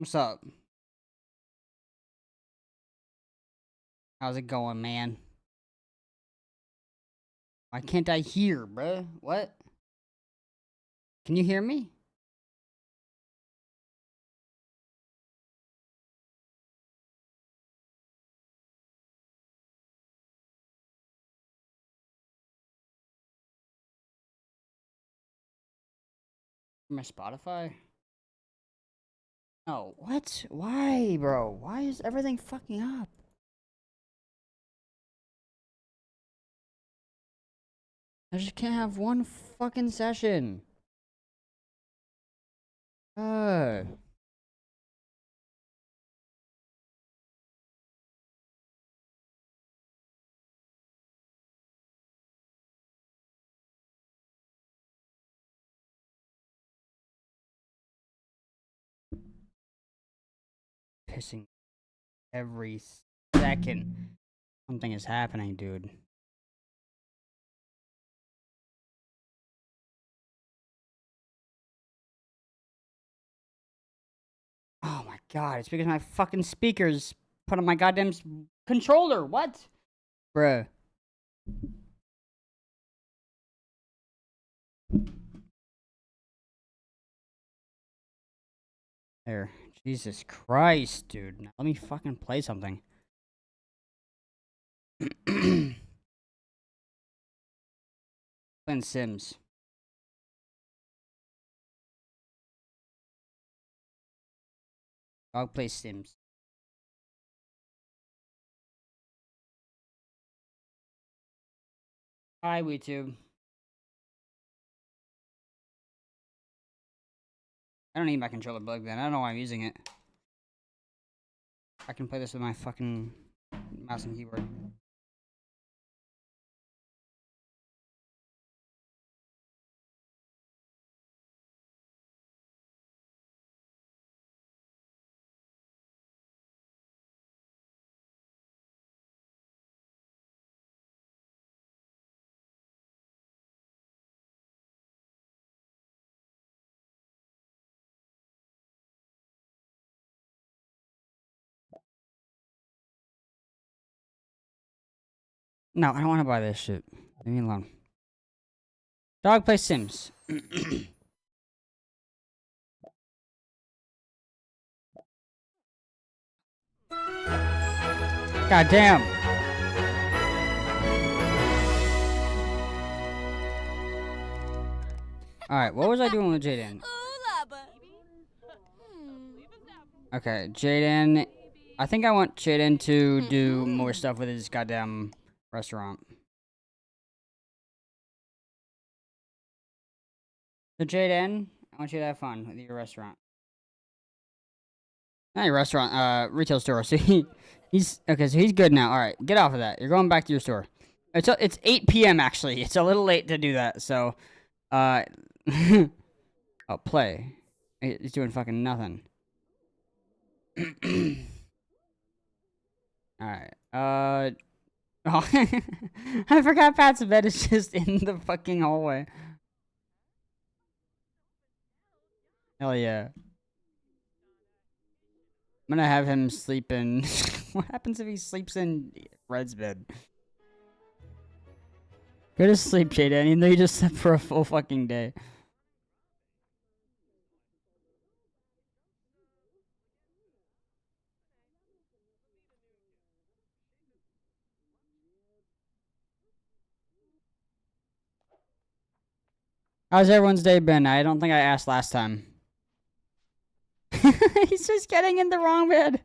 What's up? How's it going, man? Why can't I hear, bruh? What? Can you hear me? My Spotify? Oh, what? Why, bro? Why is everything fucking up? I just can't have one fucking session. Uh, pissing every second. Something is happening, dude. Oh my god, it's because my fucking speakers put on my goddamn controller. What? Bruh. There. Jesus Christ, dude. Now let me fucking play something. Playing Sims. I'll play Sims. Hi, YouTube. I don't need my controller plugged in. I don't know why I'm using it. I can play this with my fucking mouse and keyboard. No, I don't want to buy this shit. Leave me alone. Dog play Sims. God damn. Alright, what was I doing with Jaden? Okay, Jaden. I think I want Jaden to do more stuff with his goddamn restaurant. So, Jaden, I want you to have fun with your restaurant. Not your restaurant, retail store. So he's okay. So he's good now. All right, get off of that. You're going back to your store. It's 8 p.m. actually. It's a little late to do that. So, oh, play. He's doing fucking nothing. All right. Oh, I forgot Pat's bed is just in the fucking hallway. Hell yeah. I'm gonna have him sleep in. What happens if he sleeps in Red's bed? Go to sleep, Jaden, even though you just slept for a full fucking day. How's everyone's day been? I don't think I asked last time. He's just getting in the wrong bed.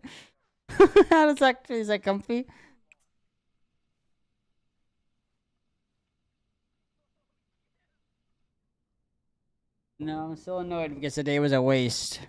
How does that? Is that comfy? No, I'm still annoyed because the day was a waste.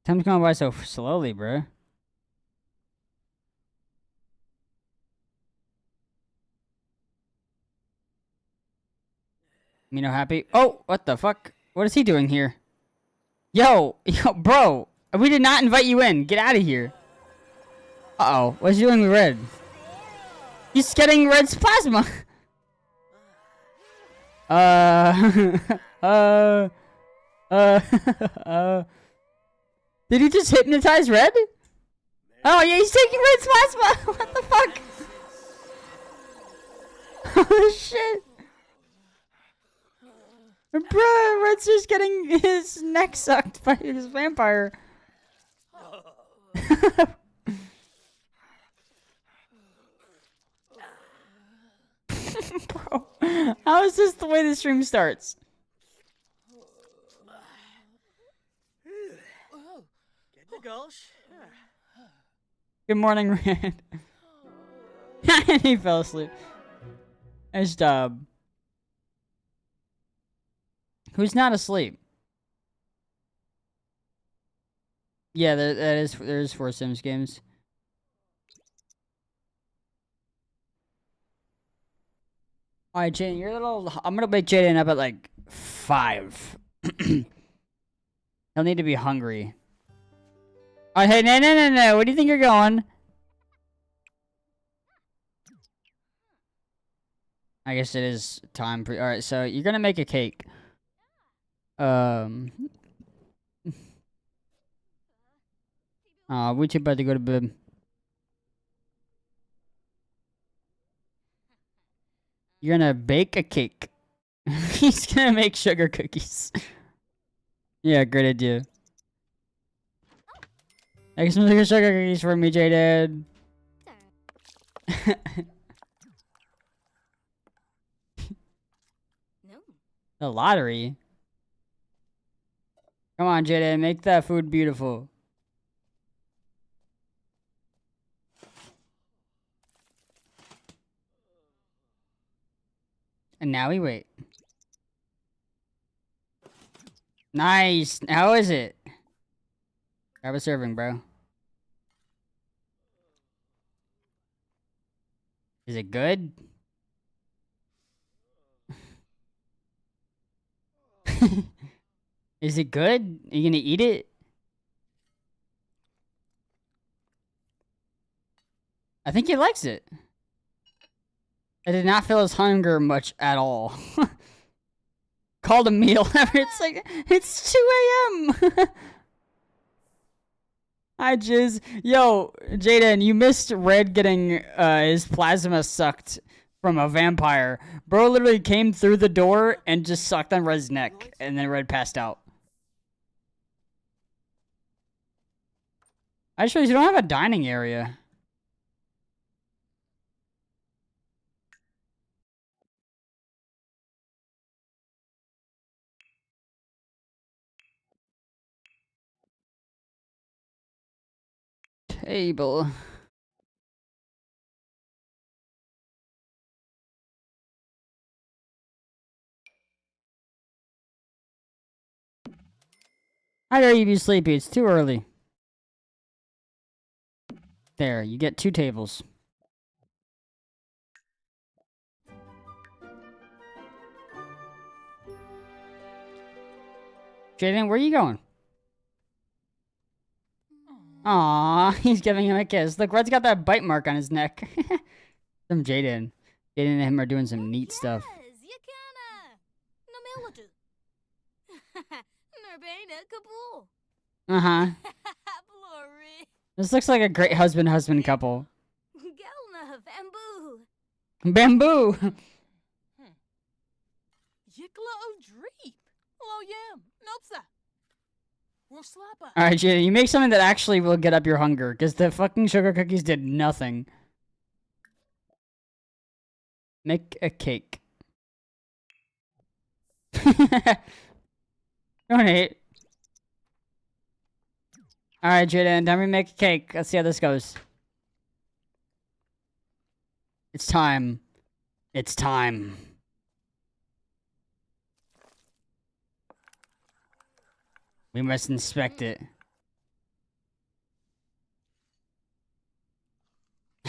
Time's going by so slowly, bro. Me no happy. Oh, what the fuck? What is he doing here? Yo, bro. We did not invite you in. Get out of here. Uh-oh. What's he doing with Red? He's getting Red's plasma. uh, Did he just hypnotize Red? Oh, yeah, he's taking Red's plasma. What the fuck? Oh, shit. Bro, Red's just getting his neck sucked by his vampire. Bro, how is this the way the stream starts? Good morning, Red. And he fell asleep. Nice job. Who's not asleep? Yeah, there's 4 Sims games. Alright, Jaden, you're a little. I'm gonna wake Jaden up at like 5. He'll need to be hungry. Alright, hey, no. Where do you think you're going? I guess it is time. Alright, so you're gonna make a cake. We too about to go to bed. You're gonna bake a cake. He's gonna make sugar cookies. Yeah, great idea. Make some sugar cookies for me, Jaden. The lottery? Come on, Jaden, make that food beautiful. And now we wait. Nice. How is it? Grab a serving, bro. Is it good? Is it good? Are you gonna eat it? I think he likes it. I did not feel his hunger much at all. Called a meal. It's like, it's 2 a.m. Hi, Jizz. Yo, Jaden, you missed Red getting his plasma sucked from a vampire. Bro literally came through the door and just sucked on Red's neck, and then Red passed out. I just realized you don't have a dining area. Table. How dare you be sleepy? It's too early. There, you get 2 tables. Jaden, where are you going? Aww, he's giving him a kiss. Look, Red's got that bite mark on his neck. Some Jaden. Jaden and him are doing some neat stuff. Uh-huh. This looks like a great husband couple. Bamboo! Alright, Jaden, you make something that actually will get up your hunger, because the fucking sugar cookies did nothing. Make a cake. Donate. Alright, Jaden, time we make a cake. Let's see how this goes. It's time. It's time. We must inspect it.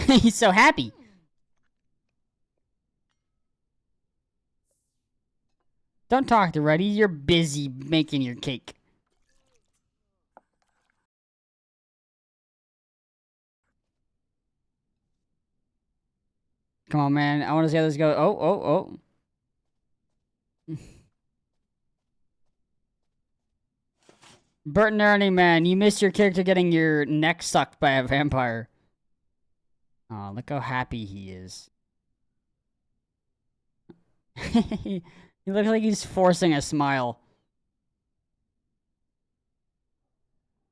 He's so happy. Don't talk to Reddy. You're busy making your cake. Come on, man. I want to see how this goes. Oh, oh. Bert and Ernie, man. You missed your character getting your neck sucked by a vampire. Oh, look how happy he is. He looks like he's forcing a smile.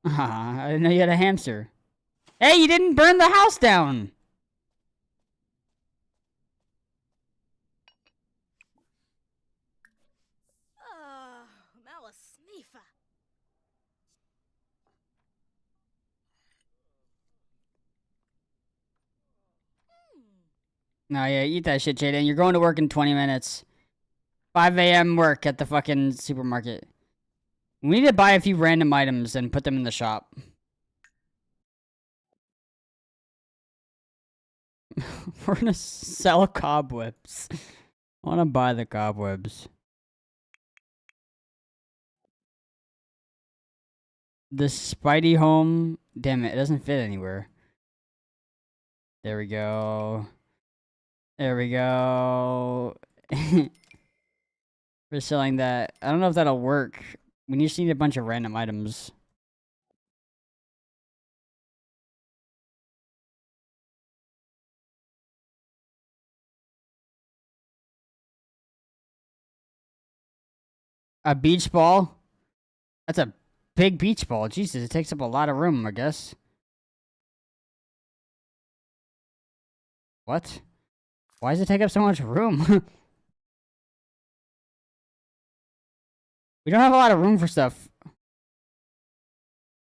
I didn't know you had a hamster. Hey, you didn't burn the house down! Malasnifa. No, yeah, eat that shit, Jaden. You're going to work in 20 minutes. 5 a.m. work at the fucking supermarket. We need to buy a few random items and put them in the shop. We're gonna sell cobwebs. I wanna buy the cobwebs. The Spidey home. Damn it, it doesn't fit anywhere. There we go. There we go. We're selling that. I don't know if that'll work. We just need a bunch of random items. A beach ball? That's a big beach ball. Jesus, it takes up a lot of room, I guess. What? Why does it take up so much room? We don't have a lot of room for stuff.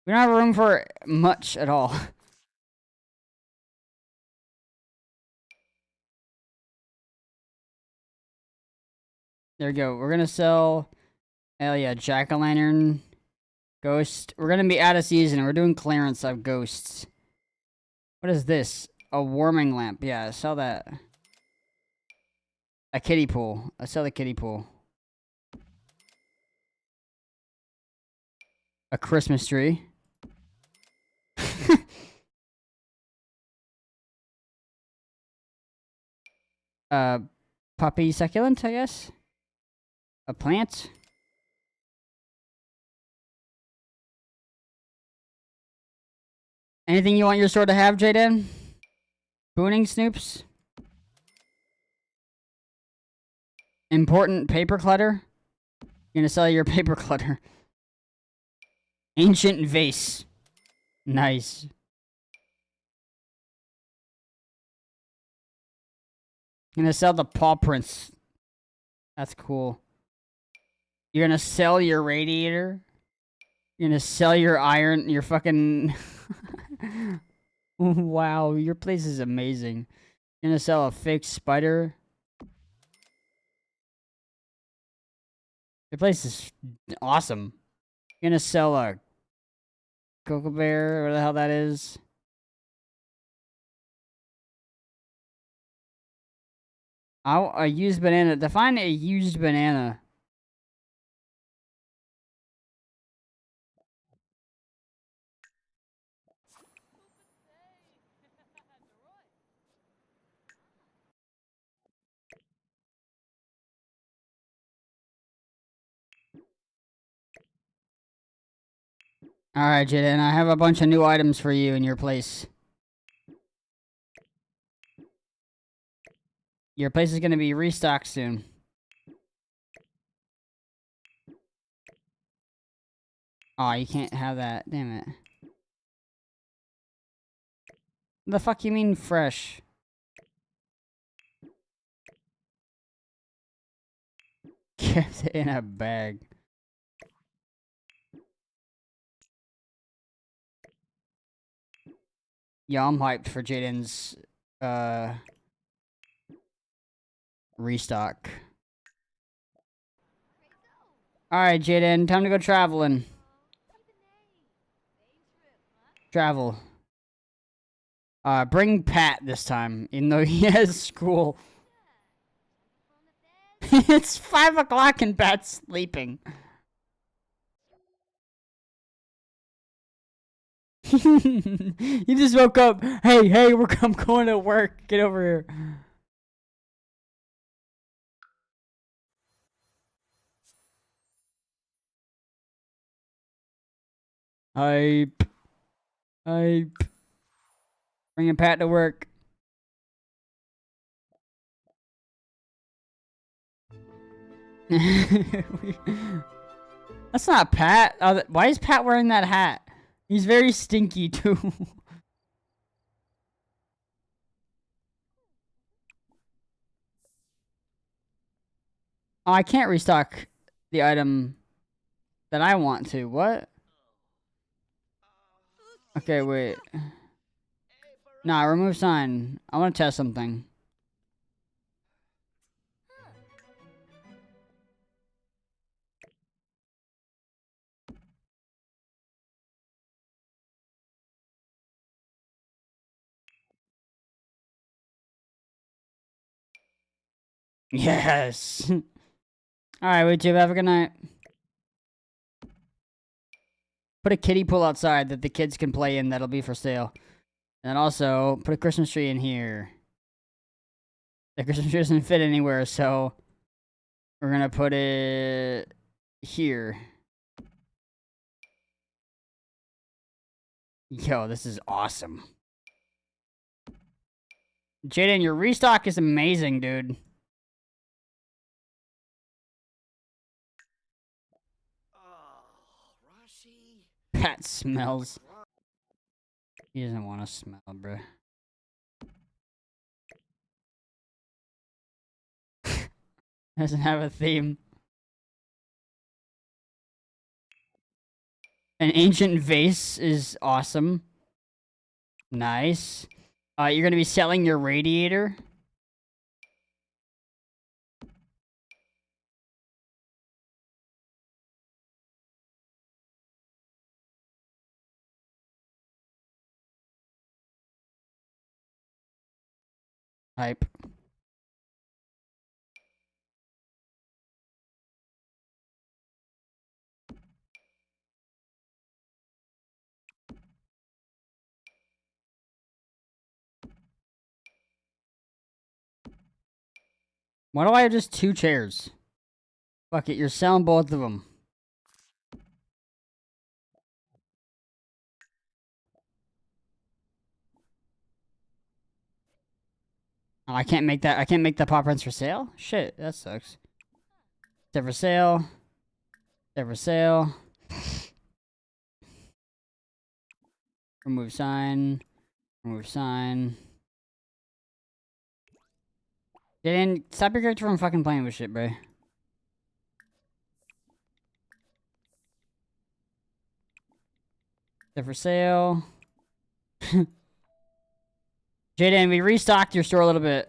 We don't have room for much at all. There we go. We're gonna sell... Hell yeah, jack-o'-lantern. Ghost. We're gonna be out of season. We're doing clearance of ghosts. What is this? A warming lamp. Yeah, sell that. A kiddie pool. I sell the kiddie pool. A Christmas tree. Puppy succulent, I guess. A plant. Anything you want your store to have, Jaden? Booning snoops. Important paper clutter. You're gonna sell your paper clutter. Ancient vase. Nice. Gonna sell the paw prints. That's cool. You're gonna sell your radiator. You're gonna sell your iron. Your fucking. Wow, your place is amazing. You're gonna sell a fake spider. Your place is awesome. You're gonna sell a Cocoa Bear, whatever the hell that is. A used banana. Define a used banana. Alright, Jaden, I have a bunch of new items for you in your place. Your place is gonna be restocked soon. Aw, you can't have that. Damn it. The fuck you mean fresh? Kept it in a bag. Yeah, I'm hyped for Jaden's restock. Alright, Jaden, time to go traveling. Travel. Bring Pat this time, even though he has school. It's 5 o'clock and Pat's sleeping. He just woke up. Hey, I'm going to work. Get over here. Hype. Bringing Pat to work. That's not Pat. Why is Pat wearing that hat? He's very stinky too. Oh, I can't restock the item that I want to. What? Okay, wait. Nah, remove sign. I want to test something. Yes. Alright, YouTube, have a good night. Put a kiddie pool outside that the kids can play in that'll be for sale. And also, put a Christmas tree in here. The Christmas tree doesn't fit anywhere, so we're gonna put it here. Yo, this is awesome. Jaden, your restock is amazing, dude. Pat smells. He doesn't want to smell, bro. Doesn't have a theme. An ancient vase is awesome. Nice. You're gonna be selling your radiator. Hype. Why do I have just 2 chairs? Fuck it, you're selling both of them. Oh, I can't make that. I can't make the pop prints for sale? Shit, that sucks. They're for sale. They're for sale. Remove sign. Remove sign. Jaden, stop your character from fucking playing with shit, bro. They're for sale. Jaden, we restocked your store a little bit.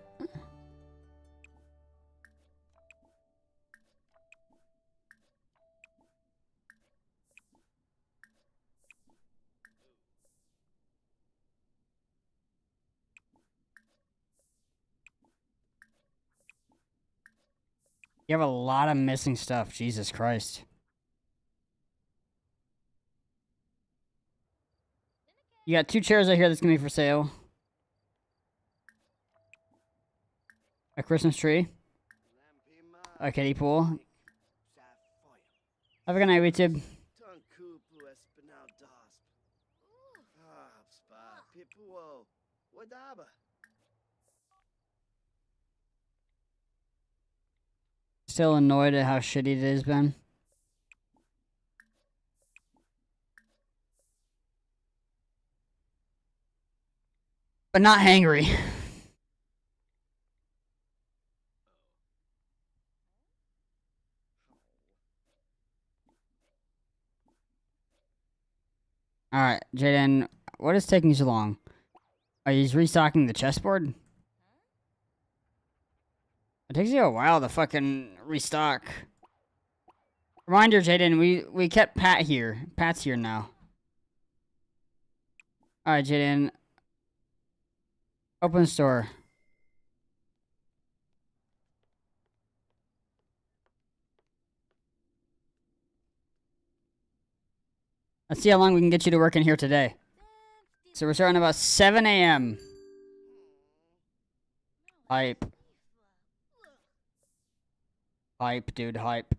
You have a lot of missing stuff. Jesus Christ. You got 2 chairs out here that's gonna be for sale. A Christmas tree. A kiddie pool. Have a good night, YouTube. Still annoyed at how shitty it is, Ben. But not hangry. Alright, Jaden, what is taking so long? Are you restocking the chessboard? It takes you a while to fucking restock. Reminder, Jaden, we kept Pat here. Pat's here now. Alright, Jaden. Open store. Let's see how long we can get you to work in here today. So we're starting about 7 a.m. Hype. Hype, dude, hype.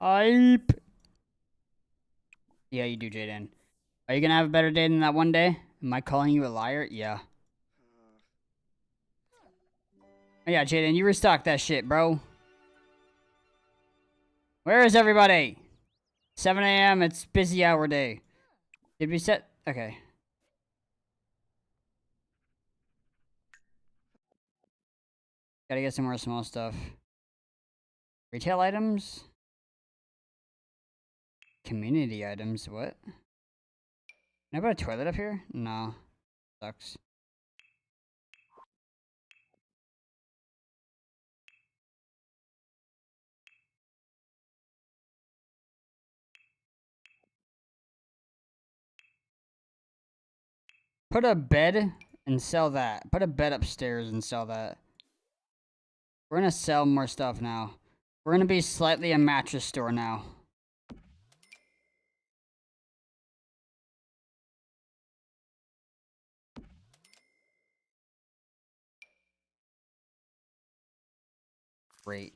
Hype. Yeah, you do, Jaden. Are you gonna have a better day than that one day? Am I calling you a liar? Yeah. Oh, yeah, Jaden, you restock that shit, bro. Where is everybody? 7 a.m. It's busy hour day. Did we set? Okay. Gotta get some more small stuff. Retail items? Community items, what? Can I put a toilet up here? No. Sucks. Put a bed and sell that. Put a bed upstairs and sell that. We're gonna sell more stuff now. We're gonna be slightly a mattress store now. Great.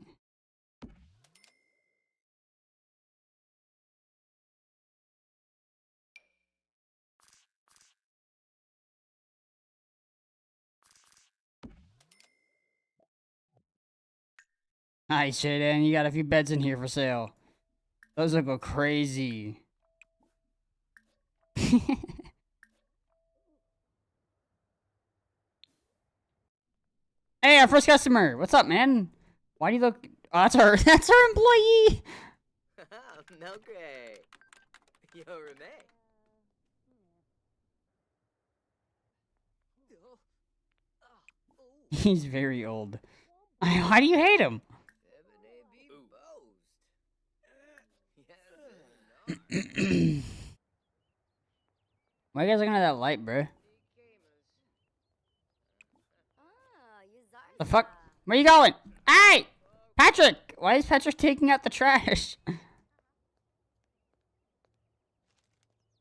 Nice, Jaden. You got a few beds in here for sale. Those will go crazy. Hey, our first customer. What's up, man? Why do you look? Oh, that's our that's our employee. No great. Yo, Rene. He's very old. Why do you hate him? Why you guys looking at that light, bro? The fuck? Where you going? Hey! Patrick! Why is Patrick taking out the trash?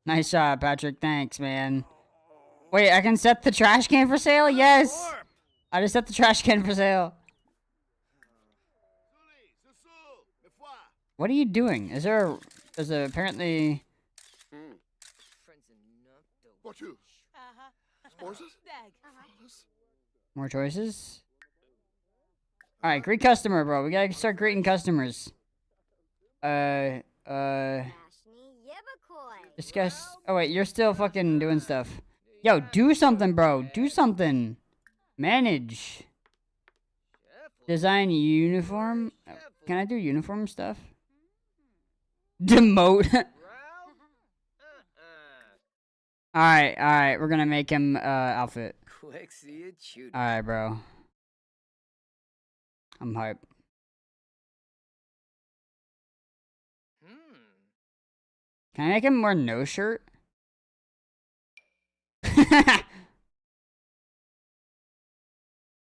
Nice job, Patrick. Thanks, man. Wait, I can set the trash can for sale? Yes! I just set the trash can for sale. What are you doing? Is there apparently... More choices? Alright, greet customer, bro. We gotta start greeting customers. This guy's... Oh, wait, you're still fucking doing stuff. Yo, do something, bro. Do something. Manage. Design uniform. Can I do uniform stuff? Demote. Alright. We're gonna make him, outfit. Alright, bro. I'm hyped. Can I make him wear no shirt?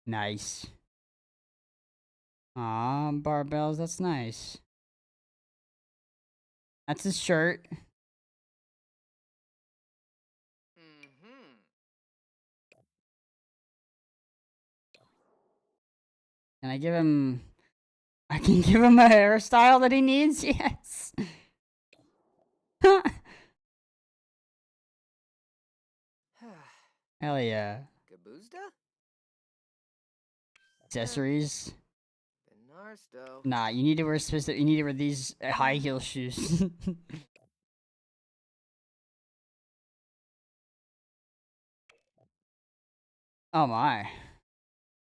Nice. Aw, barbells, that's nice. That's his shirt. Can I give him... I can give him a hairstyle that he needs? Yes. Hell yeah. Accessories? Nah, you need to wear specific... You need to wear these high heel shoes. Oh my.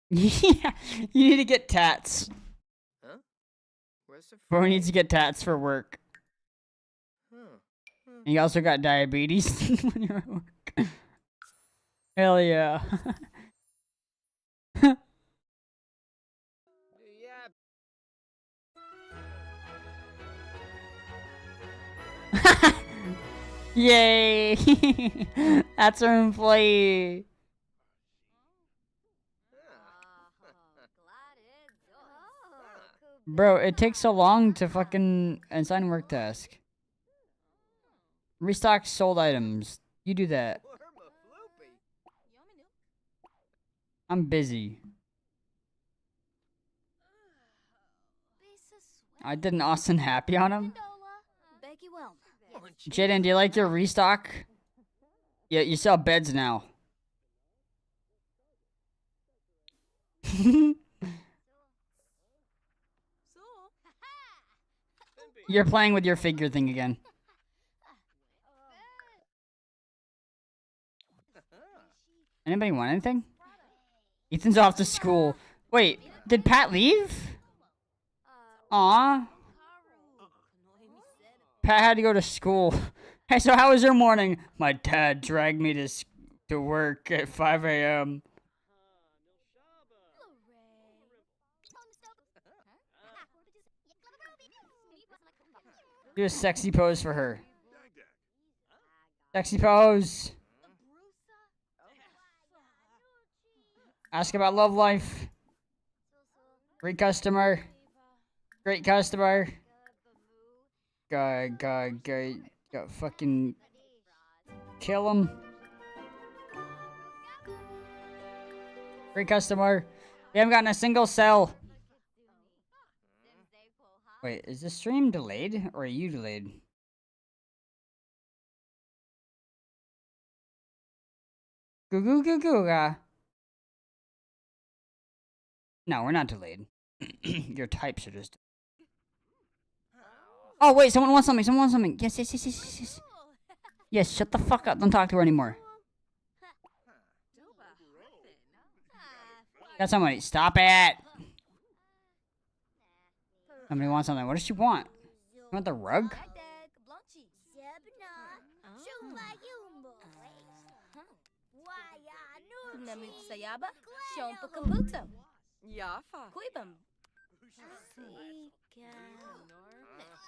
Yeah, you need to get tats. Huh? Bro needs to get tats for work. And you also got diabetes when you're at work. Hell yeah. Yay! That's our employee. Bro, it takes so long to fucking assign work task. Restock sold items. You do that. I'm busy. I did an Austin happy on him. Jaden, do you like your restock? Yeah, you sell beds now. You're playing with your figure thing again. Anybody want anything? Ethan's off to school. Wait, did Pat leave? Aw. Pat had to go to school. Hey, so how was your morning? My dad dragged me to work at 5 a.m. Do a sexy pose for her. Sexy pose. Ask about love life. Great customer. Great customer. God, fucking kill him. Great customer. We haven't gotten a single sell. Wait, is the stream delayed or are you delayed? Goo goo goo goo ga. No, we're not delayed. Your types are just. Oh wait, someone wants something. Someone wants something. Yes. Yes, shut the fuck up. Don't talk to her anymore. Got somebody. Stop it. Somebody wants something. What does she want? You want the rug?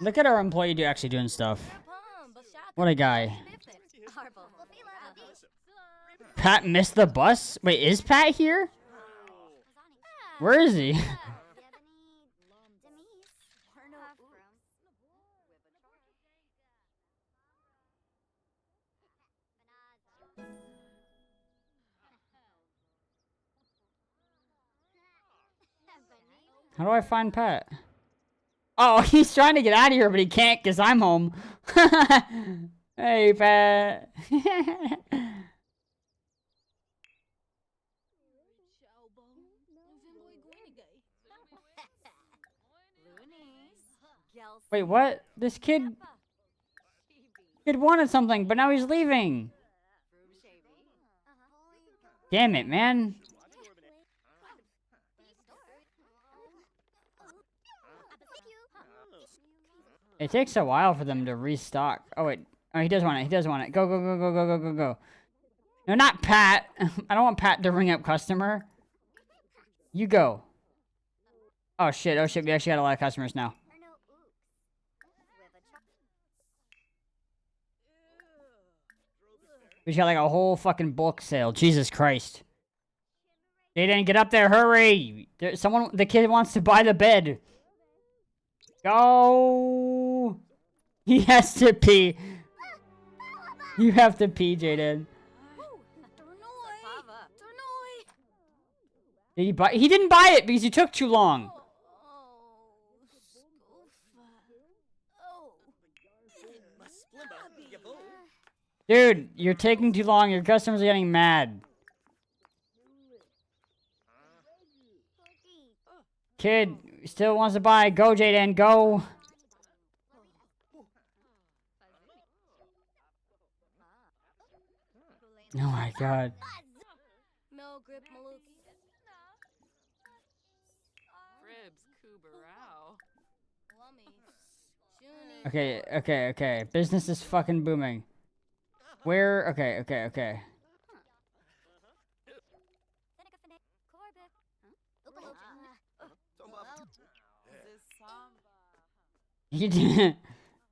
Look at our employee actually doing stuff. What a guy. Pat missed the bus? Wait, is Pat here? Where is he? How do I find Pat? Oh, he's trying to get out of here, but he can't because I'm home. Hey, Pat. Wait, what? This kid wanted something, but now he's leaving. Damn it, man. It takes a while for them to restock. Oh, wait. Oh, he does want it. He does want it. Go. No, not Pat. I don't want Pat to ring up customer. You go. Oh, shit. We actually got a lot of customers now. We just got like a whole fucking bulk sale. Jesus Christ. They didn't get up there. Hurry. The kid wants to buy the bed. Go. He has to pee. You have to pee, Jaden. Did he buy? He didn't buy it because you took too long. Dude, you're taking too long. Your customers are getting mad. Kid still wants to buy. Go, Jaden. Go. Oh my god. Okay. Business is fucking booming. Where? Okay.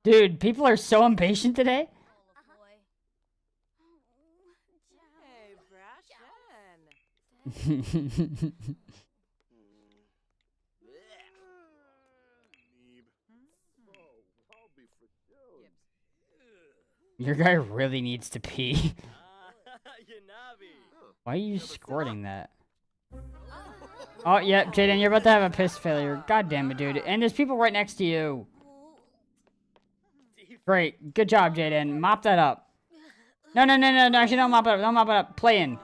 Dude, people are so impatient today. Your guy really needs to pee. Why are you squirting that? Oh, yep, Jaden, you're about to have a piss failure. God damn it, dude. And there's people right next to you. Great. Good job, Jaden. Mop that up. No. Actually, don't mop it up. Don't mop it up. Play in.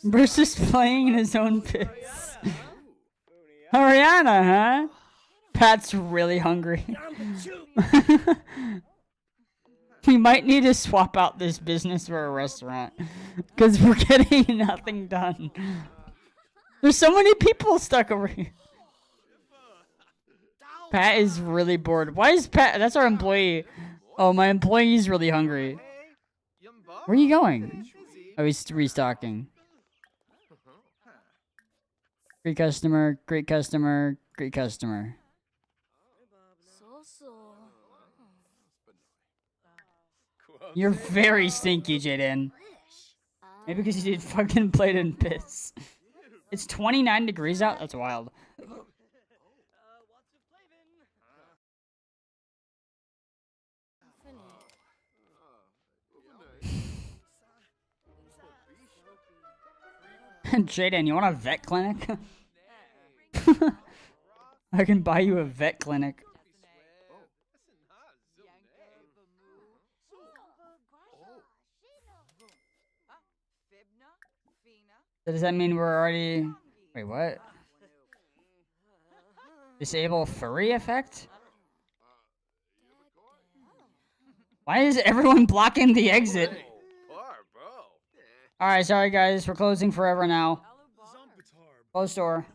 Bruce is playing in his own piss. Ariana, huh? Pat's really hungry. We might need to swap out this business for a restaurant. Because we're getting nothing done. There's so many people stuck over here. Pat is really bored. Why is Pat... That's our employee. Oh, my employee's really hungry. Where are you going? Oh, he's restocking. Great customer, great customer, great customer. You're very stinky, Jaden. Maybe because you did fucking played in piss. It's 29 degrees out? That's wild. Jaden, you want a vet clinic? I can buy you a vet clinic. Does that mean we're already... Wait, what? Disable furry effect? Why is everyone blocking the exit? Alright, sorry guys, we're closing forever now. Close store.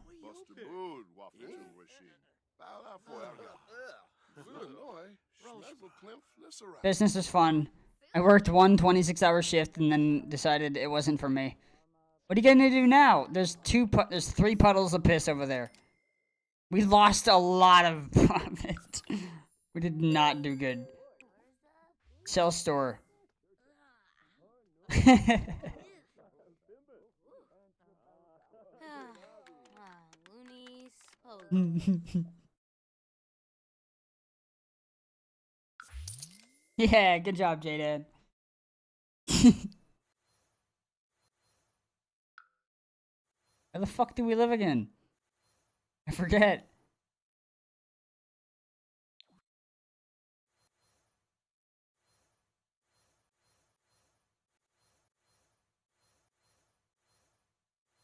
Business was fun. I worked one 26-hour shift and then decided it wasn't for me. What are you gonna do now? There's 3 puddles of piss over there. We lost a lot of profit. We did not do good. Sell store. Yeah, good job, Jaden. Where the fuck do we live again? I forget.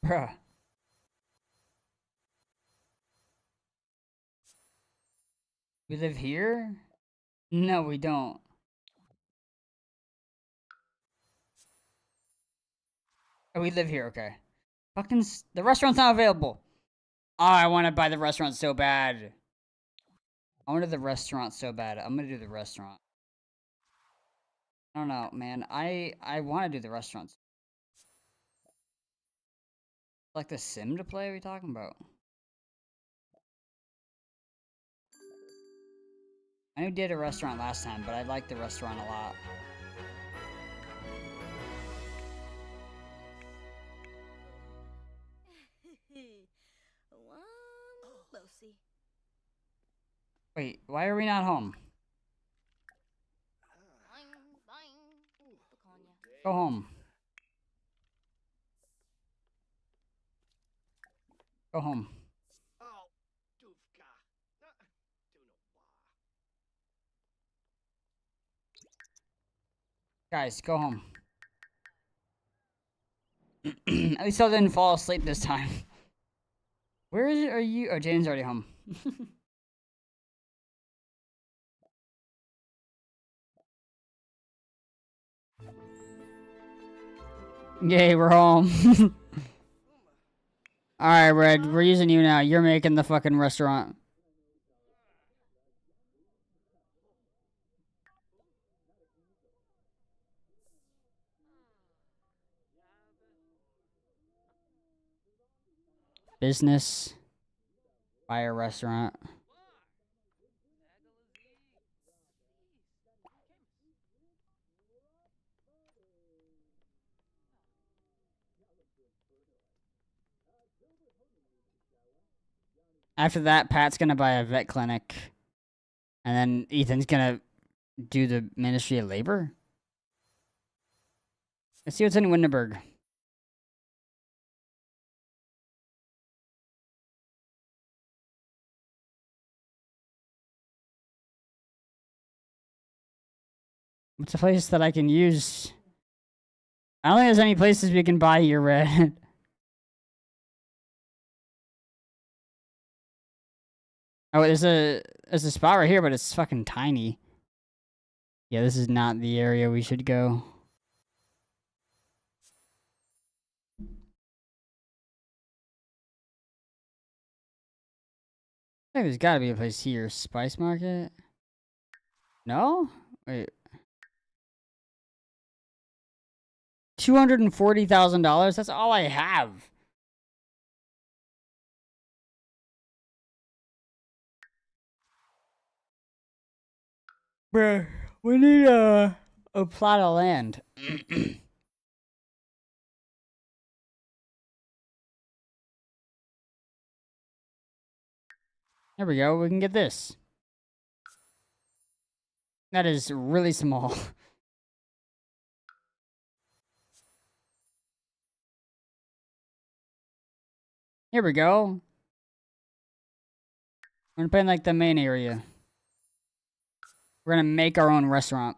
Bruh. We live here? No, we don't. Oh, we live here, okay. Fucking... The restaurant's not available. Oh, I want to buy the restaurant so bad. I want to do the restaurant so bad. I'm gonna do the restaurant. I don't know, man. I want to do the restaurants. Like the sim to play? What are we talking about? I know we did a restaurant last time, but I liked the restaurant a lot. Wait, why are we not home? Go home. Go home. Guys, go home. At least I didn't fall asleep this time. Where are you? Oh, Jaden's already home. Yay, we're home. Alright, Red, we're using you now. You're making the fucking restaurant. Business. Buy a restaurant. After that, Pat's gonna buy a vet clinic. And then Ethan's gonna do the Ministry of Labor. Let's see what's in Windenburg. What's a place that I can use? I don't think there's any places we can buy your red. Oh, there's a spot right here, but it's fucking tiny. Yeah, this is not the area we should go. I think there's gotta be a place here. Spice Market? No? Wait. $240,000? That's all I have. Bruh, we need a plot of land. There we go, we can get this. That is really small. Here we go. We're gonna play in like the main area. We're gonna make our own restaurant.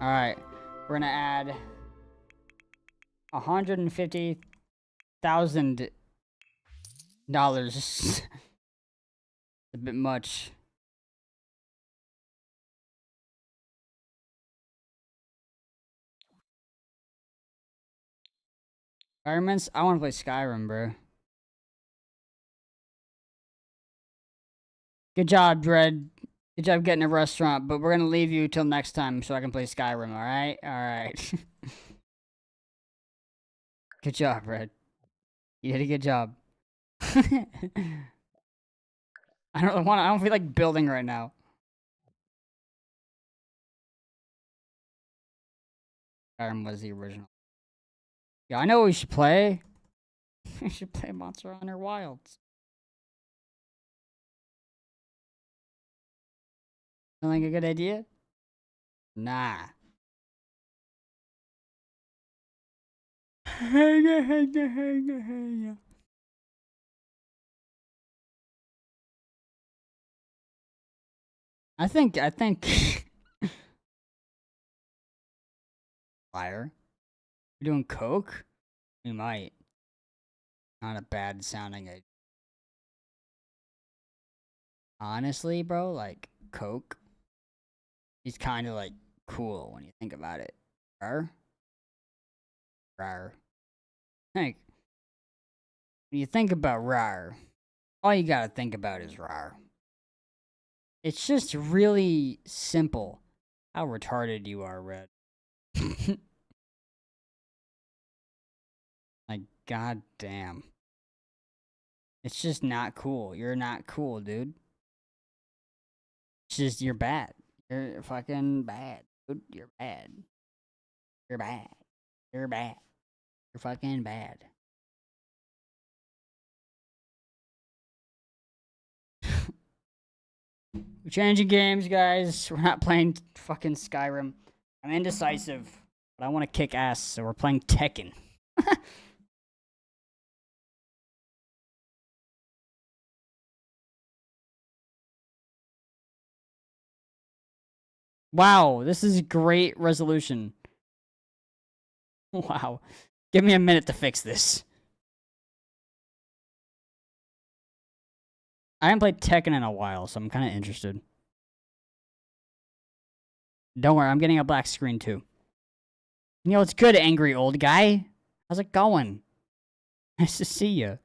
Alright. We're gonna add $150,000. A bit much. Environments? I wanna play Skyrim, bro. Good job, Dread. Good job getting a restaurant, but we're gonna leave you till next time so I can play Skyrim, alright? Alright. Good job, Red. You did a good job. I don't feel like building right now. Skyrim was the original. Yeah, I know what we should play. We should play Monster Hunter Wilds. Sound like a good idea? Nah. I think Liar. We're doing coke? We might. Not a bad sounding idea. Honestly, bro, like coke is kind of like cool when you think about it. Rar? Rar. Like, when you think about rar, all you gotta think about is rar. It's just really simple. How retarded you are, Red. Like, goddamn. It's just not cool. You're not cool, dude. It's just, you're bad. You're fucking bad, dude. You're bad. You're bad. You're bad. You're fucking bad. We're changing games, guys. We're not playing fucking Skyrim. I'm indecisive, but I want to kick ass, so we're playing Tekken. Wow, this is great resolution. Wow. Give me a minute to fix this. I haven't played Tekken in a while, so I'm kind of interested. Don't worry, I'm getting a black screen too. You know, it's good, angry old guy. How's it going? Nice to see you.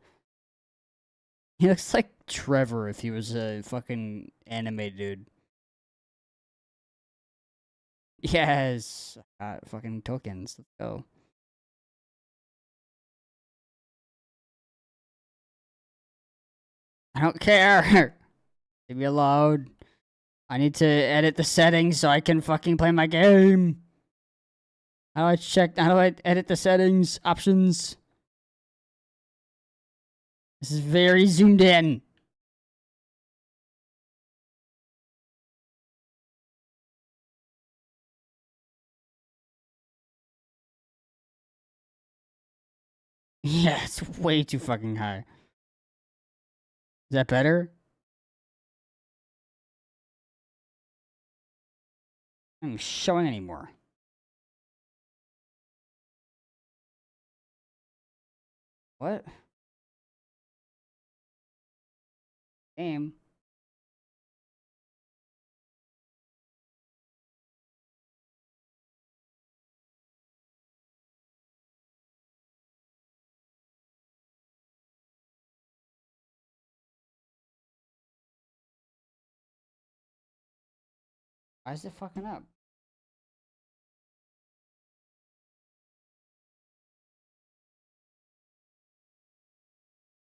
He looks like Trevor if he was a fucking anime dude. Yes. Fucking tokens. Let's go. I don't care. Leave me alone. I need to edit the settings so I can fucking play my game. How do I check? How do I edit the settings? Options. This is very zoomed in. Yeah, it's way too fucking high. Is that better? I'm not showing anymore. What? Game. Why is it fucking up?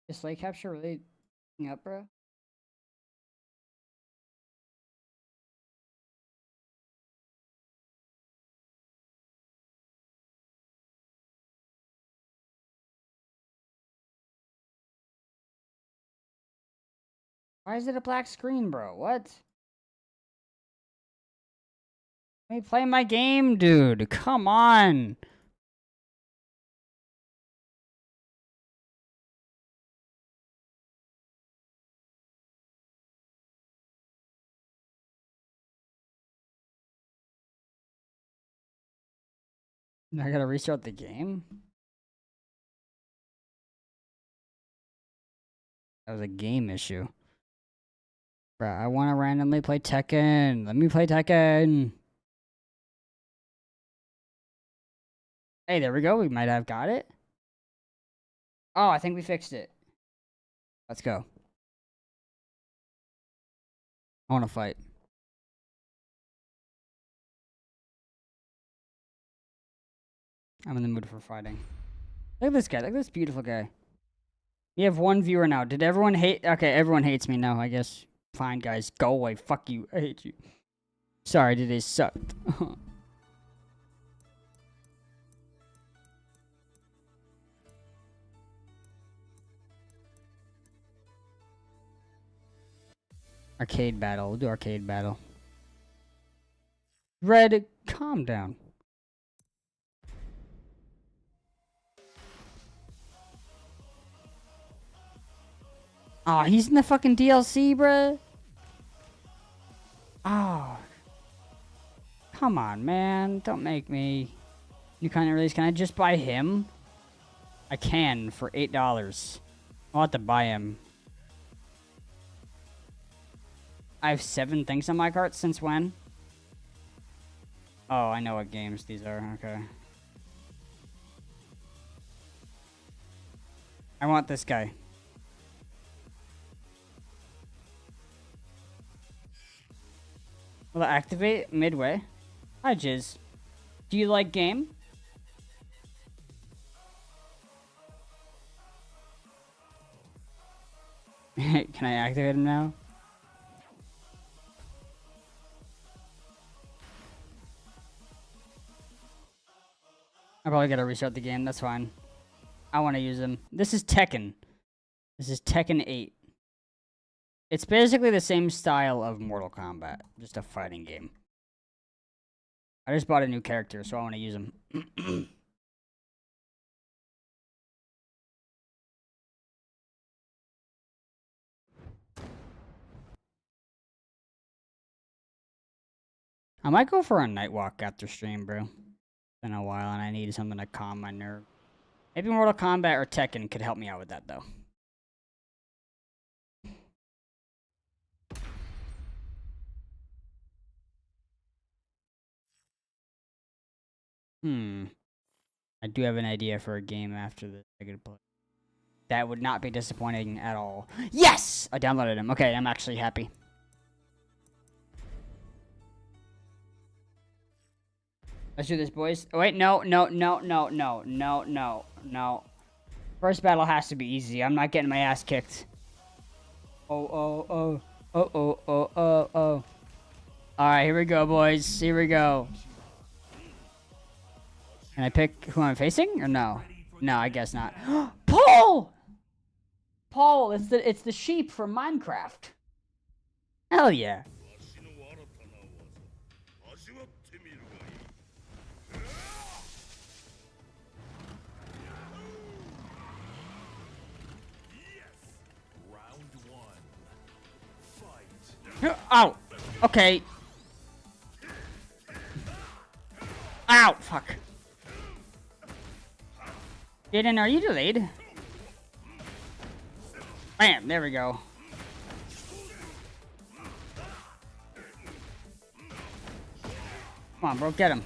Is light capture really up, bro? Why is it a black screen, bro? What? Let me play my game, dude. Come on. I gotta restart the game? That was a game issue. Bro, I wanna randomly play Tekken. Let me play Tekken. Hey, there we go. We might have got it. Oh, I think we fixed it. Let's go. I wanna fight. I'm in the mood for fighting. Look at this guy. Look at this beautiful guy. We have one viewer now. Did everyone hate? Okay, everyone hates me now, I guess. Fine, guys. Go away. Fuck you. I hate you. Sorry, today sucked. Arcade battle. We'll do arcade battle. Red, calm down. Aw, he's in the fucking DLC, bruh. Oh. Come on, man. Don't make me. New content release. Can I just buy him? I can for $8. I'll have to buy him. I have 7 things on my cart. Since when? Oh, I know what games these are. Okay. I want this guy. Will it activate midway? Hi, Jizz. Do you like game? Can I activate him now? I probably gotta restart the game. That's fine. I want to use him. This is Tekken. This is Tekken 8. It's basically the same style of Mortal Kombat, just a fighting game. I just bought a new character, so I want to use him. I might go for a night walk after stream, bro. It's been a while, and I need something to calm my nerve. Maybe Mortal Kombat or Tekken could help me out with that, though. I do have an idea for a game after this I could play. That would not be disappointing at all. Yes! I downloaded him. Okay, I'm actually happy. Let's do this, boys. Oh, wait, no. First battle has to be easy. I'm not getting my ass kicked. Oh. Alright, here we go, boys. Here we go. Can I pick who I'm facing or no? No, I guess not. Paul! Paul, it's the sheep from Minecraft. Hell yeah. Oh, okay. Ow, fuck. Jaden, are you delayed? Bam, there we go. Come on, bro, get him.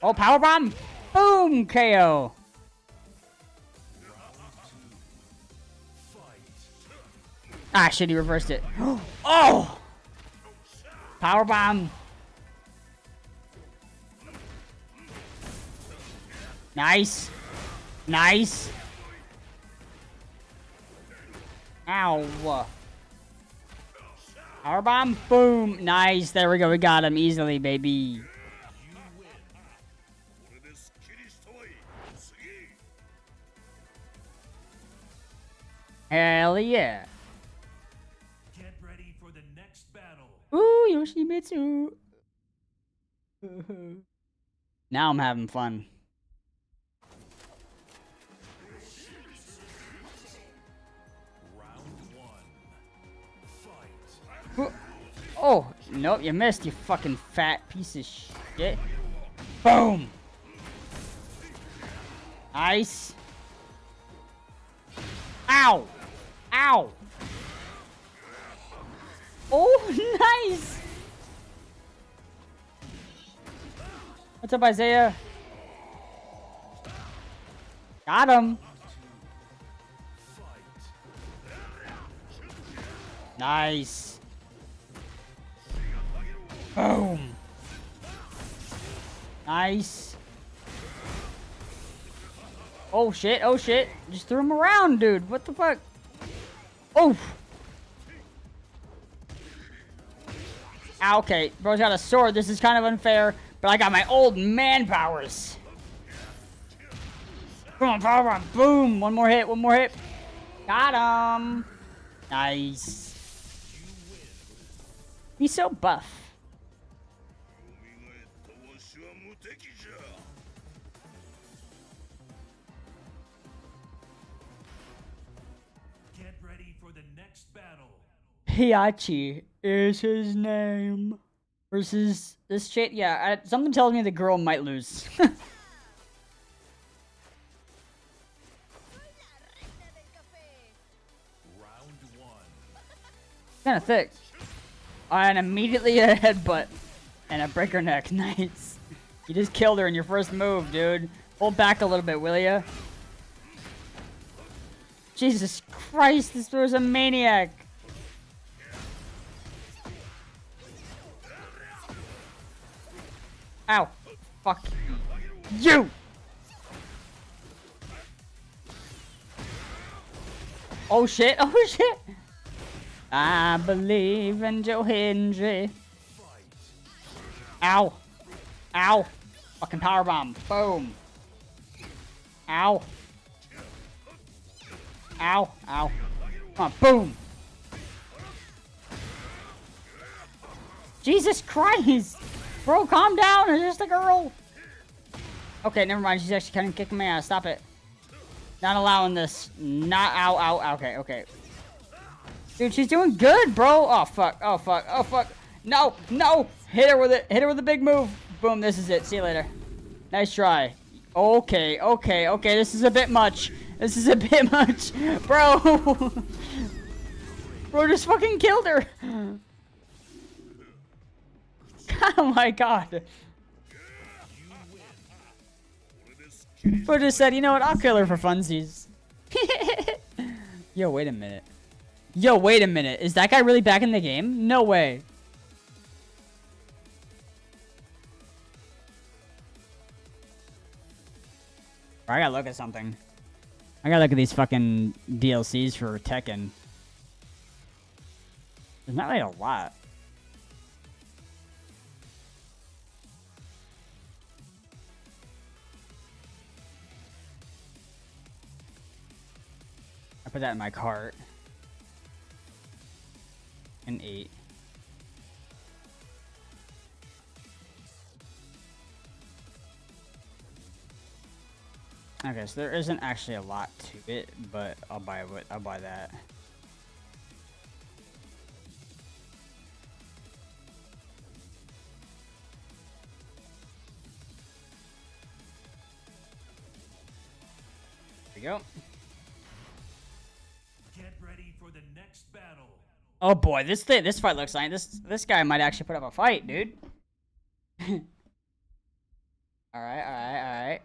Oh, powerbomb! Boom, KO. Ah, shit, he reversed it. Oh! Powerbomb. Nice. Nice. Ow. Powerbomb. Boom. Nice. There we go. We got him easily, baby. Hell yeah. Get ready for the next battle. Ooh, Yoshimitsu. Now I'm having fun. Oh, nope, you missed, you fucking fat piece of shit. Boom! Nice. Ow! Ow! Oh, nice! What's up, Isaiah? Got him! Nice. Boom. Nice. Oh shit, oh shit. Just threw him around, dude. What the fuck? Oh. Ah, okay, bro's got a sword. This is kind of unfair, but I got my old man powers. Come on, power run. Boom. One more hit, one more hit. Got him. Nice. He's so buff. Get ready for the next battle. Hiachi is his name. Versus this shit. Yeah, something tells me the girl might lose. Kind of thick. And immediately a headbutt. And a break her neck. Nice. You just killed her in your first move, dude. Hold back a little bit, will ya? Jesus Christ, this was a maniac. Ow. Fuck. You! Oh shit, oh shit! I believe in Joe Hendry. Ow. Ow. Fucking powerbomb. Boom. Ow. Ow. Ow. Come on, boom. Jesus Christ! Bro, calm down. It's just a girl. Okay, never mind. She's actually kind of kicking my ass. Stop it. Not allowing this. Not. Ow, ow. Okay, okay. Dude, she's doing good, bro. Oh, fuck. Oh, fuck. Oh, fuck. No, no. Hit her with it. Hit her with a big move. Boom, this is it. See you later. Nice try. Okay, okay, okay. This is a bit much. This is a bit much. Bro. Bro just fucking killed her. Oh, my God. Bro just said, you know what? I'll kill her for funsies. Yo, wait a minute. Yo, wait a minute. Is that guy really back in the game? No way. I gotta look at something. I gotta look at these fucking DLCs for Tekken. There's not really a lot. put that in my cart. An 8. Okay, so there isn't actually a lot to it, but I'll buy that. There we go. Get ready for the next battle. Oh boy, this fight looks like this guy might actually put up a fight, dude. Alright.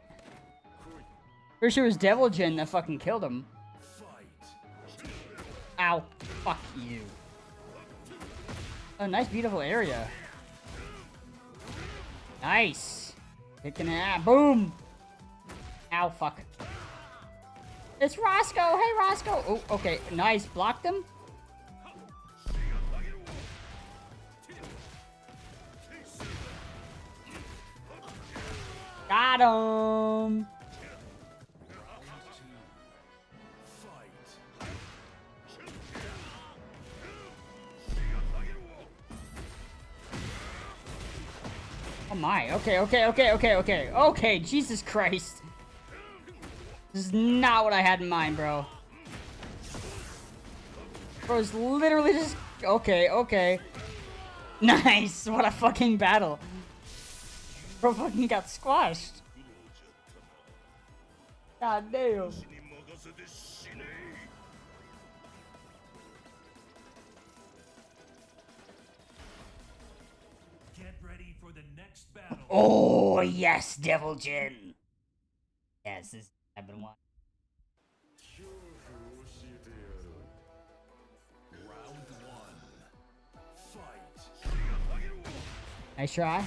Pretty sure it was Devil Jin that fucking killed him. Ow. Fuck you. Oh, nice, beautiful area. Nice. Kicking it out. Boom. Ow, fuck. It's Roscoe. Hey, Roscoe. Oh, okay. Nice. Blocked him. Got him. Oh my, okay. Okay, Jesus Christ. This is not what I had in mind, bro. Bro's literally just... Okay. Nice, what a fucking battle. Bro fucking got squashed. God damn. Get ready for the next battle. Oh, yes, Devil Jin. Yes, this I've been watching. Round 1. Fight. Nice try.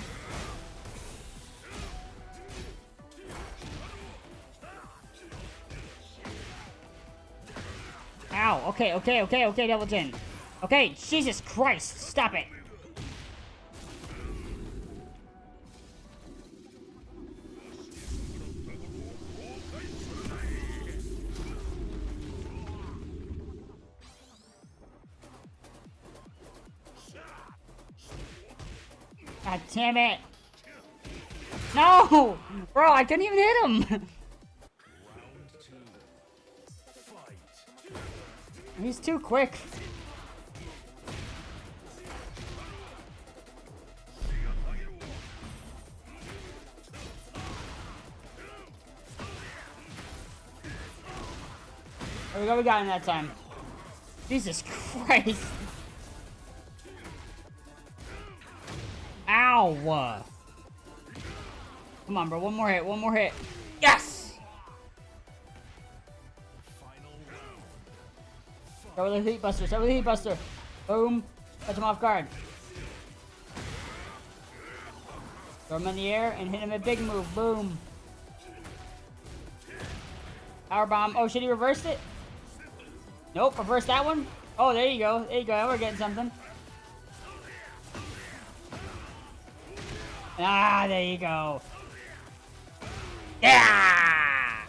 Ow, okay, Devil Jin. Okay, Jesus Christ, stop it. God damn it. No! Bro, I couldn't even hit him. Round 2. Fight. He's too quick. There we go, we got him that time. Jesus Christ. Ow! Come on, bro. One more hit. Yes! Final round. Start with the heat buster. Boom. Catch him off guard. Throw him in the air and hit him a big move. Boom. Power bomb. Oh shit, he reversed it? Nope, reversed that one. Oh, there you go. We're getting something. Ah, there you go. Yeah!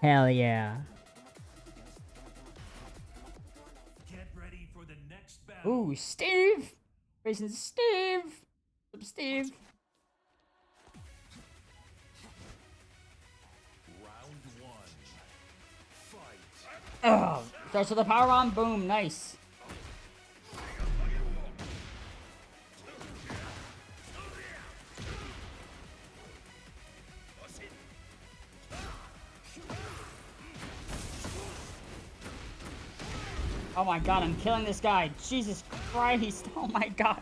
Hell yeah. Get ready for the next battle. Ooh, Steve! Racing Steve! What's up, Steve? Round 1. Fight. Oh, starts with a power bomb. Boom, nice. Oh my god, I'm killing this guy. Jesus Christ. Oh my god.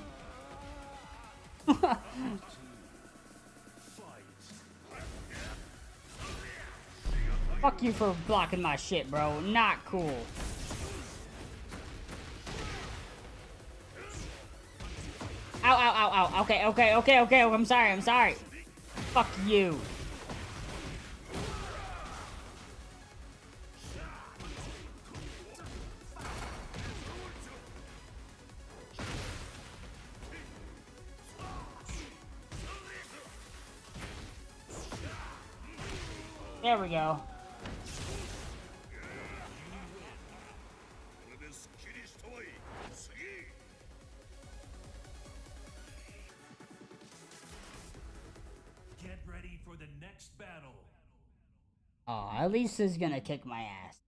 Fuck you for blocking my shit, bro. Not cool. Ow. Okay. I'm sorry. Fuck you. There we go. Get ready for the next battle. Oh, at least is gonna kick my ass.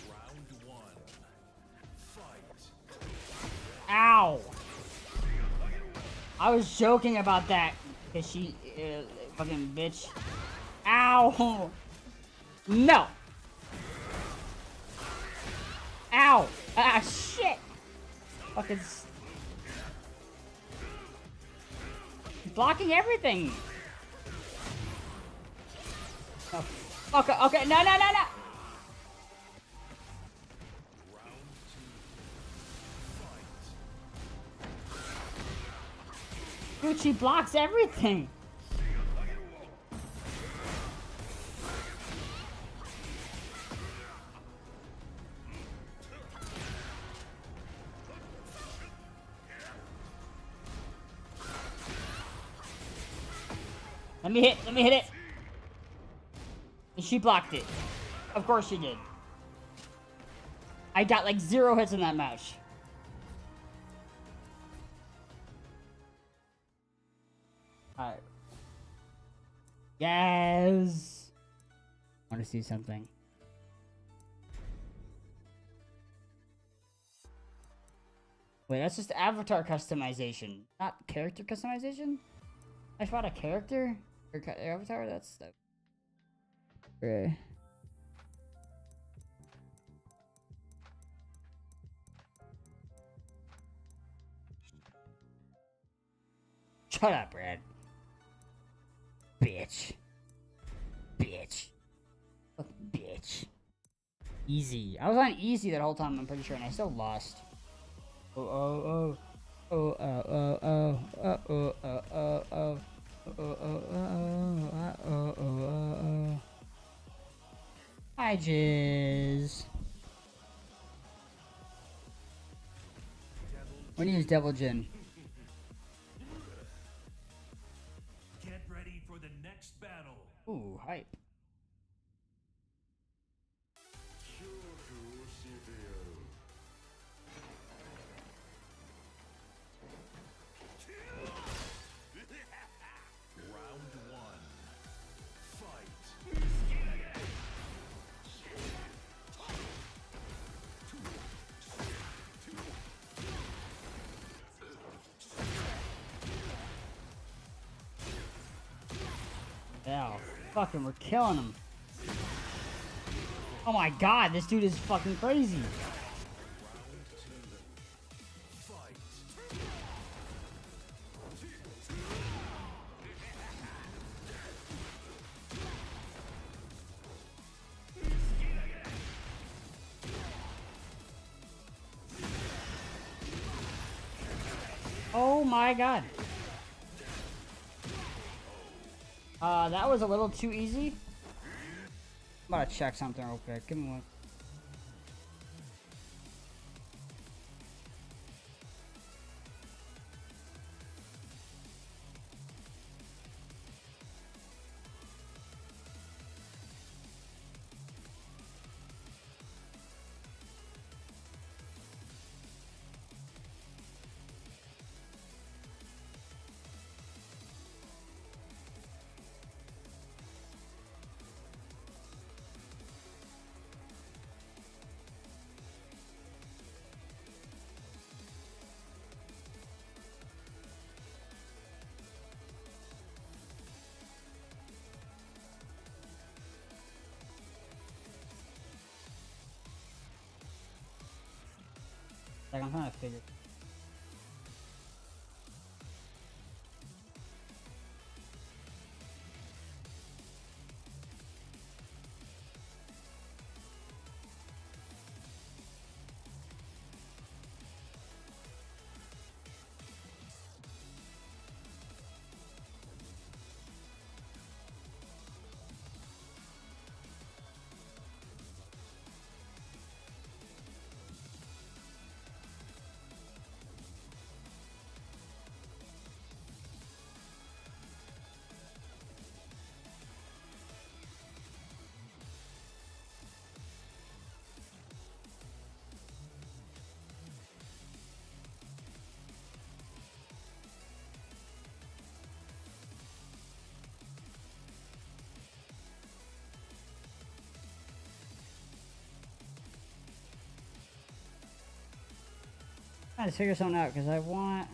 Round one. Fight. Ow! I was joking about that, cause she, fucking bitch. Ow! No! Ow! Ah, shit! Fucking... blocking everything! Oh, okay, okay, no, no, no, no! Dude, she blocks everything! Let me hit it! And she blocked it. Of course she did. I got like 0 hits in that match. Alright. Yes! I want to see something. Wait, that's just avatar customization, not character customization? I found a character? Or avatar? That's the... Okay. Shut up, Brad. Bitch. Bitch. Fucking bitch. Easy. I was on easy that whole time, I'm pretty sure, and I still lost. Oh, oh, oh. Oh, oh, oh, oh. Oh, oh, oh, oh. Oh, oh, oh, oh, oh, oh, oh. Hi, Jizz. When you use Devil Jin. Get ready for the next battle. Ooh, hype. Round one. Fight. Yeah, fucking, we're killing him. Oh my god, this dude is fucking crazy. Oh my god. That was a little too easy. I'm about to check something real quick. Give me one. Like, I'm trying to figure. trying to figure something out because I want.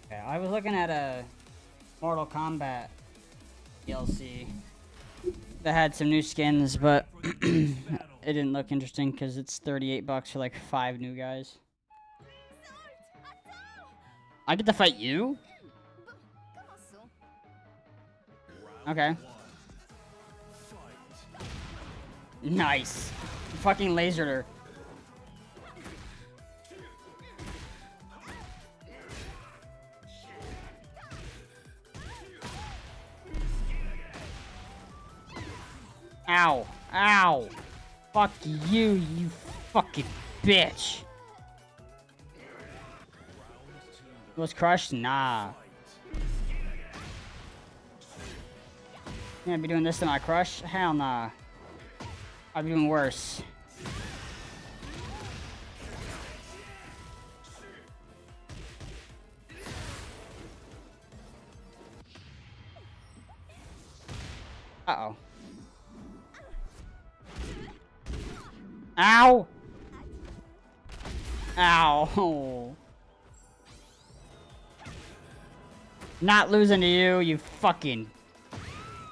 Okay, I was looking at a Mortal Kombat DLC that had some new skins, but it didn't look interesting because it's $38 for like 5 new guys. I get to fight you? Okay. Nice. Fucking lasered her. Ow. Ow. Fuck you, you fucking bitch. Was crushed? Nah. You gonna be doing this to my crush? Hell nah. I'll be doing worse. Uh-oh. Ow! Ow. Not losing to you, you fucking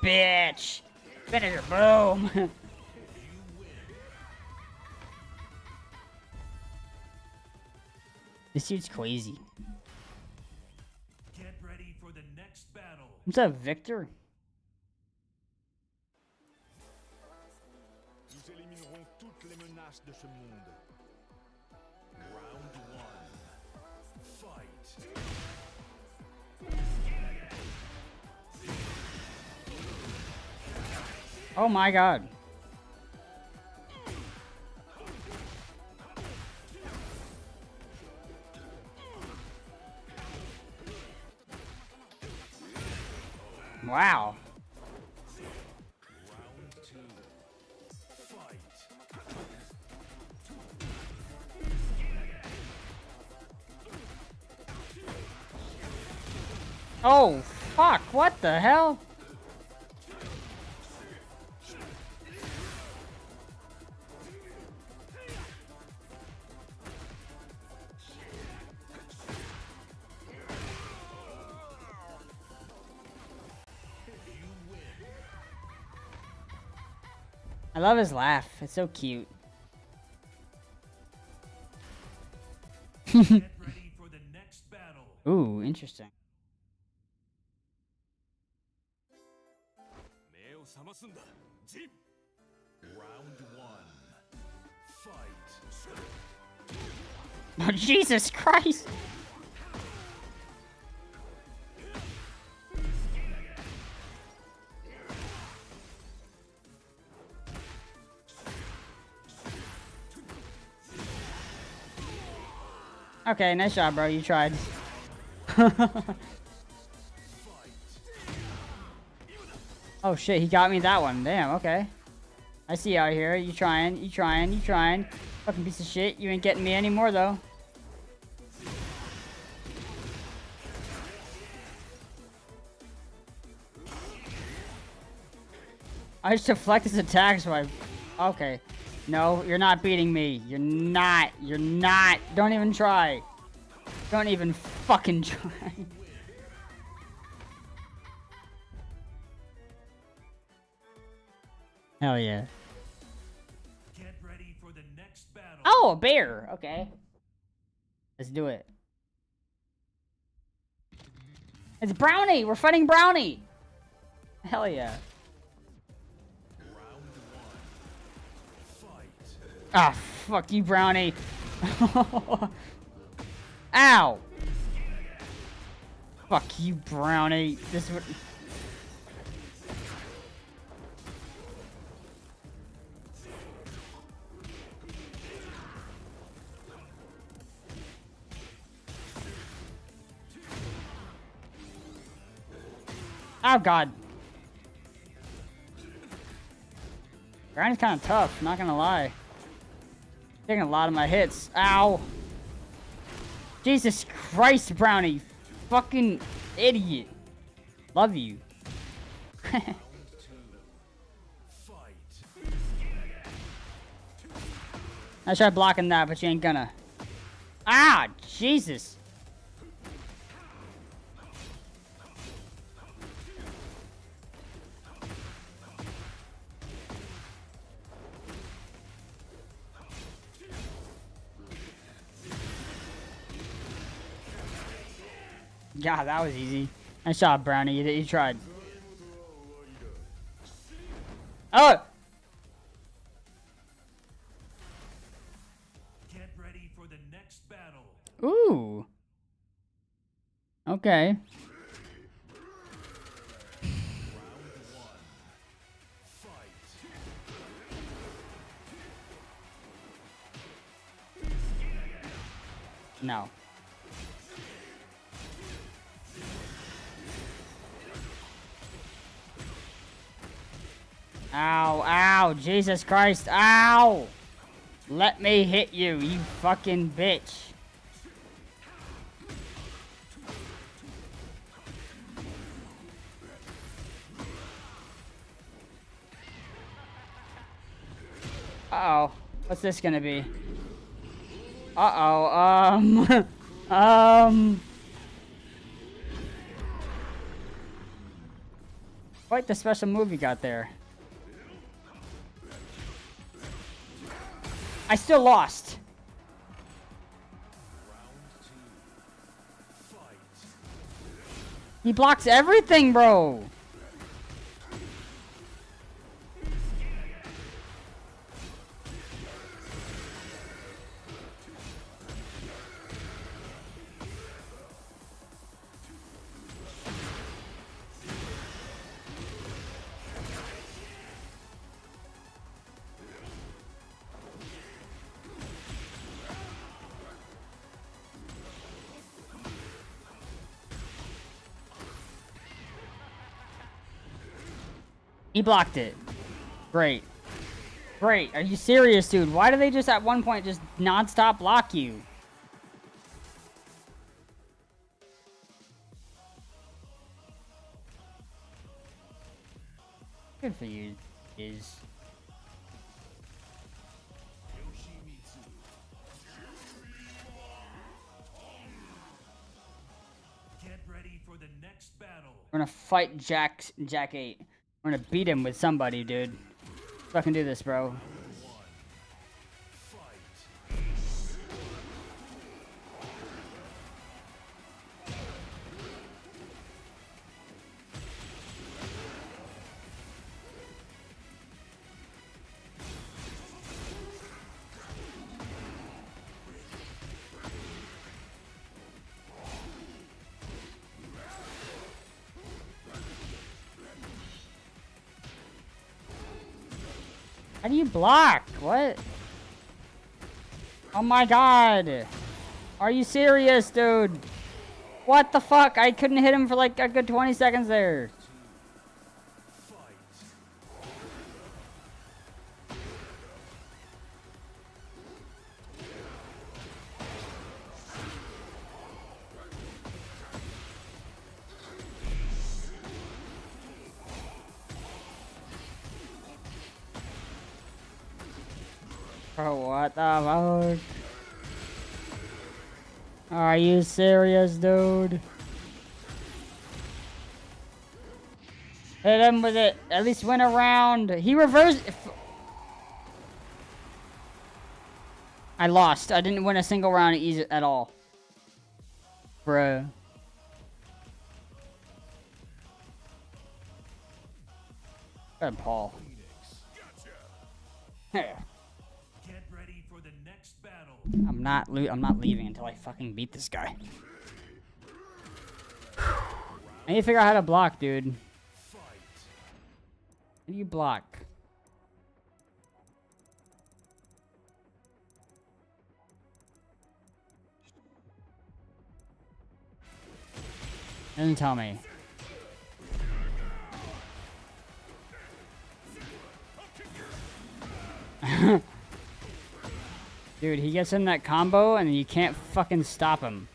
bitch. Finisher, boom. This dude's crazy. Get ready for the next battle. What's up, Victor? Nous éliminerons toutes les menaces de ce monde. Round one. Fight. Oh my god. Wow. Round two. Fight. Oh, fuck. What the hell? I love his laugh. It's so cute. Get ready for the next battle. Ooh, interesting. 目を覚ますんだ。ジン。 Round one. Fight. Oh, Jesus Christ! Okay, nice job, bro. You tried. Oh shit, he got me that one. Damn, okay. I see you out here. You trying, you trying, you trying. Fucking piece of shit. You ain't getting me anymore, though. I just deflect his attacks so I... Okay. No, you're not beating me. You're not. You're not. Don't even try. Don't even fucking try. Hell yeah. Get ready for the next battle. Oh, a bear. Okay. Let's do it. It's Brownie. We're fighting Brownie. Hell yeah. Round one. Fight. Ah, fuck you, Brownie. Ow. Fuck you, Brownie. This would... Oh, God. Brownie's kind of tough, not gonna lie. Taking a lot of my hits. Ow. Jesus Christ, Brownie. Fucking idiot. Love you. I tried blocking that, but you ain't gonna. Ah, Jesus. Yeah, that was easy. Nice job, Brownie. You tried. Oh! Get ready for the next battle. Ooh. Okay. No. Ow, ow, Jesus Christ, ow! Let me hit you, you fucking bitch. Uh-oh. What's this gonna be? Uh-oh, Quite the special move you got there. I still lost. He blocks everything, bro. He blocked it. Great. Great. Are you serious, dude? Why do they just at one point just non-stop block you? Good for you, is. Get ready for the next battle. We're gonna fight Jack 8. We're gonna beat him with somebody, dude. Fucking do this, bro. How do you block? What? Oh my god. Are you serious, dude? What the fuck? I couldn't hit him for like a good 20 seconds there. Bro, what the fuck? Are you serious, dude? Hit him with it. At least win a round. He reversed. I lost. I didn't win a single round easy at all. Bruh. Good Paul. Get ready for the next battle. I'm not leaving until I fucking beat this guy. I need to figure out how to block, dude. How do you block? Doesn't tell me. Dude, he gets in that combo and you can't fucking stop him.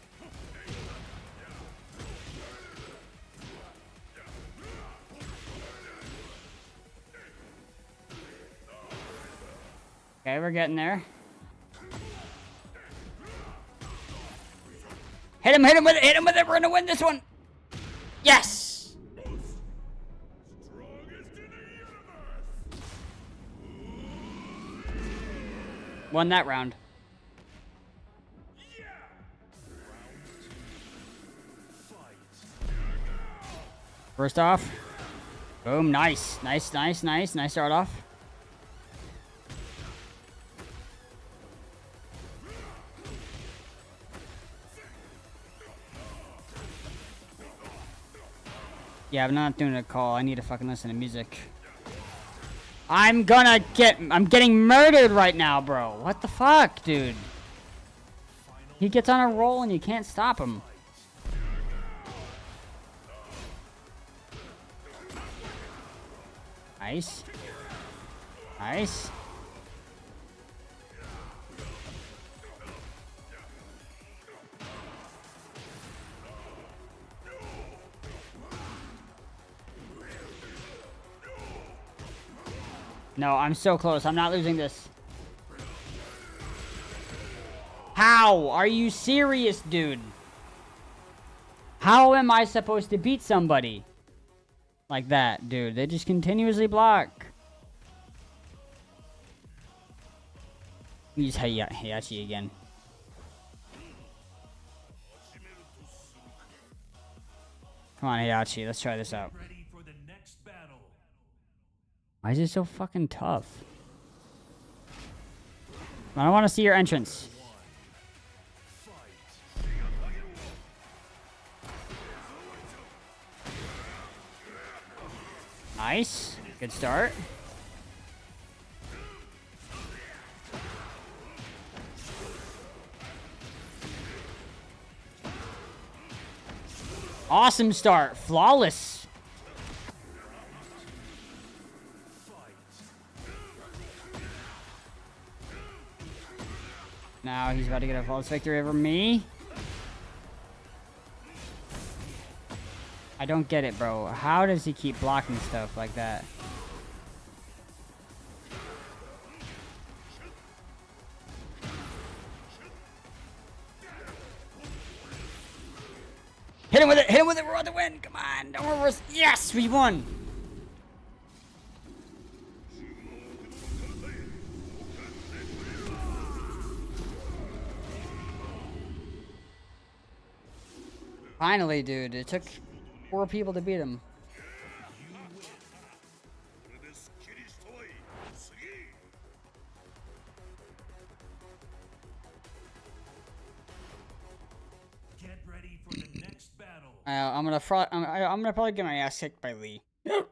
Okay, we're getting there. Hit him with it, hit him with it. We're gonna win this one. Yes! Won that round. First off. Boom, nice. Nice start off. Yeah, I'm not doing a call. I need to fucking listen to music. I'm getting murdered right now, bro. What the fuck, dude? He gets on a roll and you can't stop him. Nice. Nice. No, I'm so close. I'm not losing this. How? Are you serious, dude? How am I supposed to beat somebody like that, dude? They just continuously block. Use Heihachi again. Come on, Heihachi. Let's try this out. Ready for the next battle. Why is it so fucking tough? I don't want to see your entrance. Nice. Good start. Awesome start. Flawless. Now he's about to get a flawless victory over me. I don't get it, bro. How does he keep blocking stuff like that? Hit him with it! Hit him with it! We're on the win! Come on! Don't reverse! Yes! We won! Finally, dude. It took 4 people to beat him. Get ready for the next battle. I'm gonna probably get my ass kicked by Lee. I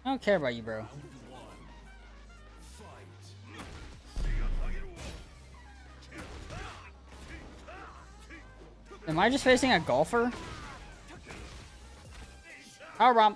don't care about you, bro. Am I just facing a golfer? Power bomb.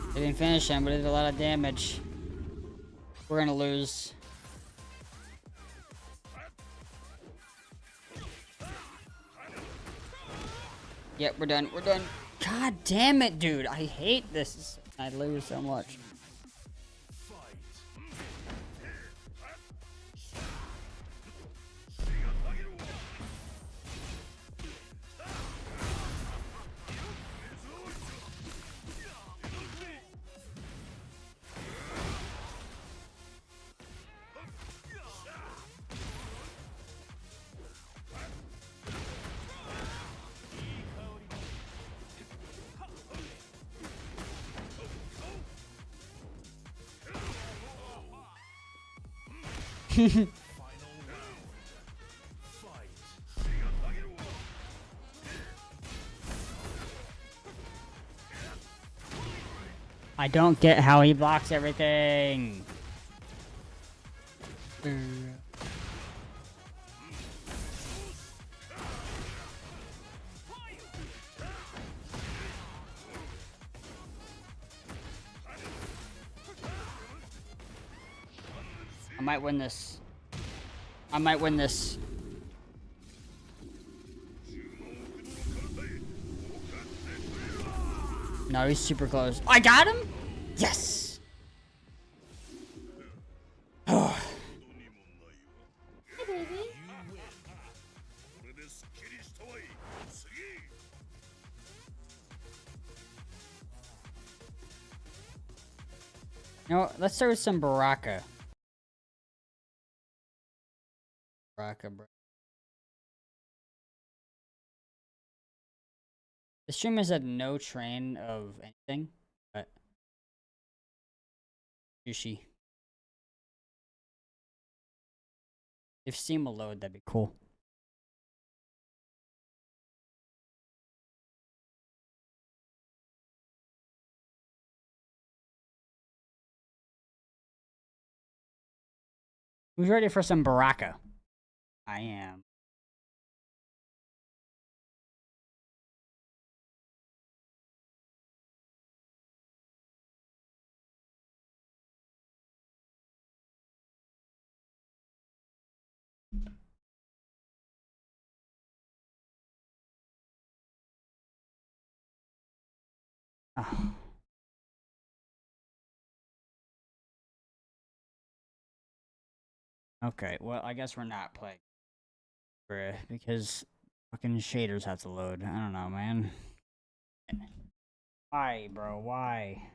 I didn't finish him, but it did a lot of damage. We're gonna lose. Yep, we're done. We're done. God damn it, dude. I hate this. I lose so much. I don't get how he blocks everything. might win this. I might win this. No, he's super close. I got him? Yes! Oh. Hi, baby. You know what? Let's start with some Baraka. Baraka, bro. The stream has had no train of anything, but sushi. If Steam will load, that'd be cool. Who's ready for some Baraka? I am. Oh. Okay, well, I guess we're not playing. Bruh, because fucking shaders have to load. I don't know, man. Why, bro? Why?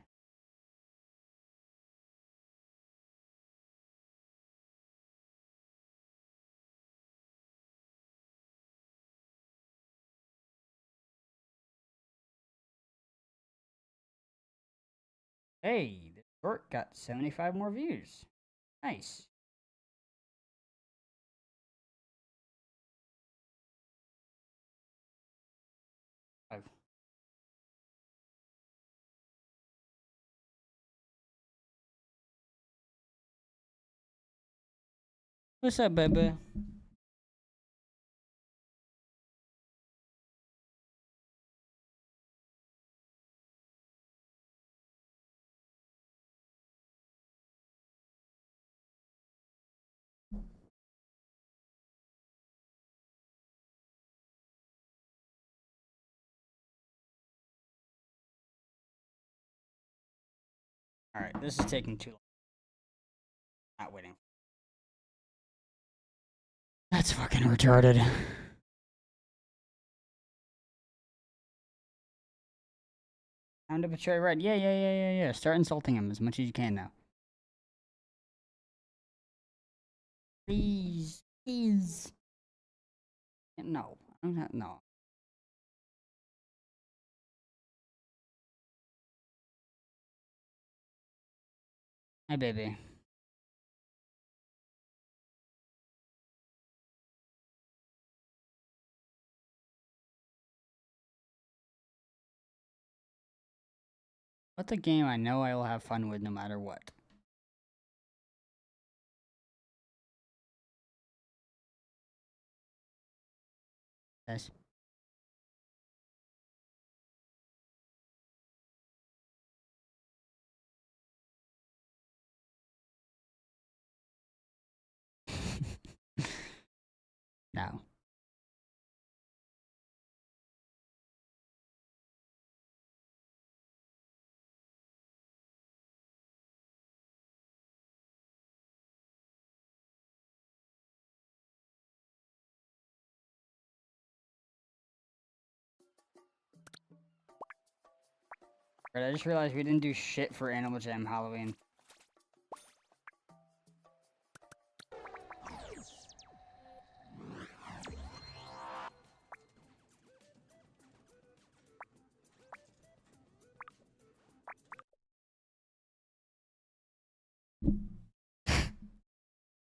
Hey, this short got 75 more views. Nice. I've- What's up, baby? Alright, this is taking too long. Not waiting. That's fucking retarded. Time to betray Red. Yeah. Start insulting him as much as you can now. Please. No. I'm not. No. Hi, baby. What's a game I know I will have fun with no matter what? Yes. No. Right, I just realized we didn't do shit for Animal Jam Halloween.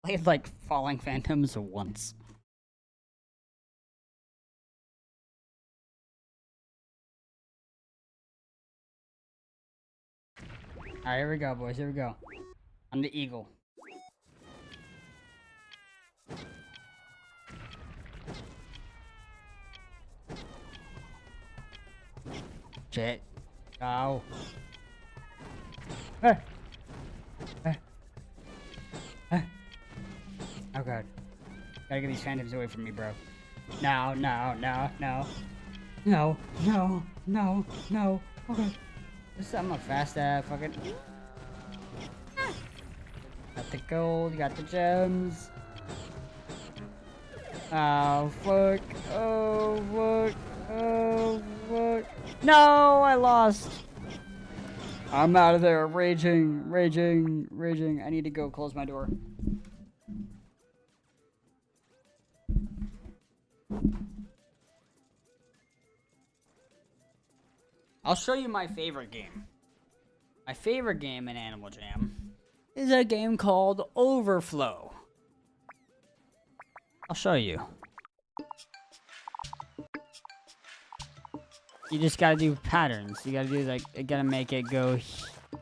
Played like Falling Phantoms once. Alright, here we go, boys. Here we go. I'm the eagle. Shit. Go. Hey. Hey. Hey. Oh god. Gotta get these phantoms away from me, bro. No, no, no, no. No, no, no, no. Okay. I'm a fast fucking. Got the gold, got the gems. Oh fuck. Oh fuck. Oh fuck. No, I lost. I'm out of there. Raging, raging, raging. I need to go close my door. I'll show you my favorite game. My favorite game in Animal Jam is a game called Overflow. I'll show you. You just gotta do patterns. You gotta do like, you gotta make it go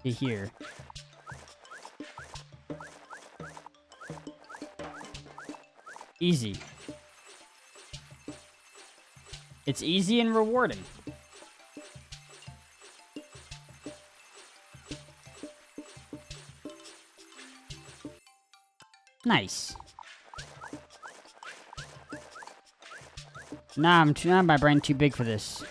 to here. Easy. It's easy and rewarding. Nice. Nah, my brain too big for this.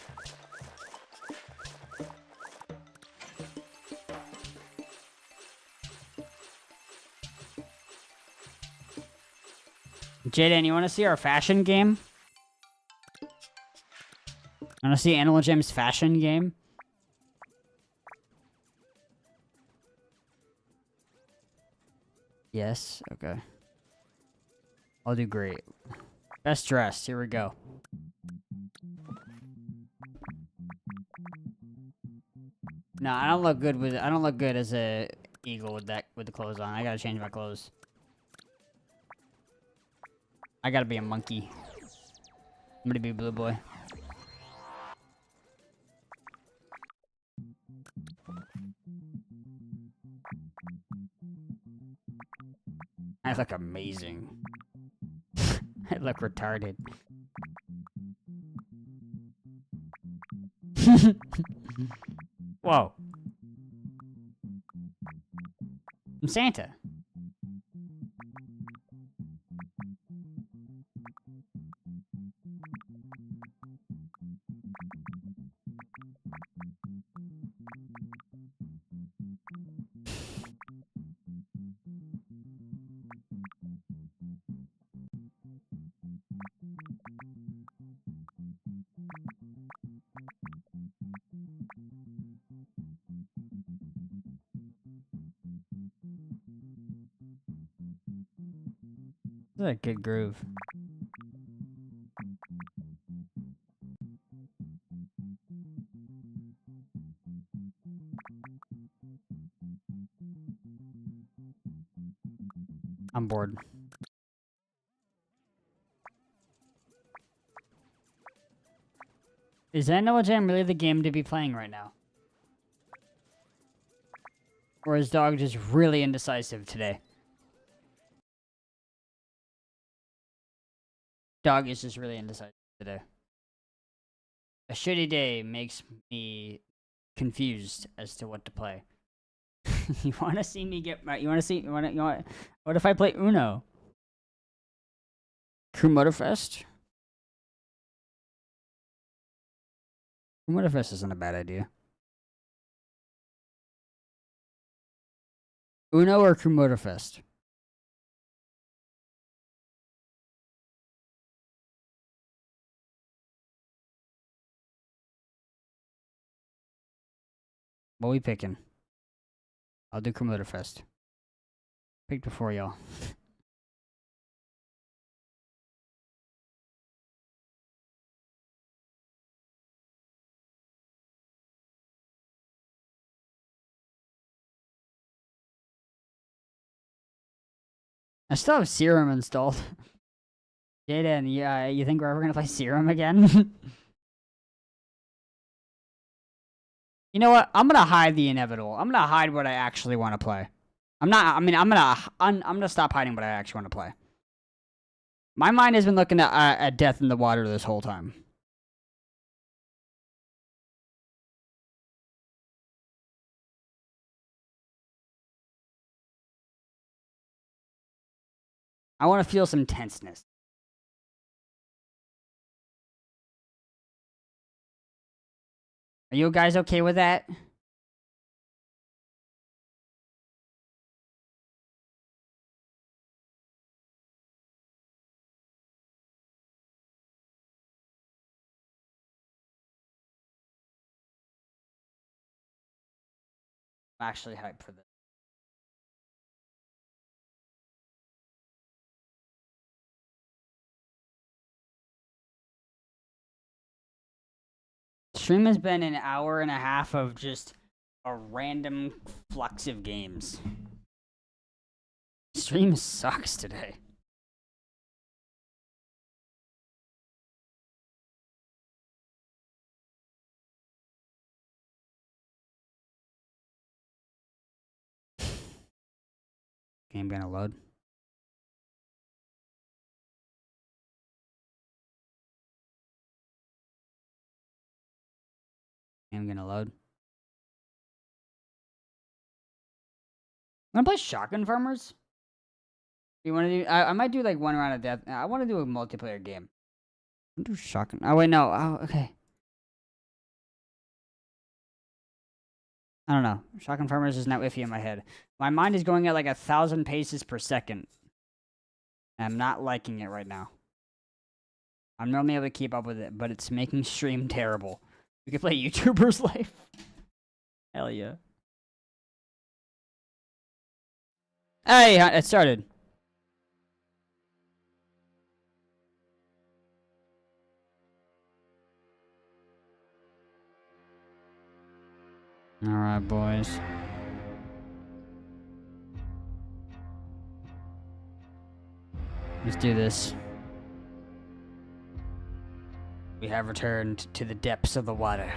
Jaden, you want to see our fashion game? Want to see Animal Jam's fashion game? Yes, okay. I'll do great. Best dressed, here we go. No, I don't look good as a eagle with the clothes on. I gotta change my clothes. I gotta be a monkey. I'm gonna be blue boy. I look amazing. I look retarded. Whoa. I'm Santa. This is a good groove. I'm bored. Is Animal Jam really the game to be playing right now? Or is Dog just really indecisive today? Dog is just really indecisive today. A shitty day makes me confused as to what to play. You want to see me get my? You want to see? You want? What if I play Uno? Crew Motorfest? Crew Motorfest isn't a bad idea. Uno or Crew Motorfest? What we picking? I'll do Crew Motorfest. Pick before y'all. I still have Serum installed. Jaden, yeah, you think we're ever gonna play Serum again? You know what? I'm gonna hide the inevitable. I'm gonna hide what I actually want to play. I'm gonna stop hiding what I actually want to play. My mind has been looking at Death in the Water this whole time. I want to feel some tenseness. Are you guys okay with that? I'm actually hyped for this. Stream has been an hour and a half of just a random flux of games. Stream sucks today. Game gonna load. Game gonna load. Wanna play Shotgun Farmers? You wanna do? I might do like one round of death. I wanna do a multiplayer game. I'll do Shotgun. Oh wait, no. Oh, okay. I don't know. Shotgun Farmers is now iffy in my head. My mind is going at like 1,000 paces per second. I'm not liking it right now. I'm normally able to keep up with it, but it's making stream terrible. We could play YouTuber's Life. Hell yeah. Hey, it started. All right, boys. Let's do this. We have returned to the depths of the water.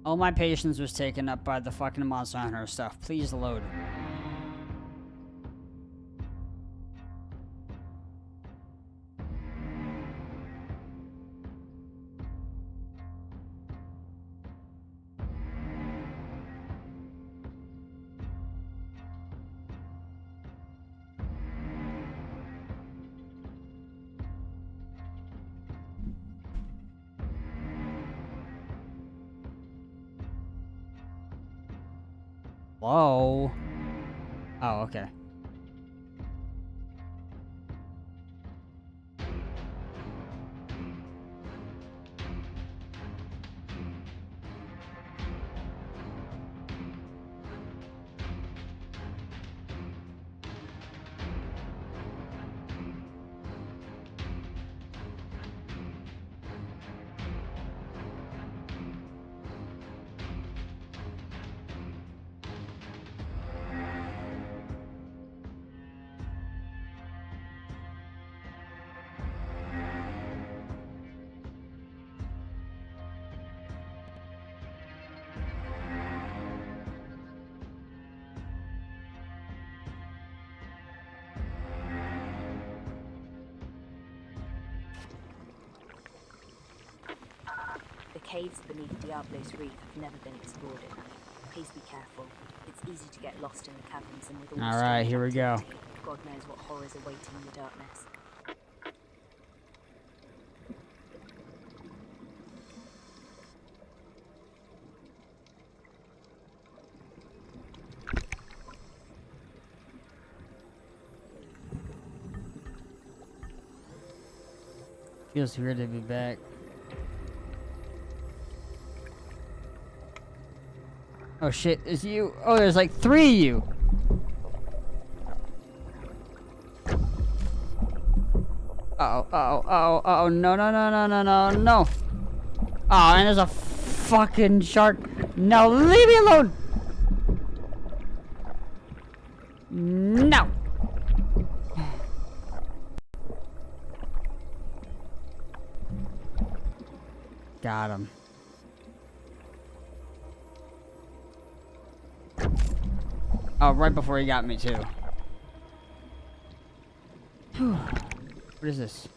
All my patience was taken up by the fucking Monster Hunter stuff. Please load. Whoa. Oh, okay. The caves beneath Diablo's Reef have never been explored at night. Please be careful. It's easy to get lost in the caverns, and with all the Alright, here we go. activity, God knows what horrors awaiting in the darkness. Feels weird to be back. Oh shit, is you? Oh, there's like 3 of you. Oh, no, no, no, no, no, no, no. Oh, and there's a fucking shark. No, leave me alone. No. Got him. Oh, right before he got me, too. What is this?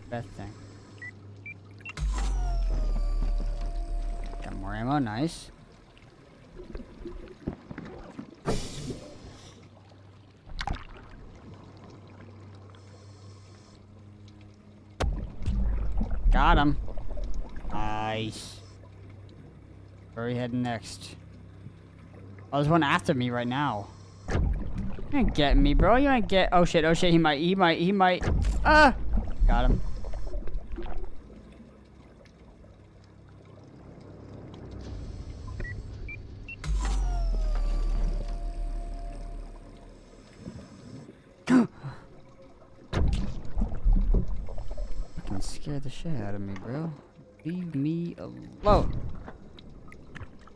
Best thing. Got more ammo, nice. Got him. Nice. Where are we heading next? Oh, there's one after me right now. You ain't getting me, bro. You ain't get. Oh shit, he might. Got him. Fucking scared the shit out of me, bro. Leave me alone.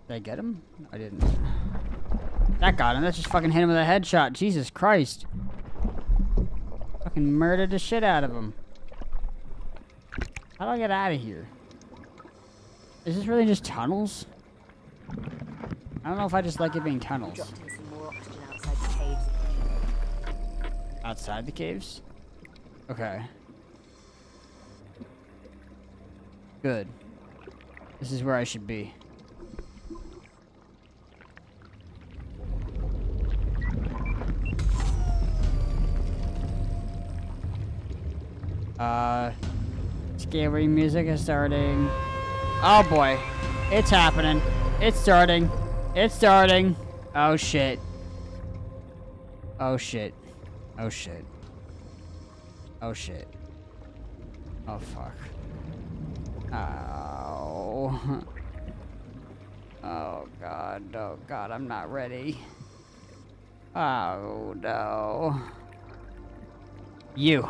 Did I get him? No, I didn't. That got him. That just fucking hit him with a headshot. Jesus Christ. Fucking murdered the shit out of him. How do I get out of here? Is this really just tunnels? I don't know if I just like it being tunnels. Dropped in some more oxygen outside the caves if you need it. Outside the caves? Okay. Good. This is where I should be. Scary music is starting. Oh boy. It's happening. It's starting. It's starting. Oh shit. Oh shit. Oh shit. Oh shit. Oh fuck. Oh. Oh god. Oh god, I'm not ready. Oh no. You.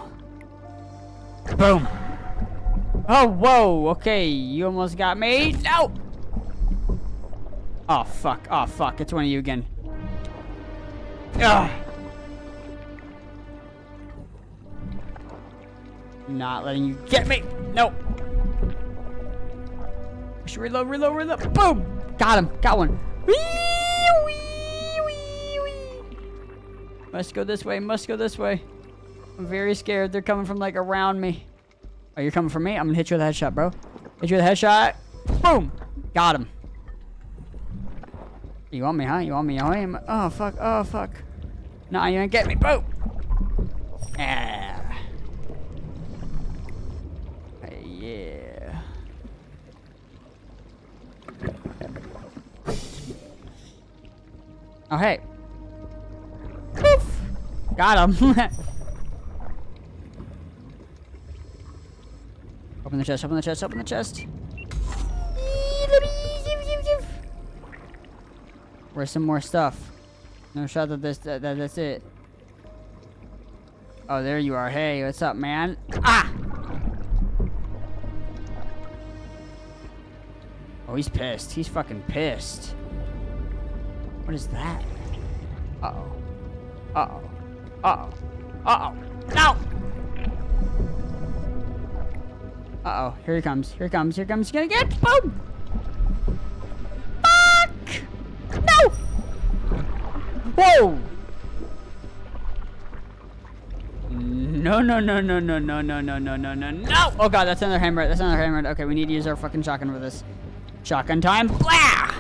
Boom. Oh, whoa. Okay, you almost got me. No. Oh, fuck. Oh, fuck. It's one of you again. Ugh. Not letting you get me. Nope. Should reload, reload, reload. Boom. Got him. Got one. Wee, wee, wee, wee. Must go this way. Must go this way. I'm very scared. They're coming from, like, around me. Oh, you're coming from me? I'm gonna hit you with a headshot, bro. Hit you with a headshot. Boom! Got him. You want me, huh? You want me? Oh, fuck. Oh, fuck. Nah, you ain't get me. Boom! Yeah. Yeah. Oh, hey. Poof! Got him. Open the chest, open the chest, open the chest. Where's some more stuff? No shot that that's it. Oh, there you are. Hey, what's up, man? Ah! Oh, he's pissed. He's fucking pissed. What is that? Uh-oh. Uh-oh. Uh-oh. Uh-oh. No! Uh-oh, here he comes, here he comes, here he comes, he's gonna get, boom! Fuck! No! Whoa! No, no, no, no, no, no, no, no, no, no, no, no! Oh god, that's another hammer, that's another hammer. Okay, we need to use our fucking shotgun for this. Shotgun time, blah!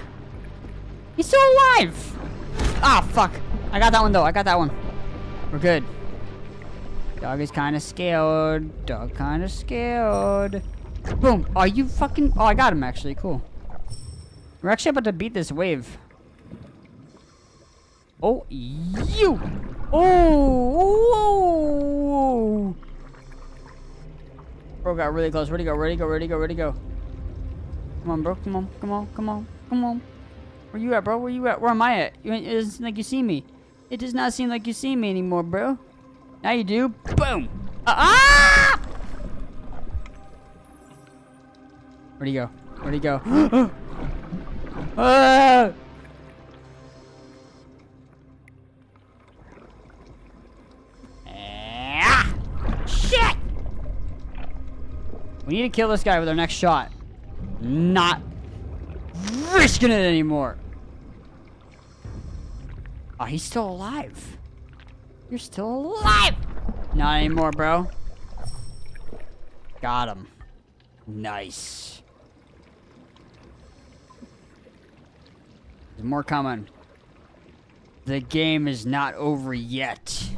He's still alive! Ah, fuck. I got that one though, I got that one. We're good. Dog is kind of scared. Dog kind of scared. Boom. Oh, you fucking... Oh, I got him, actually. Cool. We're actually about to beat this wave. Oh, you! Oh! Bro got really close. Where'd he go? Where'd he go? Where'd he go? Where'd he go? Come on, bro. Come on. Come on. Come on. Come on. Where you at, bro? Where you at? Where am I at? It doesn't seem like you see me. It does not seem like you see me anymore, bro. Now you do. Boom. Ah! Where'd he go? Where'd he go? Ah! Ah! Shit! We need to kill this guy with our next shot. Not risking it anymore. Oh, he's still alive. You're still alive. Not anymore, bro. Got him. Nice. There's more coming. The game is not over yet.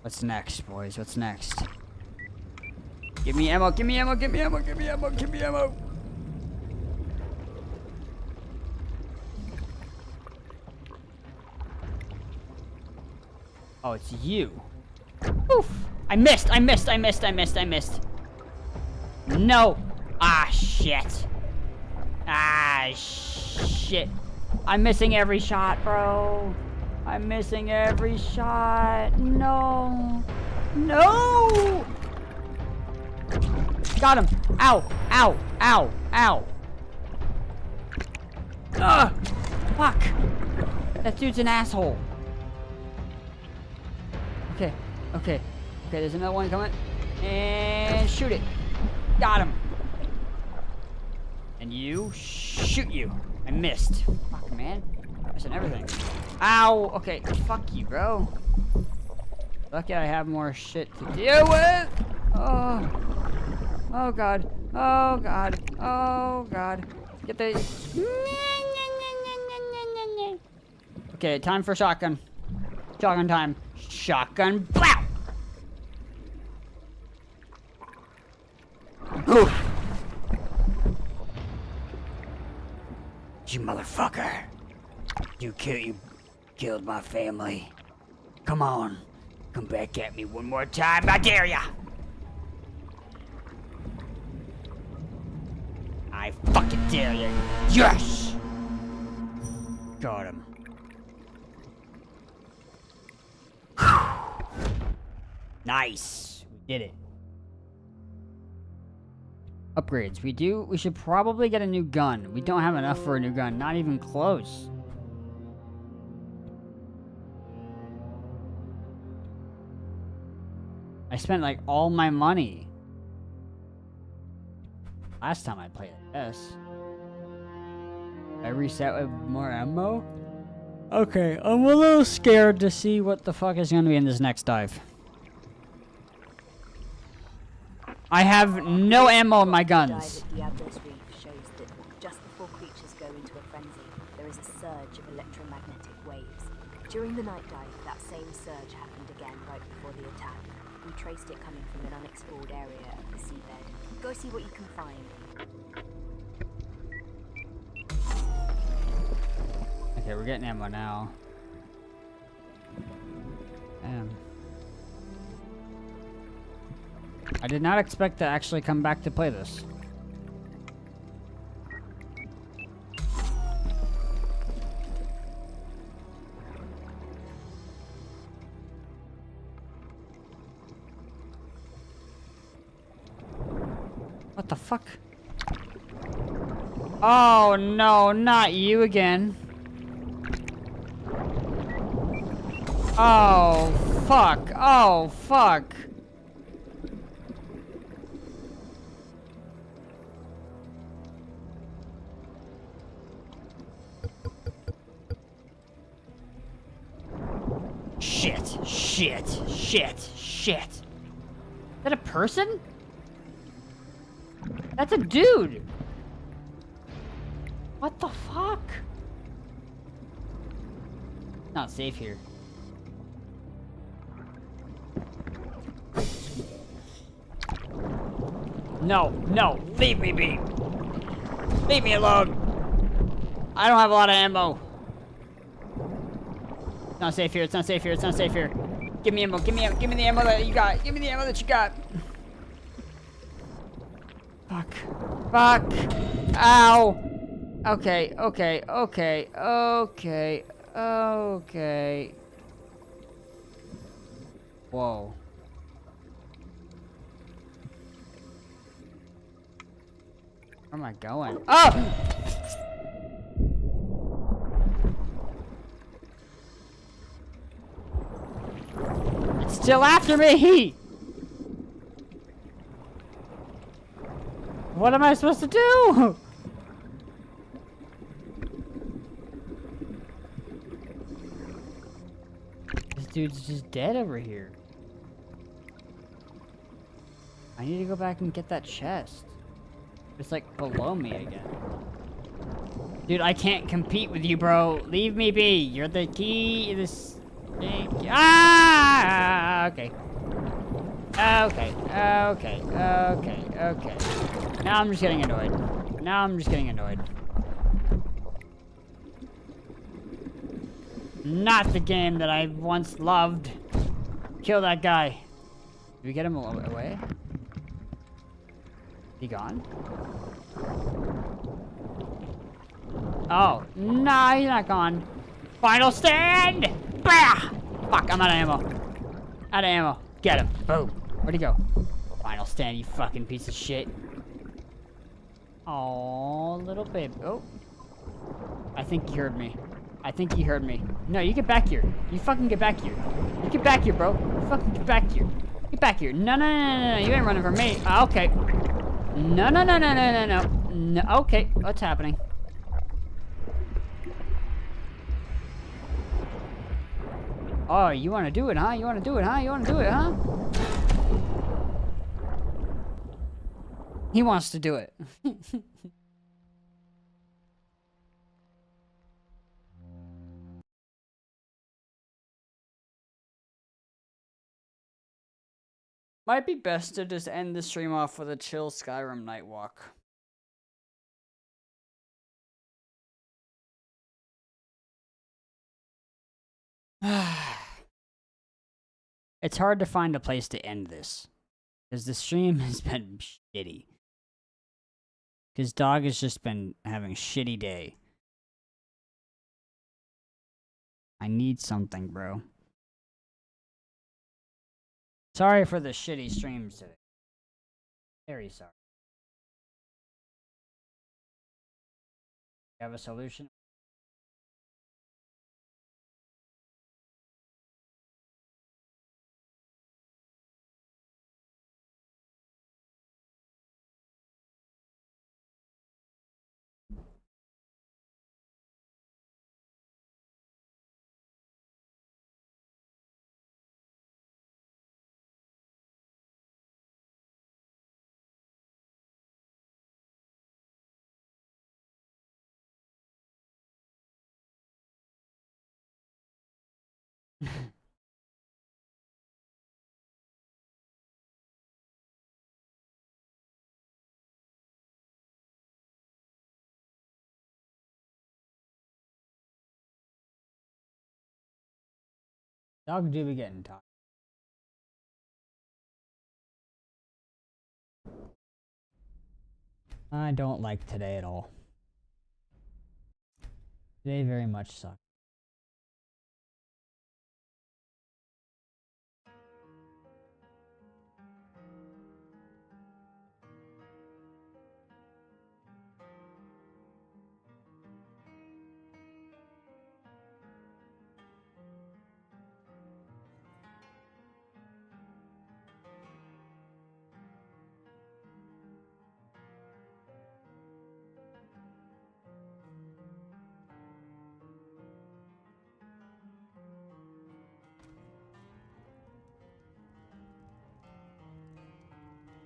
What's next, boys? What's next? Give me ammo, give me ammo, give me ammo, give me ammo, give me ammo. Oh, it's you. Oof. I missed. No. Ah, shit. Ah, shit. I'm missing every shot, bro. I'm missing every shot. No. No. Got him. Ow. Ow. Ow. Ow. Ugh. Fuck. That dude's an asshole. Okay. Okay. Okay, there's another one coming. And shoot it. Got him. And you. Shoot you. I missed. Fuck, man. Missing everything. Ow. Okay. Fuck you, bro. Lucky I have more shit to deal with. Oh. Oh, God. Oh, God. Oh, God. Get the... Okay, time for shotgun. Shotgun time. Shotgun. Blow! Ooh. You motherfucker. You killed my family. Come on. Come back at me one more time. I dare ya. I fucking dare you. Yes! Got him. Nice. We did it. Upgrades. We should probably get a new gun. We don't have enough for a new gun. Not even close. I spent like all my money. Last time I played this. I reset with more ammo? Okay, I'm a little scared to see what the fuck is gonna be in this next dive. I have no ammo in my guns. The dive at Diablo's Reef shows that just before creatures go into a frenzy, there is a surge of electromagnetic waves. During the night dive, that same surge happened again right before the attack. We traced it coming from an unexplored area of the seabed. Go see what you can find. Okay, we're getting ammo now. I did not expect to actually come back to play this. What the fuck? Oh no, not you again. Oh fuck, oh fuck. Shit. Is that a person? That's a dude. What the fuck? Not safe here. No, leave me be. Leave me alone. I don't have a lot of ammo. It's not safe here, it's not safe here. Give me ammo, give me the ammo that you got. Give me the ammo that you got. Fuck. Ow. Okay. Whoa. Where am I going? Oh! It's still after me! What am I supposed to do? dude's just dead over here. I need to go back and get that chest. It's like below me again. Dude, I can't compete with you, bro. Leave me be. You're the key to this thing. Ah! Okay. Okay. Okay. Okay. Okay. Now I'm just getting annoyed. Now I'm just getting annoyed. Not the game that I once loved. Kill that guy. Did we get him away? He gone? Oh, nah, he's not gone. Final stand! Bah! Fuck, I'm out of ammo. Out of ammo. Get him. Boom. Where'd he go? Final stand, you fucking piece of shit. Oh, little baby. Oh. I think he heard me. I think he heard me. No, you get back here. You fucking get back here. You get back here, bro. You fucking get back here. Get back here. No, no, no, no, no. You ain't running from me. Okay. No, no, no, no, no, no, no. No. Okay. What's happening? Oh, you want to do it, huh? You want to do it, huh? You want to do it, huh? He wants to do it. Might be best to just end the stream off with a chill Skyrim night walk. It's hard to find a place to end this. Because the stream has been shitty. Because Dog has just been having a shitty day. I need something, bro. Sorry for the shitty streams today. Very sorry. You have a solution? Dog do be getting tired. I don't like today at all. Today very much sucks.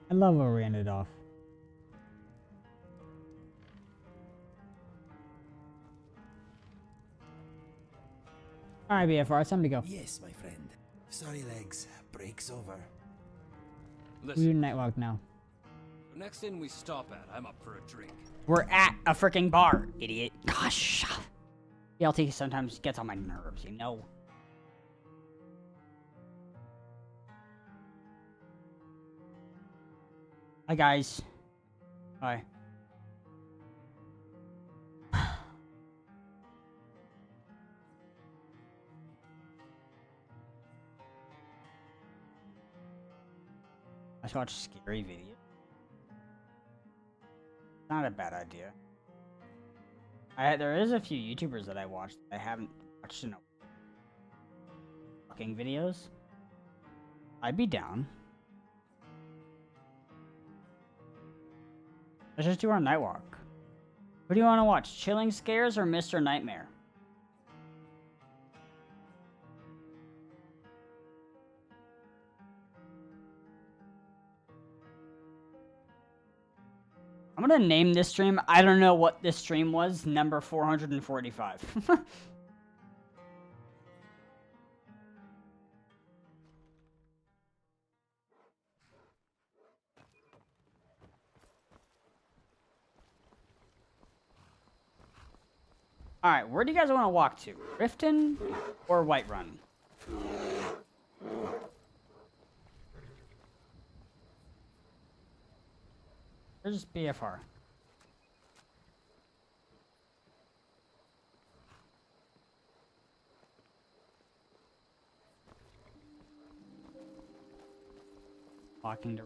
I love where we ended off. Alright, BFR, it's time to go. Yes, my friend. Sorry legs. Break's over. We do Listen, night walk now. the next inn we stop at, I'm up for a drink. We're at a freaking bar, idiot. Gosh. BLT sometimes gets on my nerves, you know? Hi, guys. Hi. Let's watch a scary video. Not a bad idea. There is a few YouTubers that I watched that I haven't watched in a fucking videos. I'd be down. Let's just do our night walk. What do you want to watch? Chilling Scares or Mr. Nightmare? I'm gonna name this stream. I don't know what this stream was. Number 445. Alright, where do you guys want to walk to? Riften or Whiterun? There's BFR. Walking to...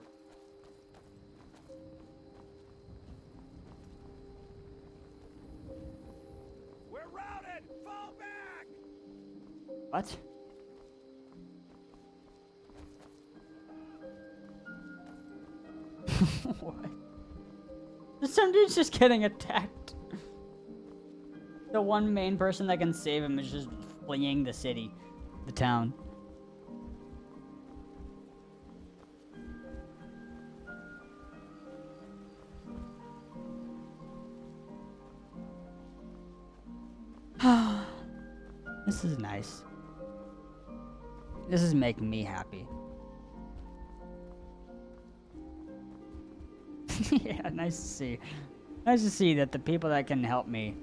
We're routed! Fall back! What? What? Some dude's just getting attacked. The one main person that can save him is just fleeing the city, the town. This is nice. This is making me happy. Yeah, nice to see. Nice to see that the people that can help me.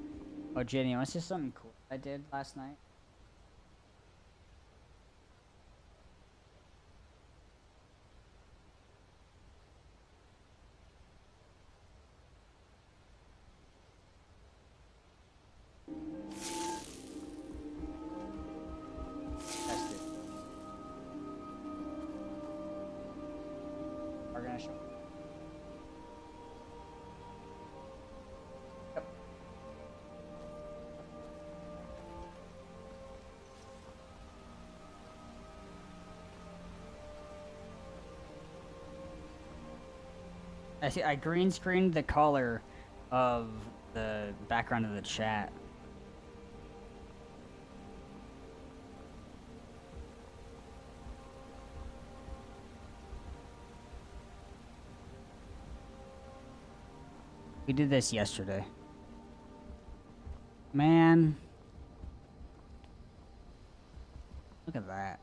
Oh, Jenny, want to see something cool I did last night? Test it. We're gonna show. Yep. I see. I green screened the color of the background of the chat. We did this yesterday. Man. Look at that.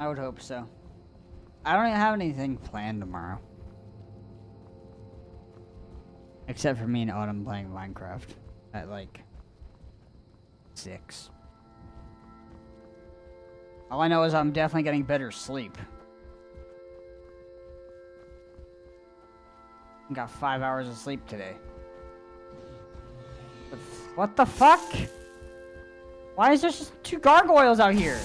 I would hope so. I don't even have anything planned tomorrow. Except for me and Autumn playing Minecraft at like 6. All I know is I'm definitely getting better sleep. I got 5 hours of sleep today. What the fuck? Why is there just 2 gargoyles out here?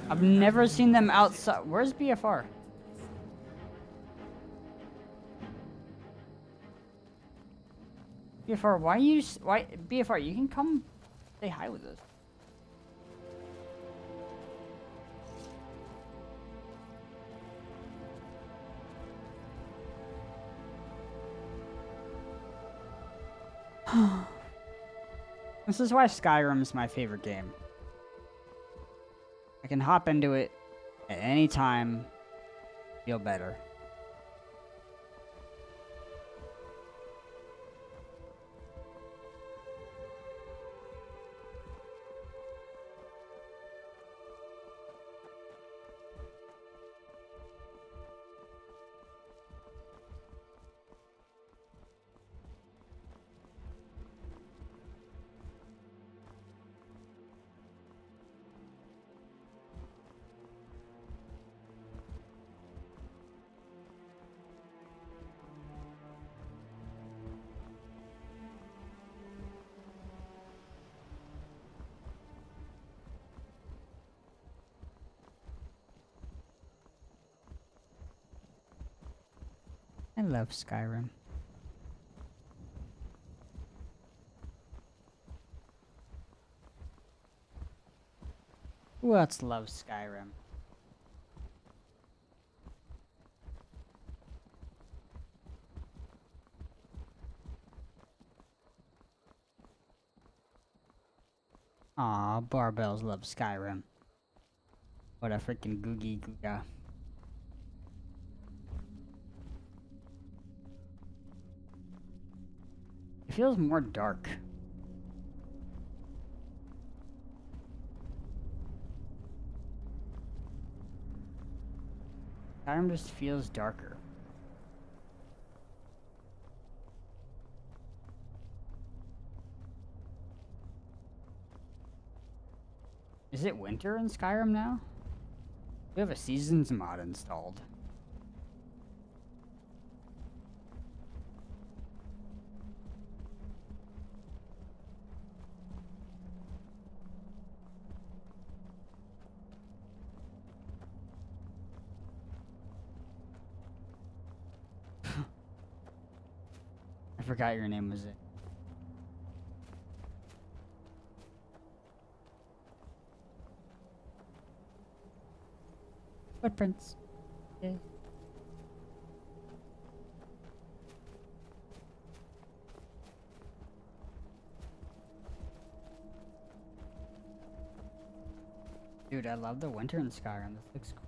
I've never seen them outside. Where's BFR? BFR, why you? Why BFR? You can come say hi with us. This is why Skyrim is my favorite game. I can hop into it at any time, feel better. love Skyrim. Who else loves Skyrim? Aw, Barbells love Skyrim. What a freaking googie googa. It feels more dark. Skyrim just feels darker. Is it winter in Skyrim now? We have a seasons mod installed. I forgot your name was it. Footprints. Yeah. Dude, I love the winter in Skyrim. This looks cool.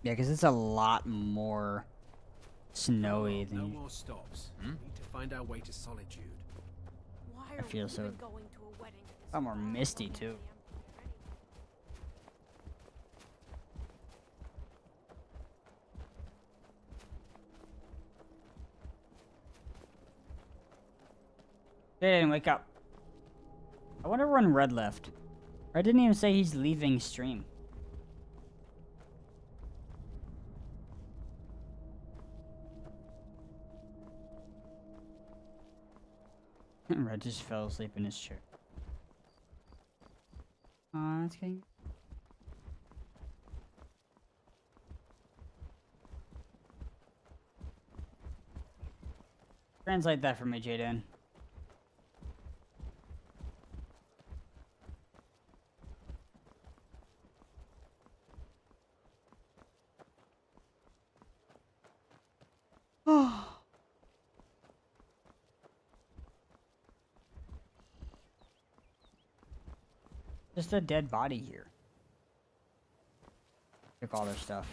Yeah, because it's a lot more snowy than No you. more stops. Need to find our way to Solitude. I feel so. A lot more misty too. They didn't wake up. I wonder when Red left. I didn't even say he's leaving stream. Red just fell asleep in his chair. Aw, that's getting... Translate that for me, Jaden. Just a dead body here. Took all their stuff.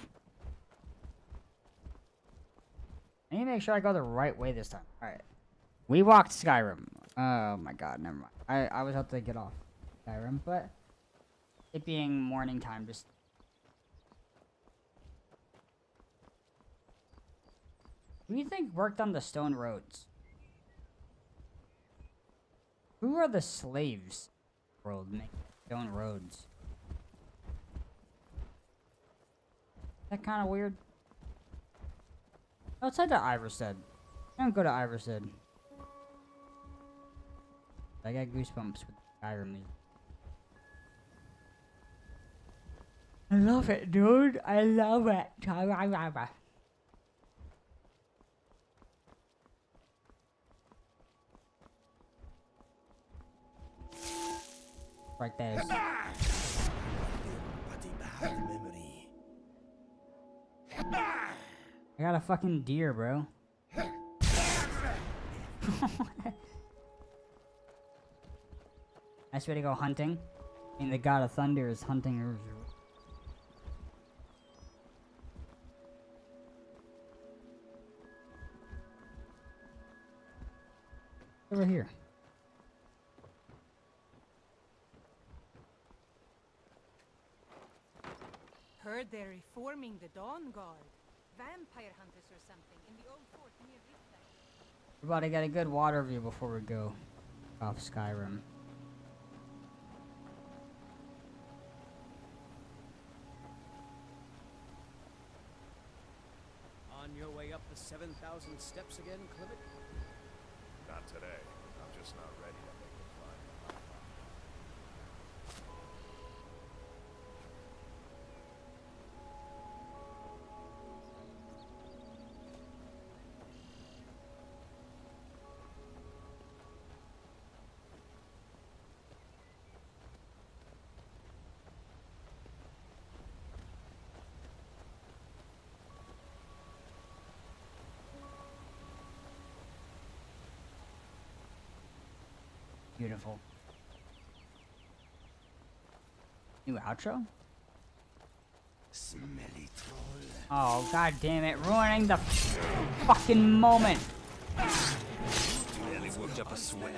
I need to make sure I go the right way this time. Alright. We walked Skyrim. Oh my god, never mind. I was about to get off Skyrim, but it being morning time just... Who do you think worked on the stone roads? Who are the slaves world making stone roads? Is that kind of weird? Outside the Iverstead. I don't go to Iverstead. I got goosebumps with Skyrim music. I love it, dude. I love it. Right there. Bloody bad memory. I got a fucking deer, bro. Nice way to go hunting. I mean, the god of thunder is hunting her. Over here. Heard they're reforming the Dawn Guard. Vampire hunters or something in the old fort near Riftline. We're about to get a good water view before we go off Skyrim. the 7,000 steps again, Clement? Not today. I'm just not ready to make the climb. Beautiful. New outro? Smelly troll. Oh, god damn it. Ruining the fucking moment. Barely worked up a sweat.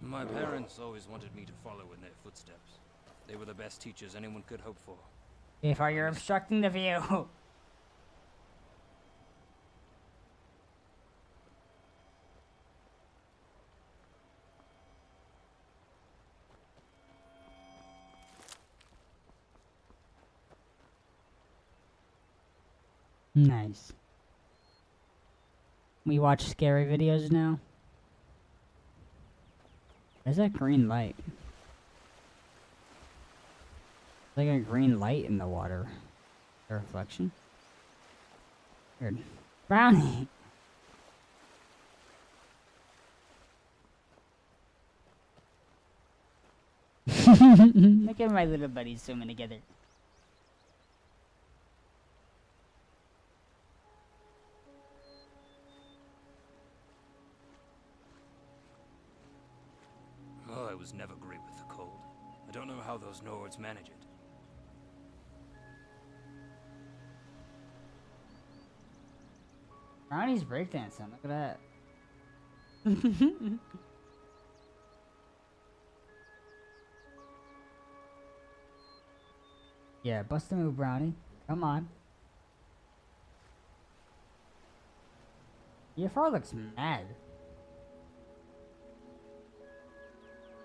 My parents always wanted me to follow in their footsteps. They were the best teachers anyone could hope for. If you're obstructing the view. Nice. We watch scary videos now. There's that green light. Like a green light in the water. A reflection. Weird. Brownie! Look at my little buddies swimming together. Oh, I was never great with the cold. I don't know how those Nords manage it. Brownie's breakdancing, look at that. Yeah, bust a move, Brownie. Come on. EFR looks mad.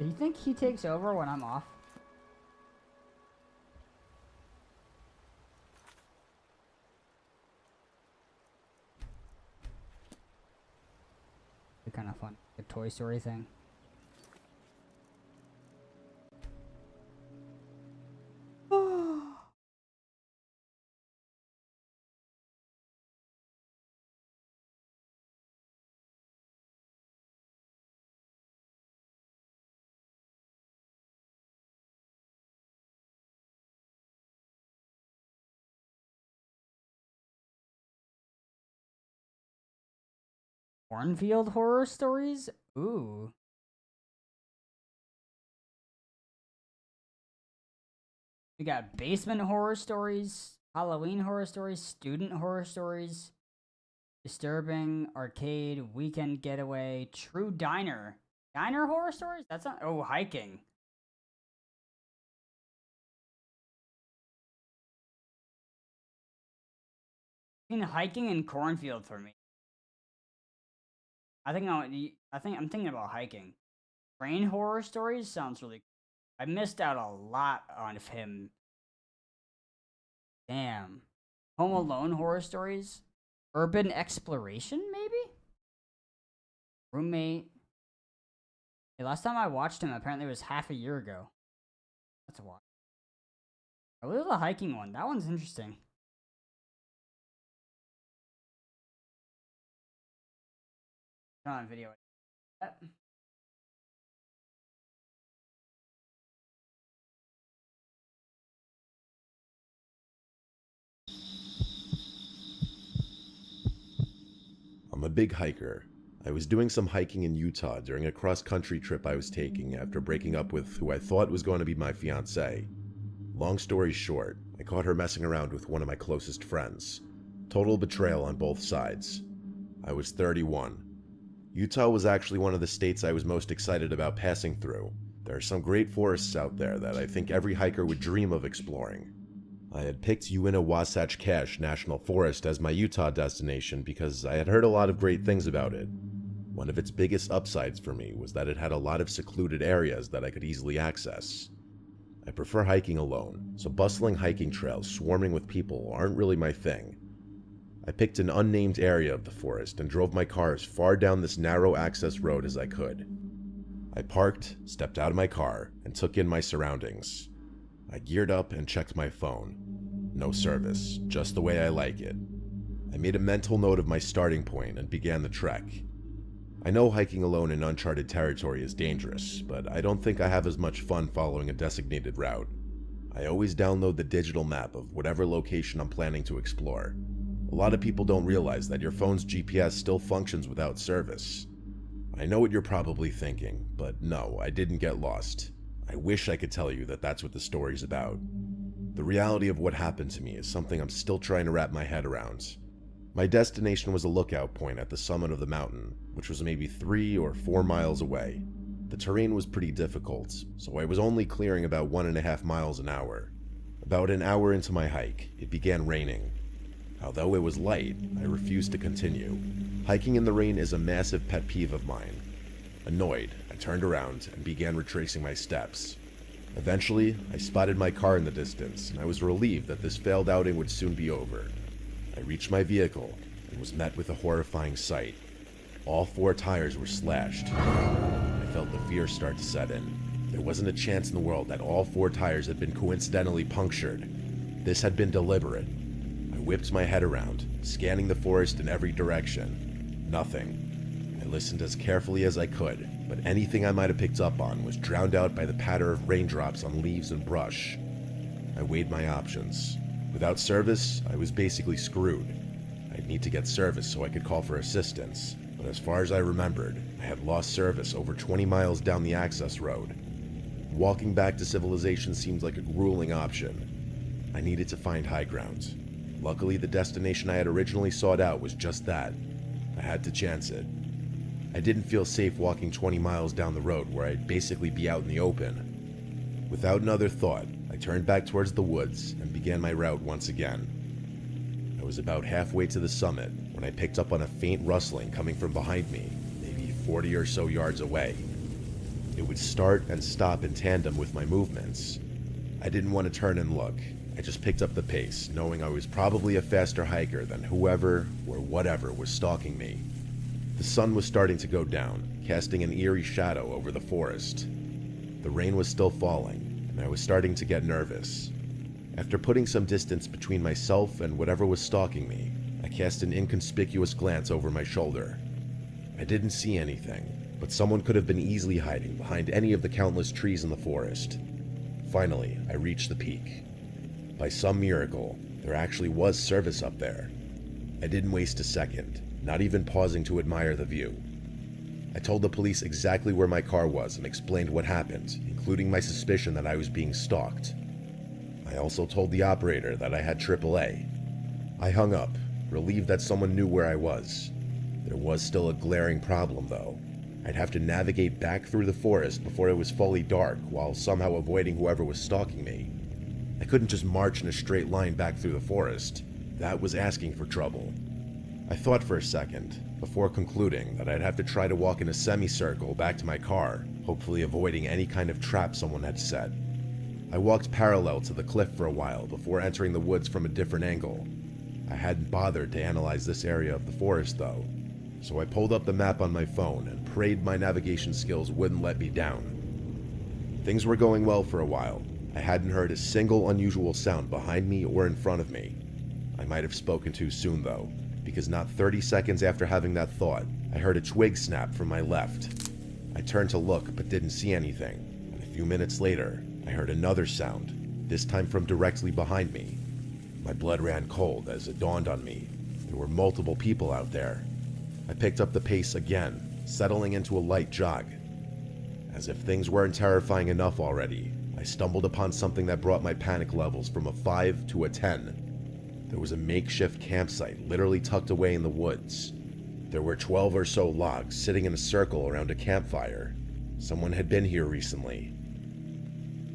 Do you think he takes over when I'm off? Be kind of fun. The Toy Story thing. Cornfield horror stories? Ooh. We got basement horror stories, Halloween horror stories, student horror stories, disturbing, arcade, weekend getaway, true diner. Diner horror stories? That's not. Oh, hiking. Hiking and cornfield for me. I think I'm thinking about hiking. Train horror stories sounds really cool. I missed out a lot on him. Damn. Home Alone horror stories? Urban exploration, maybe? Roommate. Hey, last time I watched him, apparently it was half a year ago. That's a while. Oh, there's a hiking one. That one's interesting. Turn on video. Yep. I'm a big hiker. I was doing some hiking in Utah during a cross-country trip I was taking after breaking up with who I thought was going to be my fiancée. Long story short, I caught her messing around with one of my closest friends. Total betrayal on both sides. I was 31. Utah was actually one of the states I was most excited about passing through. There are some great forests out there that I think every hiker would dream of exploring. I had picked Uinta-Wasatch Cache National Forest as my Utah destination because I had heard a lot of great things about it. One of its biggest upsides for me was that it had a lot of secluded areas that I could easily access. I prefer hiking alone, so bustling hiking trails swarming with people aren't really my thing. I picked an unnamed area of the forest and drove my car as far down this narrow access road as I could. I parked, stepped out of my car, and took in my surroundings. I geared up and checked my phone. No service, just the way I like it. I made a mental note of my starting point and began the trek. I know hiking alone in uncharted territory is dangerous, but I don't think I have as much fun following a designated route. I always download the digital map of whatever location I'm planning to explore. A lot of people don't realize that your phone's GPS still functions without service. I know what you're probably thinking, but no, I didn't get lost. I wish I could tell you that that's what the story's about. The reality of what happened to me is something I'm still trying to wrap my head around. My destination was a lookout point at the summit of the mountain, which was maybe 3 or 4 miles away. The terrain was pretty difficult, so I was only clearing about 1.5 miles an hour. About an hour into my hike, it began raining. Although it was light, I refused to continue. Hiking in the rain is a massive pet peeve of mine. Annoyed, I turned around and began retracing my steps. Eventually, I spotted my car in the distance, and I was relieved that this failed outing would soon be over. I reached my vehicle and was met with a horrifying sight. All 4 tires were slashed. I felt the fear start to set in. There wasn't a chance in the world that all 4 tires had been coincidentally punctured. This had been deliberate. I whipped my head around, scanning the forest in every direction. Nothing. I listened as carefully as I could, but anything I might have picked up on was drowned out by the patter of raindrops on leaves and brush. I weighed my options. Without service, I was basically screwed. I'd need to get service so I could call for assistance, but as far as I remembered, I had lost service over 20 miles down the access road. Walking back to civilization seemed like a grueling option. I needed to find high ground. Luckily, the destination I had originally sought out was just that. I had to chance it. I didn't feel safe walking 20 miles down the road where I'd basically be out in the open. Without another thought, I turned back towards the woods and began my route once again. I was about halfway to the summit when I picked up on a faint rustling coming from behind me, maybe 40 or so yards away. It would start and stop in tandem with my movements. I didn't want to turn and look. I just picked up the pace, knowing I was probably a faster hiker than whoever or whatever was stalking me. The sun was starting to go down, casting an eerie shadow over the forest. The rain was still falling, and I was starting to get nervous. After putting some distance between myself and whatever was stalking me, I cast an inconspicuous glance over my shoulder. I didn't see anything, but someone could have been easily hiding behind any of the countless trees in the forest. Finally, I reached the peak. By some miracle, there actually was service up there. I didn't waste a second, not even pausing to admire the view. I told the police exactly where my car was and explained what happened, including my suspicion that I was being stalked. I also told the operator that I had AAA. I hung up, relieved that someone knew where I was. There was still a glaring problem, though. I'd have to navigate back through the forest before it was fully dark while somehow avoiding whoever was stalking me. I couldn't just march in a straight line back through the forest. That was asking for trouble. I thought for a second, before concluding that I'd have to try to walk in a semicircle back to my car, hopefully avoiding any kind of trap someone had set. I walked parallel to the cliff for a while before entering the woods from a different angle. I hadn't bothered to analyze this area of the forest though, so I pulled up the map on my phone and prayed my navigation skills wouldn't let me down. Things were going well for a while. I hadn't heard a single unusual sound behind me or in front of me. I might have spoken too soon though, because not 30 seconds after having that thought, I heard a twig snap from my left. I turned to look but didn't see anything, and a few minutes later, I heard another sound, this time from directly behind me. My blood ran cold as it dawned on me. There were multiple people out there. I picked up the pace again, settling into a light jog. As if things weren't terrifying enough already, I stumbled upon something that brought my panic levels from a 5 to a 10. There was a makeshift campsite literally tucked away in the woods. There were 12 or so logs sitting in a circle around a campfire. Someone had been here recently.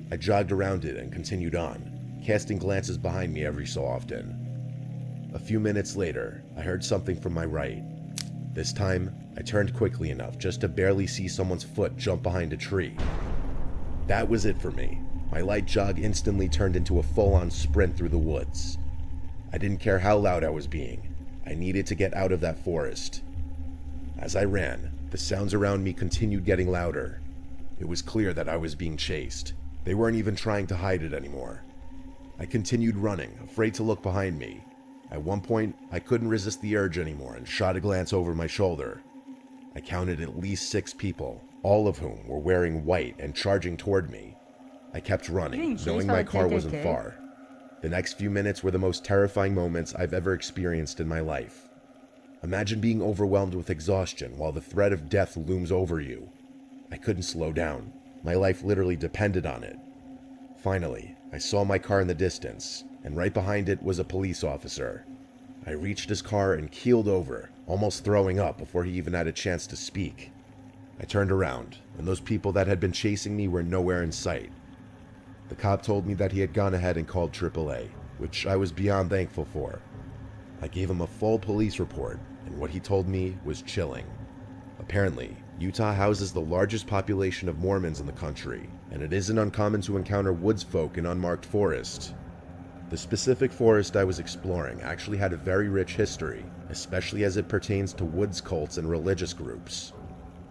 I jogged around it and continued on, casting glances behind me every so often. A few minutes later, I heard something from my right. This time, I turned quickly enough just to barely see someone's foot jump behind a tree. That was it for me. My light jog instantly turned into a full-on sprint through the woods. I didn't care how loud I was being. I needed to get out of that forest. As I ran, the sounds around me continued getting louder. It was clear that I was being chased. They weren't even trying to hide it anymore. I continued running, afraid to look behind me. At one point, I couldn't resist the urge anymore and shot a glance over my shoulder. I counted at least 6 people, all of whom were wearing white and charging toward me. I kept running, knowing my car wasn't far. The next few minutes were the most terrifying moments I've ever experienced in my life. Imagine being overwhelmed with exhaustion while the threat of death looms over you. I couldn't slow down. My life literally depended on it. Finally, I saw my car in the distance, and right behind it was a police officer. I reached his car and keeled over, almost throwing up before he even had a chance to speak. I turned around, and those people that had been chasing me were nowhere in sight. The cop told me that he had gone ahead and called AAA, which I was beyond thankful for. I gave him a full police report, and what he told me was chilling. Apparently, Utah houses the largest population of Mormons in the country, and it isn't uncommon to encounter woods folk in unmarked forests. The specific forest I was exploring actually had a very rich history, especially as it pertains to woods cults and religious groups.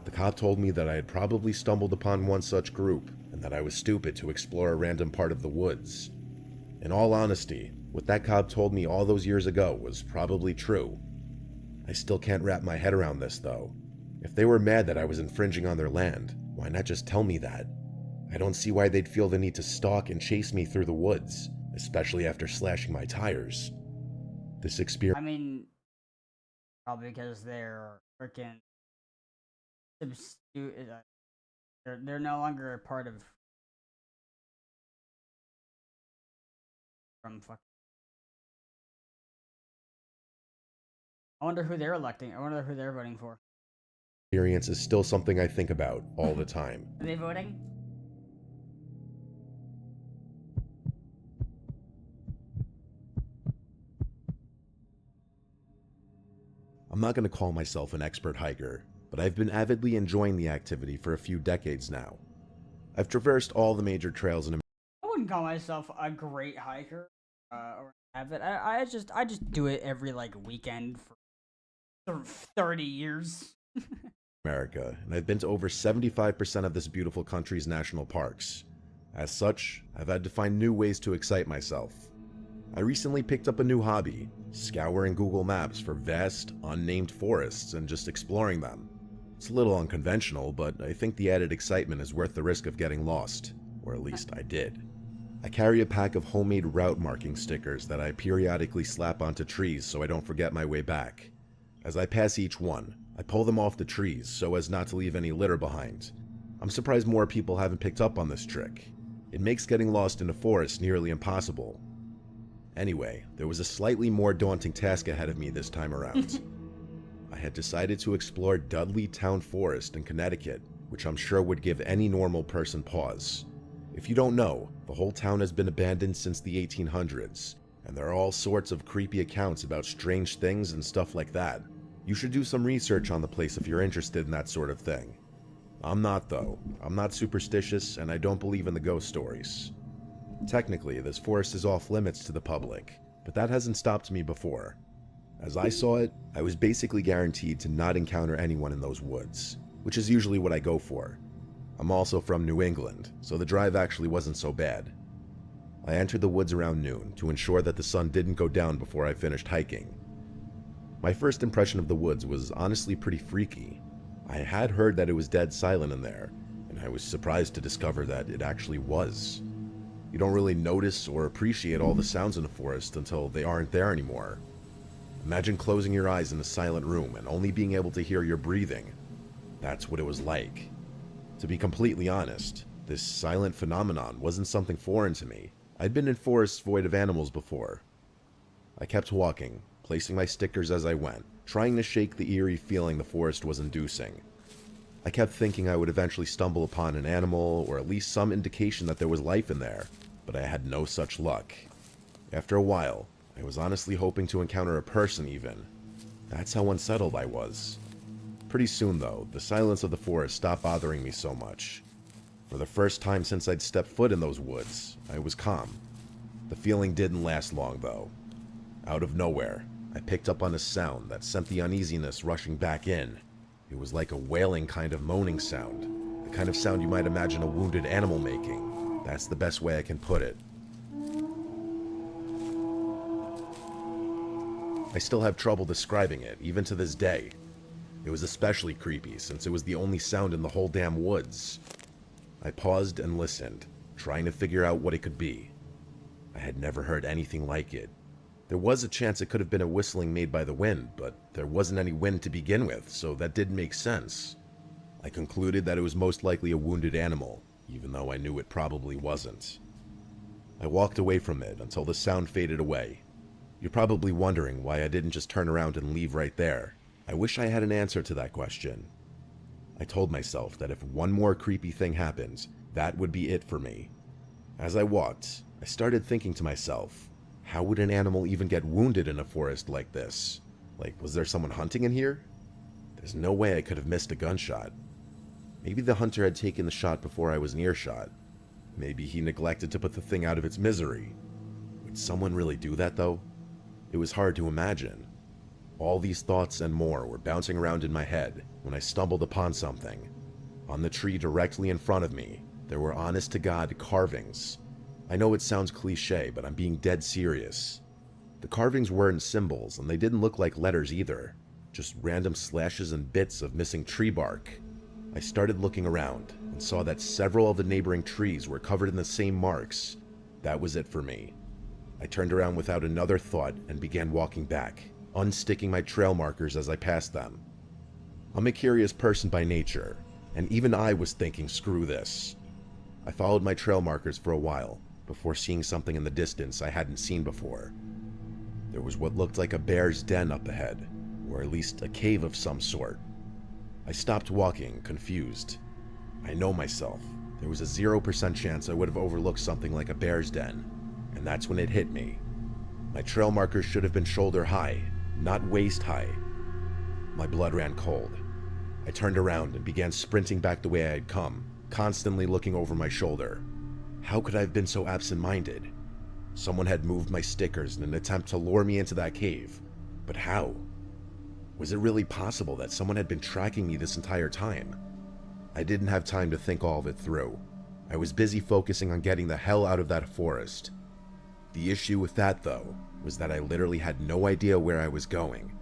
The cop told me that I had probably stumbled upon one such group, and that I was stupid to explore a random part of the woods. In all honesty, what that cop told me all those years ago was probably true. I still can't wrap my head around this, though. If they were mad that I was infringing on their land, why not just tell me that? I don't see why they'd feel the need to stalk and chase me through the woods, especially after slashing my tires. This experience... I mean, probably because they're freaking they're no longer a part of from fuck. I wonder who they're electing. I wonder who they're voting for. Experience is still something I think about all the time. Are they voting? I'm not going to call myself an expert hiker, but I've been avidly enjoying the activity for a few decades now. I've traversed all the major trails in America. I wouldn't call myself a great hiker or avid. I just do it every like weekend for 30 years. And I've been to over 75% of this beautiful country's national parks. As such, I've had to find new ways to excite myself. I recently picked up a new hobby, scouring Google Maps for vast, unnamed forests and just exploring them. It's a little unconventional, but I think the added excitement is worth the risk of getting lost, or at least I did. I carry a pack of homemade route marking stickers that I periodically slap onto trees so I don't forget my way back. As I pass each one, I pull them off the trees so as not to leave any litter behind. I'm surprised more people haven't picked up on this trick. It makes getting lost in a forest nearly impossible. Anyway, there was a slightly more daunting task ahead of me this time around. I had decided to explore Dudley Town Forest in Connecticut, which I'm sure would give any normal person pause. If you don't know, the whole town has been abandoned since the 1800s, and there are all sorts of creepy accounts about strange things and stuff like that. You should do some research on the place if you're interested in that sort of thing. I'm not, though. I'm not superstitious, and I don't believe in the ghost stories. Technically, this forest is off limits to the public, but that hasn't stopped me before. As I saw it, I was basically guaranteed to not encounter anyone in those woods, which is usually what I go for. I'm also from New England, so the drive actually wasn't so bad. I entered the woods around noon to ensure that the sun didn't go down before I finished hiking. My first impression of the woods was honestly pretty freaky. I had heard that it was dead silent in there, and I was surprised to discover that it actually was. You don't really notice or appreciate all the sounds in the forest until they aren't there anymore. Imagine closing your eyes in a silent room and only being able to hear your breathing. That's what it was like. To be completely honest, this silent phenomenon wasn't something foreign to me. I'd been in forests void of animals before. I kept walking, placing my stickers as I went, trying to shake the eerie feeling the forest was inducing. I kept thinking I would eventually stumble upon an animal, or at least some indication that there was life in there, but I had no such luck. After a while, I was honestly hoping to encounter a person even. That's how unsettled I was. Pretty soon, though, the silence of the forest stopped bothering me so much. For the first time since I'd stepped foot in those woods, I was calm. The feeling didn't last long, though. Out of nowhere, I picked up on a sound that sent the uneasiness rushing back in. It was like a wailing kind of moaning sound, the kind of sound you might imagine a wounded animal making. That's the best way I can put it. I still have trouble describing it, even to this day. It was especially creepy since it was the only sound in the whole damn woods. I paused and listened, trying to figure out what it could be. I had never heard anything like it. There was a chance it could have been a whistling made by the wind, but there wasn't any wind to begin with, so that didn't make sense. I concluded that it was most likely a wounded animal, even though I knew it probably wasn't. I walked away from it until the sound faded away. You're probably wondering why I didn't just turn around and leave right there. I wish I had an answer to that question. I told myself that if one more creepy thing happened, that would be it for me. As I walked, I started thinking to myself, how would an animal even get wounded in a forest like this? Like, was there someone hunting in here? There's no way I could have missed a gunshot. Maybe the hunter had taken the shot before I was in earshot. Maybe he neglected to put the thing out of its misery. Would someone really do that, though? It was hard to imagine. All these thoughts and more were bouncing around in my head when I stumbled upon something. On the tree directly in front of me, there were honest-to-God carvings. I know it sounds cliche, but I'm being dead serious. The carvings weren't symbols, and they didn't look like letters either. Just random slashes and bits of missing tree bark. I started looking around and saw that several of the neighboring trees were covered in the same marks. That was it for me. I turned around without another thought and began walking back, unsticking my trail markers as I passed them. I'm a curious person by nature, and even I was thinking, screw this. I followed my trail markers for a while, before seeing something in the distance I hadn't seen before. There was what looked like a bear's den up ahead, or at least a cave of some sort. I stopped walking, confused. I know myself. There was a 0% chance I would have overlooked something like a bear's den, and that's when it hit me. My trail markers should have been shoulder high, not waist high. My blood ran cold. I turned around and began sprinting back the way I had come, constantly looking over my shoulder. How could I have been so absent-minded? Someone had moved my stickers in an attempt to lure me into that cave. But how? Was it really possible that someone had been tracking me this entire time? I didn't have time to think all of it through. I was busy focusing on getting the hell out of that forest. The issue with that, though, was that I literally had no idea where I was going.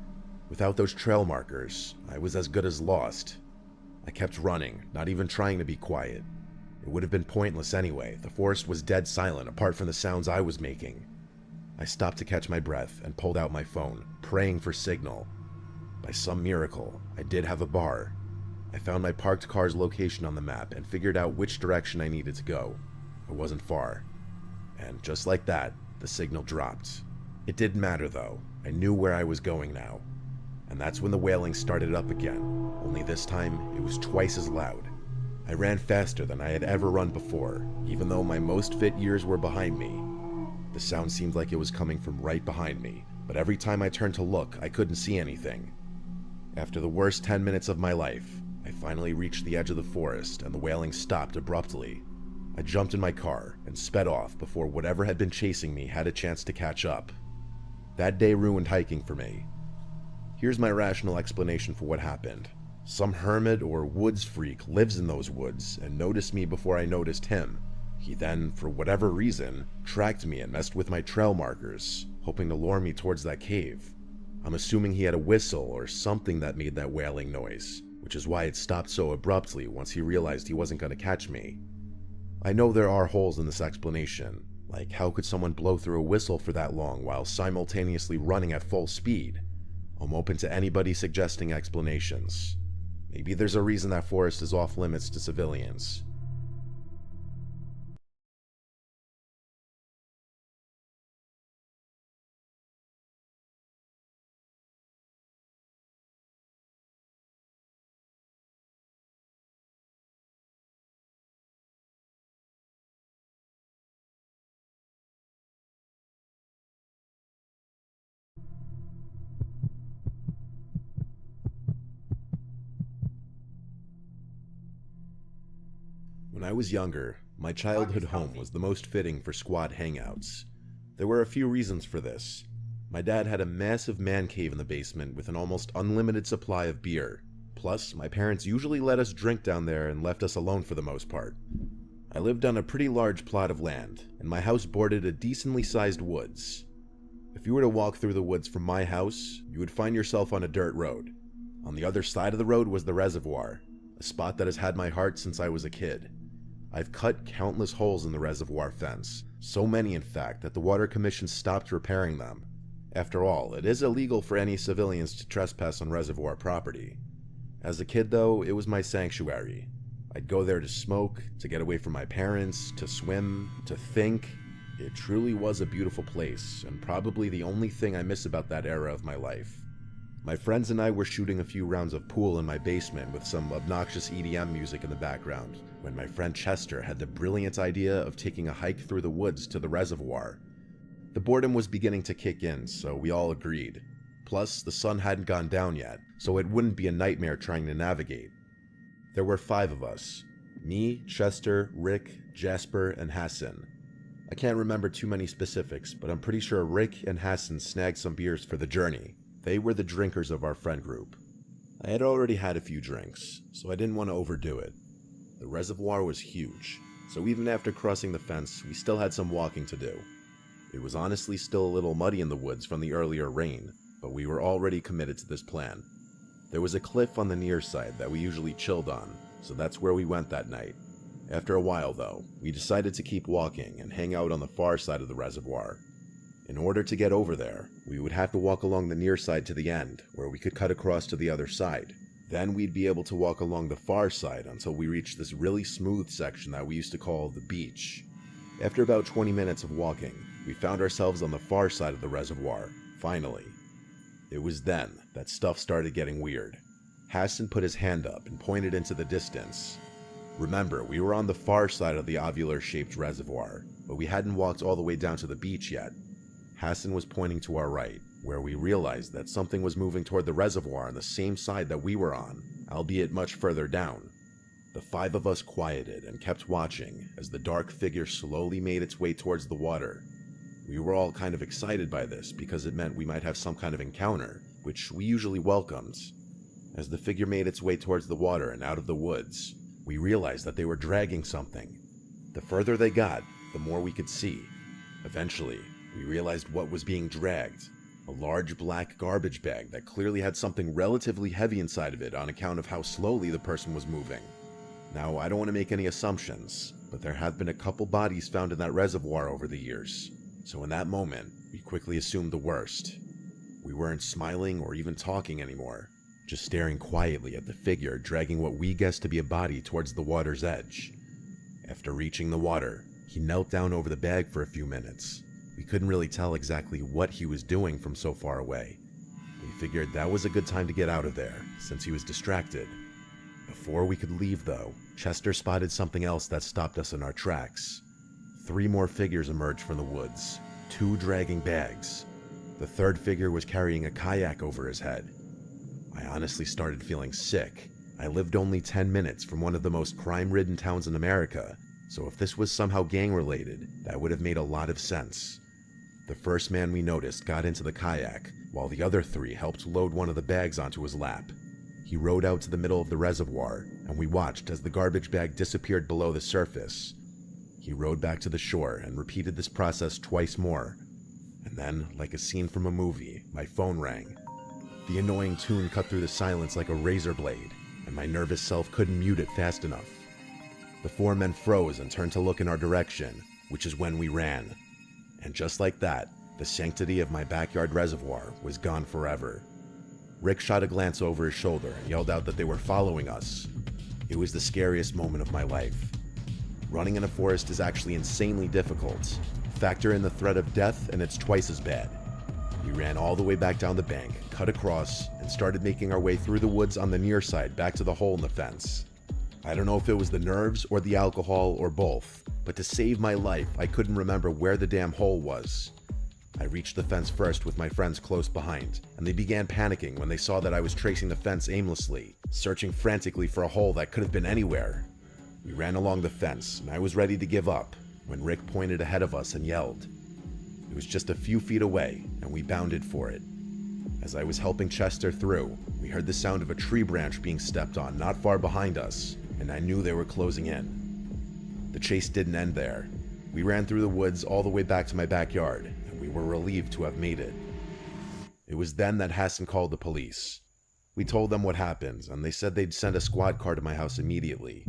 Without those trail markers, I was as good as lost. I kept running, not even trying to be quiet. It would have been pointless anyway. The forest was dead silent apart from the sounds I was making. I stopped to catch my breath and pulled out my phone, praying for signal. By some miracle, I did have a bar. I found my parked car's location on the map and figured out which direction I needed to go. It wasn't far. And just like that, the signal dropped. It didn't matter though. I knew where I was going now. And that's when the wailing started up again, only this time it was twice as loud. I ran faster than I had ever run before, even though my most fit years were behind me. The sound seemed like it was coming from right behind me, but every time I turned to look, I couldn't see anything. After the worst 10 minutes of my life, I finally reached the edge of the forest and the wailing stopped abruptly. I jumped in my car and sped off before whatever had been chasing me had a chance to catch up. That day ruined hiking for me. Here's my rational explanation for what happened. Some hermit or woods freak lives in those woods and noticed me before I noticed him. He then, for whatever reason, tracked me and messed with my trail markers, hoping to lure me towards that cave. I'm assuming he had a whistle or something that made that wailing noise, which is why it stopped so abruptly once he realized he wasn't going to catch me. I know there are holes in this explanation, like how could someone blow through a whistle for that long while simultaneously running at full speed? I'm open to anybody suggesting explanations. Maybe there's a reason that forest is off limits to civilians. When I was younger, my childhood home was the most fitting for squad hangouts. There were a few reasons for this. My dad had a massive man cave in the basement with an almost unlimited supply of beer. Plus, my parents usually let us drink down there and left us alone for the most part. I lived on a pretty large plot of land, and my house bordered a decently sized woods. If you were to walk through the woods from my house, you would find yourself on a dirt road. On the other side of the road was the reservoir, a spot that has had my heart since I was a kid. I've cut countless holes in the reservoir fence, so many in fact that the Water Commission stopped repairing them. After all, it is illegal for any civilians to trespass on reservoir property. As a kid though, it was my sanctuary. I'd go there to smoke, to get away from my parents, to swim, to think. It truly was a beautiful place, and probably the only thing I miss about that era of my life. My friends and I were shooting a few rounds of pool in my basement with some obnoxious EDM music in the background, when my friend Chester had the brilliant idea of taking a hike through the woods to the reservoir. The boredom was beginning to kick in, so we all agreed. Plus, the sun hadn't gone down yet, so it wouldn't be a nightmare trying to navigate. There were 5 of us. Me, Chester, Rick, Jasper, and Hassan. I can't remember too many specifics, but I'm pretty sure Rick and Hassan snagged some beers for the journey. They were the drinkers of our friend group. I had already had a few drinks, so I didn't want to overdo it. The reservoir was huge, so even after crossing the fence, we still had some walking to do. It was honestly still a little muddy in the woods from the earlier rain, but we were already committed to this plan. There was a cliff on the near side that we usually chilled on, so that's where we went that night. After a while though, we decided to keep walking and hang out on the far side of the reservoir. In order to get over there, we would have to walk along the near side to the end, where we could cut across to the other side. Then we'd be able to walk along the far side until we reached this really smooth section that we used to call the beach. After about 20 minutes of walking, we found ourselves on the far side of the reservoir, finally. It was then that stuff started getting weird. Hassan put his hand up and pointed into the distance. Remember, we were on the far side of the ovular-shaped reservoir, but we hadn't walked all the way down to the beach yet. Hassan was pointing to our right, where we realized that something was moving toward the reservoir on the same side that we were on, albeit much further down. The 5 of us quieted and kept watching as the dark figure slowly made its way towards the water. We were all kind of excited by this because it meant we might have some kind of encounter, which we usually welcomed. As the figure made its way towards the water and out of the woods, we realized that they were dragging something. The further they got, the more we could see. Eventually, we realized what was being dragged. A large black garbage bag that clearly had something relatively heavy inside of it on account of how slowly the person was moving. Now, I don't want to make any assumptions, but there have been a couple bodies found in that reservoir over the years. So in that moment, we quickly assumed the worst. We weren't smiling or even talking anymore, just staring quietly at the figure dragging what we guessed to be a body towards the water's edge. After reaching the water, he knelt down over the bag for a few minutes. We couldn't really tell exactly what he was doing from so far away. We figured that was a good time to get out of there, since he was distracted. Before we could leave though, Chester spotted something else that stopped us in our tracks. 3 more figures emerged from the woods, 2 dragging bags. The 3rd figure was carrying a kayak over his head. I honestly started feeling sick. I lived only 10 minutes from one of the most crime-ridden towns in America, so if this was somehow gang-related, that would have made a lot of sense. The first man we noticed got into the kayak, while the other 3 helped load one of the bags onto his lap. He rowed out to the middle of the reservoir, and we watched as the garbage bag disappeared below the surface. He rowed back to the shore and repeated this process twice more. And then, like a scene from a movie, my phone rang. The annoying tune cut through the silence like a razor blade, and my nervous self couldn't mute it fast enough. The 4 men froze and turned to look in our direction, which is when we ran. And just like that, the sanctity of my backyard reservoir was gone forever. Rick shot a glance over his shoulder and yelled out that they were following us. It was the scariest moment of my life. Running in a forest is actually insanely difficult. Factor in the threat of death and it's twice as bad. We ran all the way back down the bank, cut across, and started making our way through the woods on the near side back to the hole in the fence. I don't know if it was the nerves or the alcohol or both, but to save my life, I couldn't remember where the damn hole was. I reached the fence first with my friends close behind, and they began panicking when they saw that I was tracing the fence aimlessly, searching frantically for a hole that could have been anywhere. We ran along the fence, and I was ready to give up when Rick pointed ahead of us and yelled. It was just a few feet away, and we bounded for it. As I was helping Chester through, we heard the sound of a tree branch being stepped on not far behind us, and I knew they were closing in. The chase didn't end there. We ran through the woods all the way back to my backyard, and we were relieved to have made it. It was then that Hassan called the police. We told them what happened, and they said they'd send a squad car to my house immediately.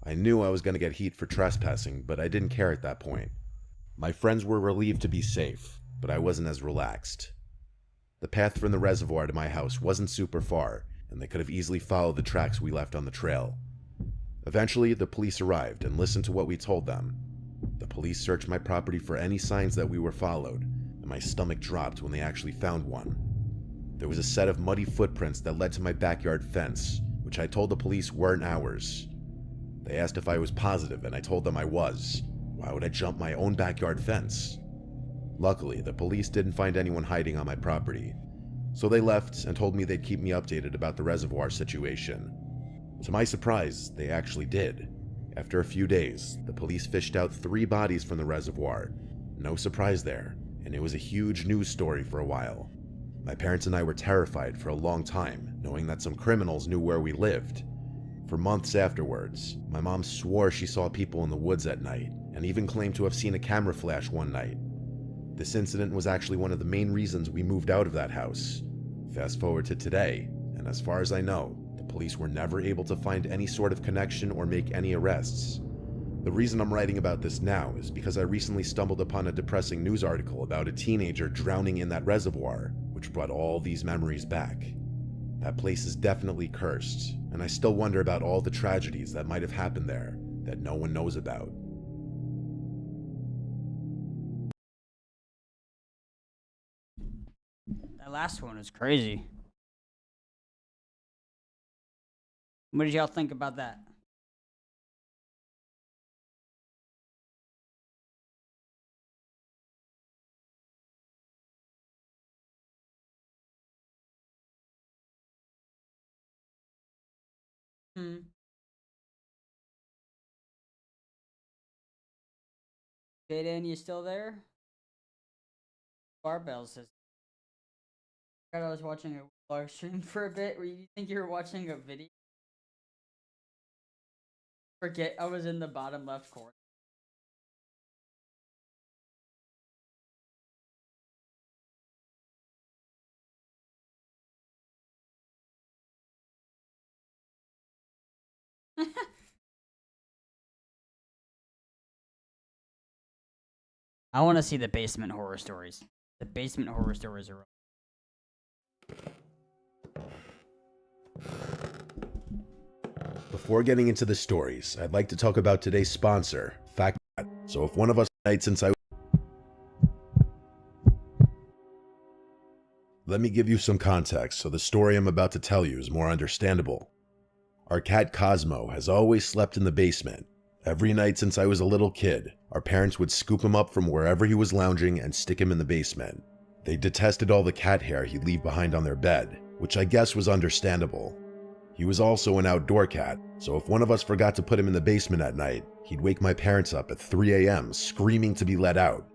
I knew I was going to get heat for trespassing, but I didn't care at that point. My friends were relieved to be safe, but I wasn't as relaxed. The path from the reservoir to my house wasn't super far, and they could have easily followed the tracks we left on the trail. Eventually, the police arrived and listened to what we told them. The police searched my property for any signs that we were followed, and my stomach dropped when they actually found one. There was a set of muddy footprints that led to my backyard fence, which I told the police weren't ours. They asked if I was positive, and I told them I was. Why would I jump my own backyard fence? Luckily, the police didn't find anyone hiding on my property, so they left and told me they'd keep me updated about the reservoir situation. To my surprise, they actually did. After a few days, the police fished out 3 bodies from the reservoir. No surprise there, and it was a huge news story for a while. My parents and I were terrified for a long time, knowing that some criminals knew where we lived. For months afterwards, my mom swore she saw people in the woods at night, and even claimed to have seen a camera flash one night. This incident was actually one of the main reasons we moved out of that house. Fast forward to today, and as far as I know, the police were never able to find any sort of connection or make any arrests. The reason I'm writing about this now is because I recently stumbled upon a depressing news article about a teenager drowning in that reservoir, which brought all these memories back. That place is definitely cursed, and I still wonder about all the tragedies that might have happened there that no one knows about. That last one is crazy. What did y'all think about that? Jaden, you still there? Barbell says. I was watching a live stream for a bit. Where you think you were watching a video? Forget, I was in the bottom left corner. I want to see the basement horror stories. The basement horror stories are. Before getting into the stories, I'd like to talk about today's sponsor, Fact. So if one of us night since I... Let me give you some context so the story I'm about to tell you is more understandable. Our cat Cosmo has always slept in the basement. Every night since I was a little kid, our parents would scoop him up from wherever he was lounging and stick him in the basement. They detested all the cat hair he'd leave behind on their bed, which I guess was understandable. He was also an outdoor cat, so if one of us forgot to put him in the basement at night, he'd wake my parents up at 3 a.m. screaming to be let out.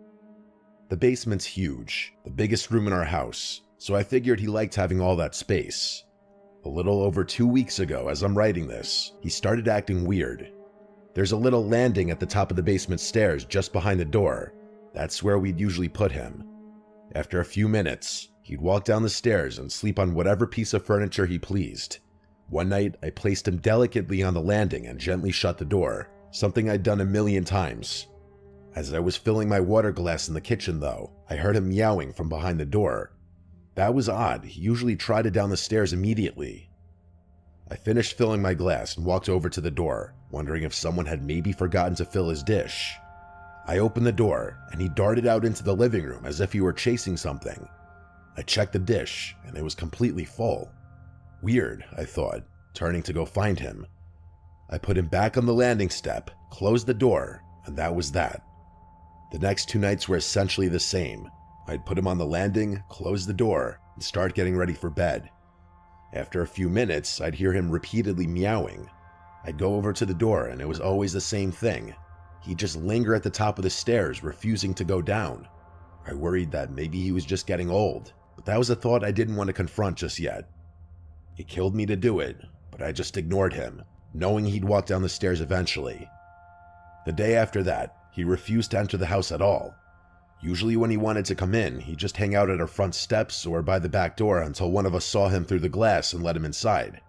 The basement's huge, the biggest room in our house, so I figured he liked having all that space. A little over 2 weeks ago, as I'm writing this, he started acting weird. There's a little landing at the top of the basement stairs just behind the door. That's where we'd usually put him. After a few minutes, he'd walk down the stairs and sleep on whatever piece of furniture he pleased. One night, I placed him delicately on the landing and gently shut the door, something I'd done a million times. As I was filling my water glass in the kitchen, though, I heard him meowing from behind the door. That was odd. He usually trotted down the stairs immediately. I finished filling my glass and walked over to the door, wondering if someone had maybe forgotten to fill his dish. I opened the door, and he darted out into the living room as if he were chasing something. I checked the dish, and it was completely full. Weird, I thought, turning to go find him. I put him back on the landing step, closed the door, and that was that. The next 2 nights were essentially the same. I'd put him on the landing, close the door, and start getting ready for bed. After a few minutes, I'd hear him repeatedly meowing. I'd go over to the door and it was always the same thing. He'd just linger at the top of the stairs, refusing to go down. I worried that maybe he was just getting old, but that was a thought I didn't want to confront just yet. It killed me to do it, but I just ignored him, knowing he'd walk down the stairs eventually. The day after that, he refused to enter the house at all. Usually when he wanted to come in, he'd just hang out at our front steps or by the back door until one of us saw him through the glass and let him inside.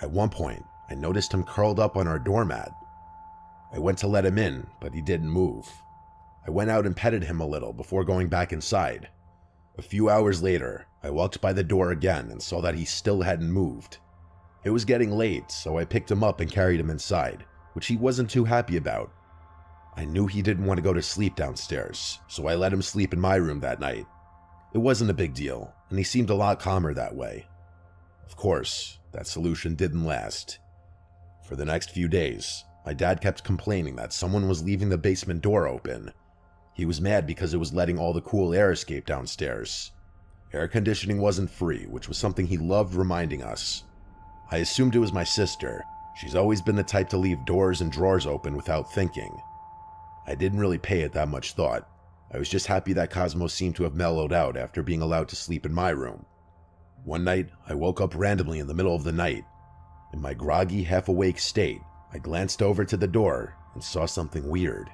At one point, I noticed him curled up on our doormat. I went to let him in, but he didn't move. I went out and petted him a little before going back inside. A few hours later, I walked by the door again and saw that he still hadn't moved. It was getting late, so I picked him up and carried him inside, which he wasn't too happy about. I knew he didn't want to go to sleep downstairs, so I let him sleep in my room that night. It wasn't a big deal, and he seemed a lot calmer that way. Of course, that solution didn't last. For the next few days, my dad kept complaining that someone was leaving the basement door open. He was mad because it was letting all the cool air escape downstairs. Air conditioning wasn't free, which was something he loved reminding us. I assumed it was my sister. She's always been the type to leave doors and drawers open without thinking. I didn't really pay it that much thought. I was just happy that Cosmo seemed to have mellowed out after being allowed to sleep in my room. One night, I woke up randomly in the middle of the night. In my groggy, half-awake state, I glanced over to the door and saw something weird.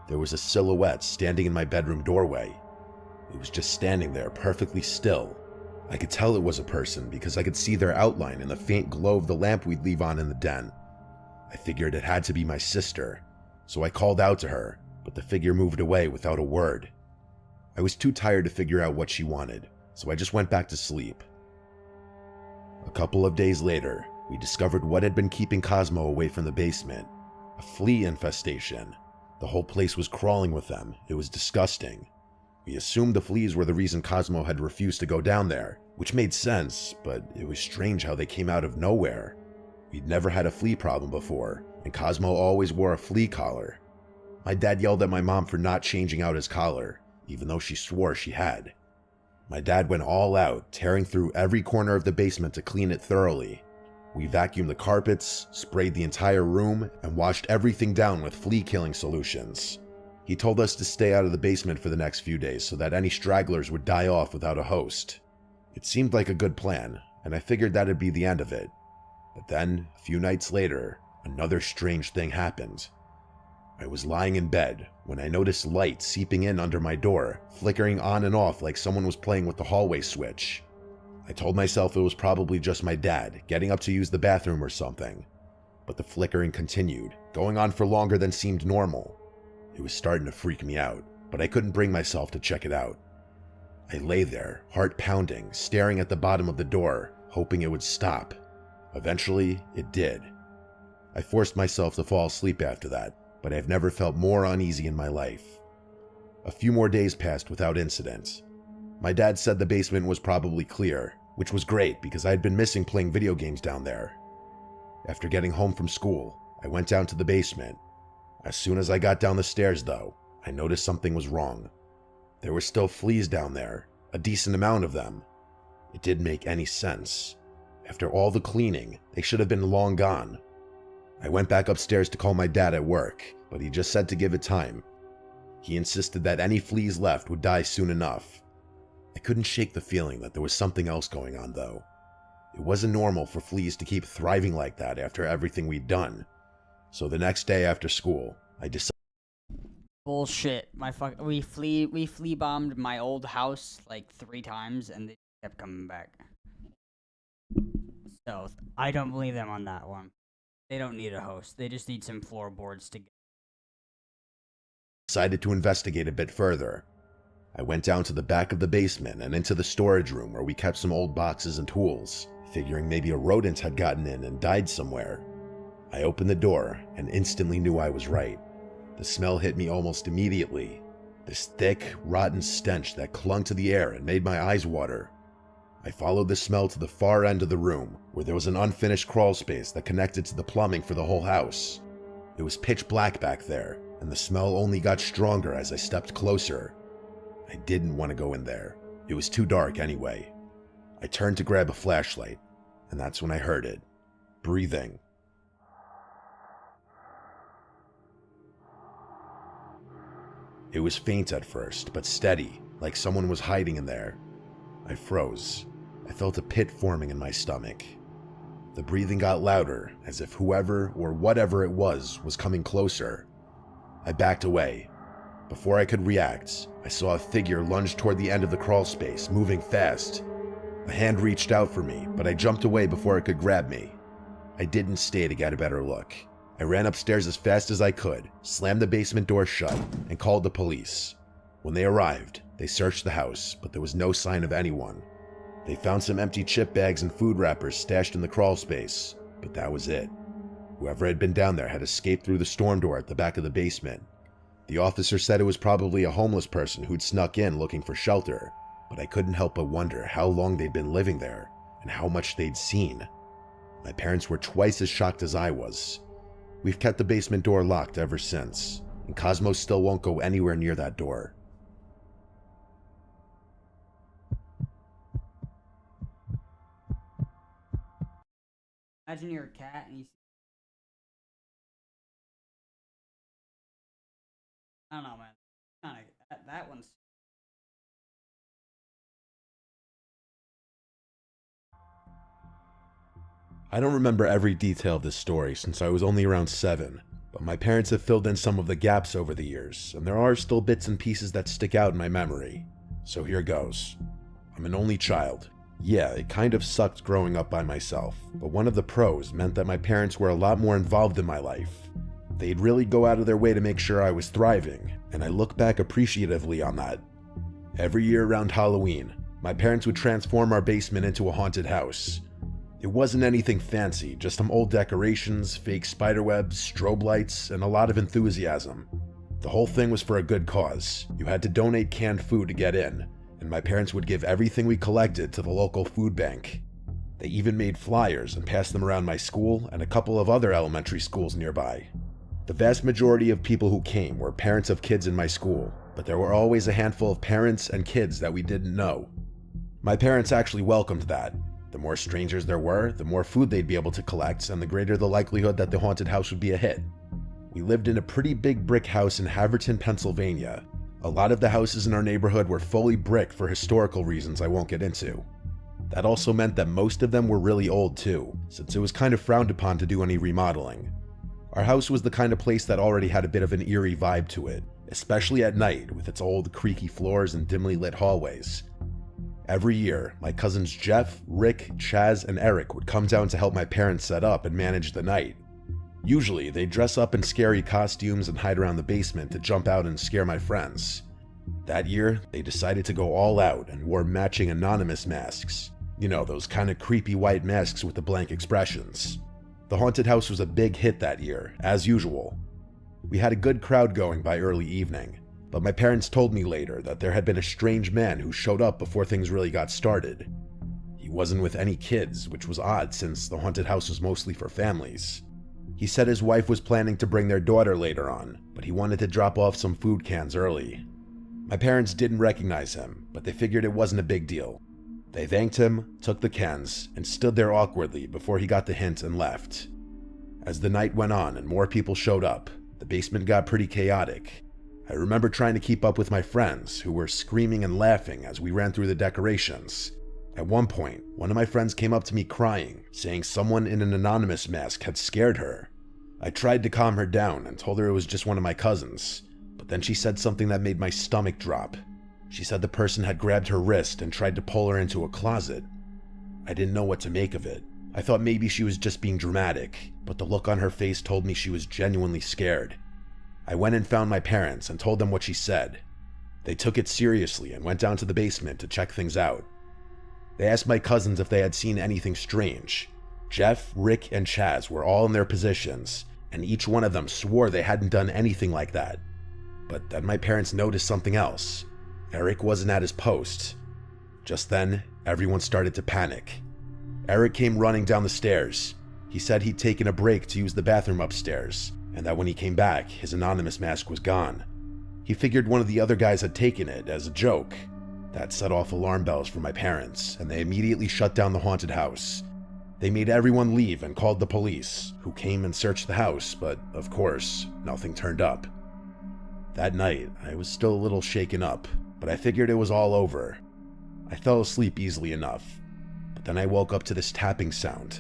There was a silhouette standing in my bedroom doorway. It was just standing there, perfectly still. I could tell it was a person because I could see their outline in the faint glow of the lamp we'd leave on in the den. I figured it had to be my sister, so I called out to her, but the figure moved away without a word. I was too tired to figure out what she wanted, so I just went back to sleep. A couple of days later, we discovered what had been keeping Cosmo away from the basement. A flea infestation. The whole place was crawling with them. It was disgusting. We assumed the fleas were the reason Cosmo had refused to go down there, which made sense, but it was strange how they came out of nowhere. We'd never had a flea problem before, and Cosmo always wore a flea collar. My dad yelled at my mom for not changing out his collar, even though she swore she had. My dad went all out, tearing through every corner of the basement to clean it thoroughly. We vacuumed the carpets, sprayed the entire room, and washed everything down with flea-killing solutions. He told us to stay out of the basement for the next few days so that any stragglers would die off without a host. It seemed like a good plan, and I figured that'd be the end of it. But then, a few nights later, another strange thing happened. I was lying in bed when I noticed light seeping in under my door, flickering on and off like someone was playing with the hallway switch. I told myself it was probably just my dad getting up to use the bathroom or something. But the flickering continued, going on for longer than seemed normal. It was starting to freak me out, but I couldn't bring myself to check it out. I lay there, heart pounding, staring at the bottom of the door, hoping it would stop. Eventually, it did. I forced myself to fall asleep after that, but I've never felt more uneasy in my life. A few more days passed without incident. My dad said the basement was probably clear, which was great because I had been missing playing video games down there. After getting home from school, I went down to the basement. As soon as I got down the stairs, though, I noticed something was wrong. There were still fleas down there, a decent amount of them. It didn't make any sense. After all the cleaning, they should have been long gone. I went back upstairs to call my dad at work, but he just said to give it time. He insisted that any fleas left would die soon enough. I couldn't shake the feeling that there was something else going on, though. It wasn't normal for fleas to keep thriving like that after everything we'd done. So the next day after school, I decided... Bullshit. We flea bombed my old house like 3 times and they kept coming back. So I don't believe them on that one. They don't need a host. They just need some floorboards to get. Decided to investigate a bit further. I went down to the back of the basement and into the storage room where we kept some old boxes and tools, figuring maybe a rodent had gotten in and died somewhere. I opened the door and instantly knew I was right. The smell hit me almost immediately. This thick, rotten stench that clung to the air and made my eyes water. I followed the smell to the far end of the room, where there was an unfinished crawl space that connected to the plumbing for the whole house. It was pitch black back there, and the smell only got stronger as I stepped closer. I didn't want to go in there. It was too dark anyway. I turned to grab a flashlight, and that's when I heard it. Breathing. It was faint at first, but steady, like someone was hiding in there. I froze. I felt a pit forming in my stomach. The breathing got louder, as if whoever or whatever it was coming closer. I backed away. Before I could react, I saw a figure lunge toward the end of the crawl space, moving fast. A hand reached out for me, but I jumped away before it could grab me. I didn't stay to get a better look. I ran upstairs as fast as I could, slammed the basement door shut, and called the police. When they arrived, they searched the house, but there was no sign of anyone. They found some empty chip bags and food wrappers stashed in the crawl space, but that was it. Whoever had been down there had escaped through the storm door at the back of the basement. The officer said it was probably a homeless person who'd snuck in looking for shelter, but I couldn't help but wonder how long they'd been living there and how much they'd seen. My parents were twice as shocked as I was. We've kept the basement door locked ever since, and Cosmos still won't go anywhere near that door. Imagine you're a cat and you see... I don't know, man. That one's... I don't remember every detail of this story since I was only around 7, but my parents have filled in some of the gaps over the years, and there are still bits and pieces that stick out in my memory. So here goes. I'm an only child. Yeah, it kind of sucked growing up by myself, but one of the pros meant that my parents were a lot more involved in my life. They'd really go out of their way to make sure I was thriving, and I look back appreciatively on that. Every year around Halloween, my parents would transform our basement into a haunted house. It wasn't anything fancy, just some old decorations, fake spiderwebs, strobe lights, and a lot of enthusiasm. The whole thing was for a good cause. You had to donate canned food to get in, and my parents would give everything we collected to the local food bank. They even made flyers and passed them around my school and a couple of other elementary schools nearby. The vast majority of people who came were parents of kids in my school, but there were always a handful of parents and kids that we didn't know. My parents actually welcomed that. The more strangers there were, the more food they'd be able to collect, and the greater the likelihood that the haunted house would be a hit. We lived in a pretty big brick house in Haverton, Pennsylvania. A lot of the houses in our neighborhood were fully brick for historical reasons I won't get into. That also meant that most of them were really old too, since it was kind of frowned upon to do any remodeling. Our house was the kind of place that already had a bit of an eerie vibe to it, especially at night with its old creaky floors and dimly lit hallways. Every year, my cousins Jeff, Rick, Chaz, and Eric would come down to help my parents set up and manage the night. Usually, they'd dress up in scary costumes and hide around the basement to jump out and scare my friends. That year, they decided to go all out and wore matching anonymous masks. You know, those kind of creepy white masks with the blank expressions. The haunted house was a big hit that year, as usual. We had a good crowd going by early evening, but my parents told me later that there had been a strange man who showed up before things really got started. He wasn't with any kids, which was odd since the haunted house was mostly for families. He said his wife was planning to bring their daughter later on, but he wanted to drop off some food cans early. My parents didn't recognize him, but they figured it wasn't a big deal. They thanked him, took the cans, and stood there awkwardly before he got the hint and left. As the night went on and more people showed up, the basement got pretty chaotic. I remember trying to keep up with my friends, who were screaming and laughing as we ran through the decorations. At one point, one of my friends came up to me crying, saying someone in an anonymous mask had scared her. I tried to calm her down and told her it was just one of my cousins, but then she said something that made my stomach drop. She said the person had grabbed her wrist and tried to pull her into a closet. I didn't know what to make of it. I thought maybe she was just being dramatic, but the look on her face told me she was genuinely scared. I went and found my parents and told them what she said. They took it seriously and went down to the basement to check things out. They asked my cousins if they had seen anything strange. Jeff, Rick, and Chaz were all in their positions, and each one of them swore they hadn't done anything like that. But then my parents noticed something else. Eric wasn't at his post. Just then, everyone started to panic. Eric came running down the stairs. He said he'd taken a break to use the bathroom upstairs, and that when he came back, his anonymous mask was gone. He figured one of the other guys had taken it as a joke. That set off alarm bells for my parents, and they immediately shut down the haunted house. They made everyone leave and called the police, who came and searched the house, but of course, nothing turned up. That night, I was still a little shaken up, but I figured it was all over. I fell asleep easily enough, but then I woke up to this tapping sound.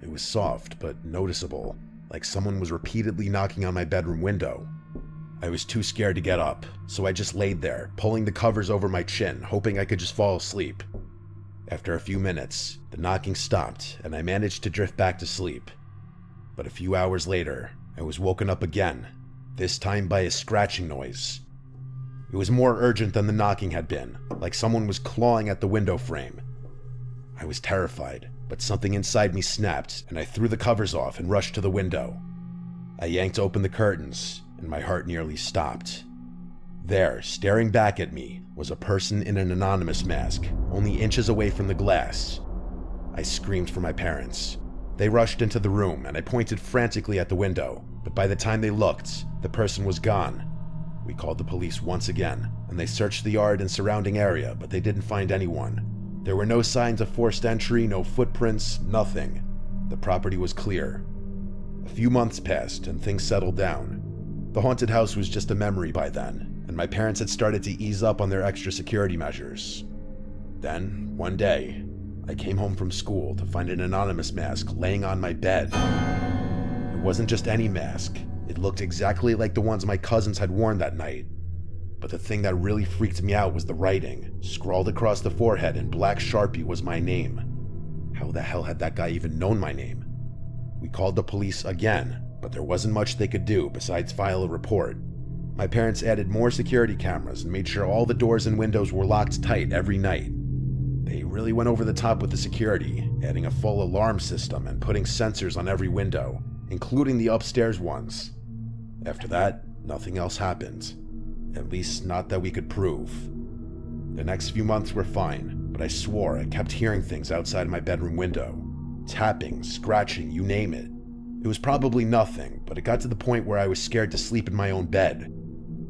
It was soft, but noticeable, like someone was repeatedly knocking on my bedroom window. I was too scared to get up, so I just laid there, pulling the covers over my chin, hoping I could just fall asleep. After a few minutes, the knocking stopped, and I managed to drift back to sleep. But a few hours later, I was woken up again, this time by a scratching noise. It was more urgent than the knocking had been, like someone was clawing at the window frame. I was terrified, but something inside me snapped, and I threw the covers off and rushed to the window. I yanked open the curtains, and my heart nearly stopped. There, staring back at me, was a person in an anonymous mask, only inches away from the glass. I screamed for my parents. They rushed into the room, and I pointed frantically at the window, but by the time they looked, the person was gone. We called the police once again, and they searched the yard and surrounding area, but they didn't find anyone. There were no signs of forced entry, no footprints, nothing. The property was clear. A few months passed, and things settled down. The haunted house was just a memory by then, and my parents had started to ease up on their extra security measures. Then, one day, I came home from school to find an anonymous mask laying on my bed. It wasn't just any mask. It looked exactly like the ones my cousins had worn that night. But the thing that really freaked me out was the writing. Scrawled across the forehead in black Sharpie was my name. How the hell had that guy even known my name? We called the police again, but there wasn't much they could do besides file a report. My parents added more security cameras and made sure all the doors and windows were locked tight every night. They really went over the top with the security, adding a full alarm system and putting sensors on every window, including the upstairs ones. After that, nothing else happened. At least not that we could prove. The next few months were fine, but I swore I kept hearing things outside my bedroom window. Tapping, scratching, you name it. It was probably nothing, but it got to the point where I was scared to sleep in my own bed.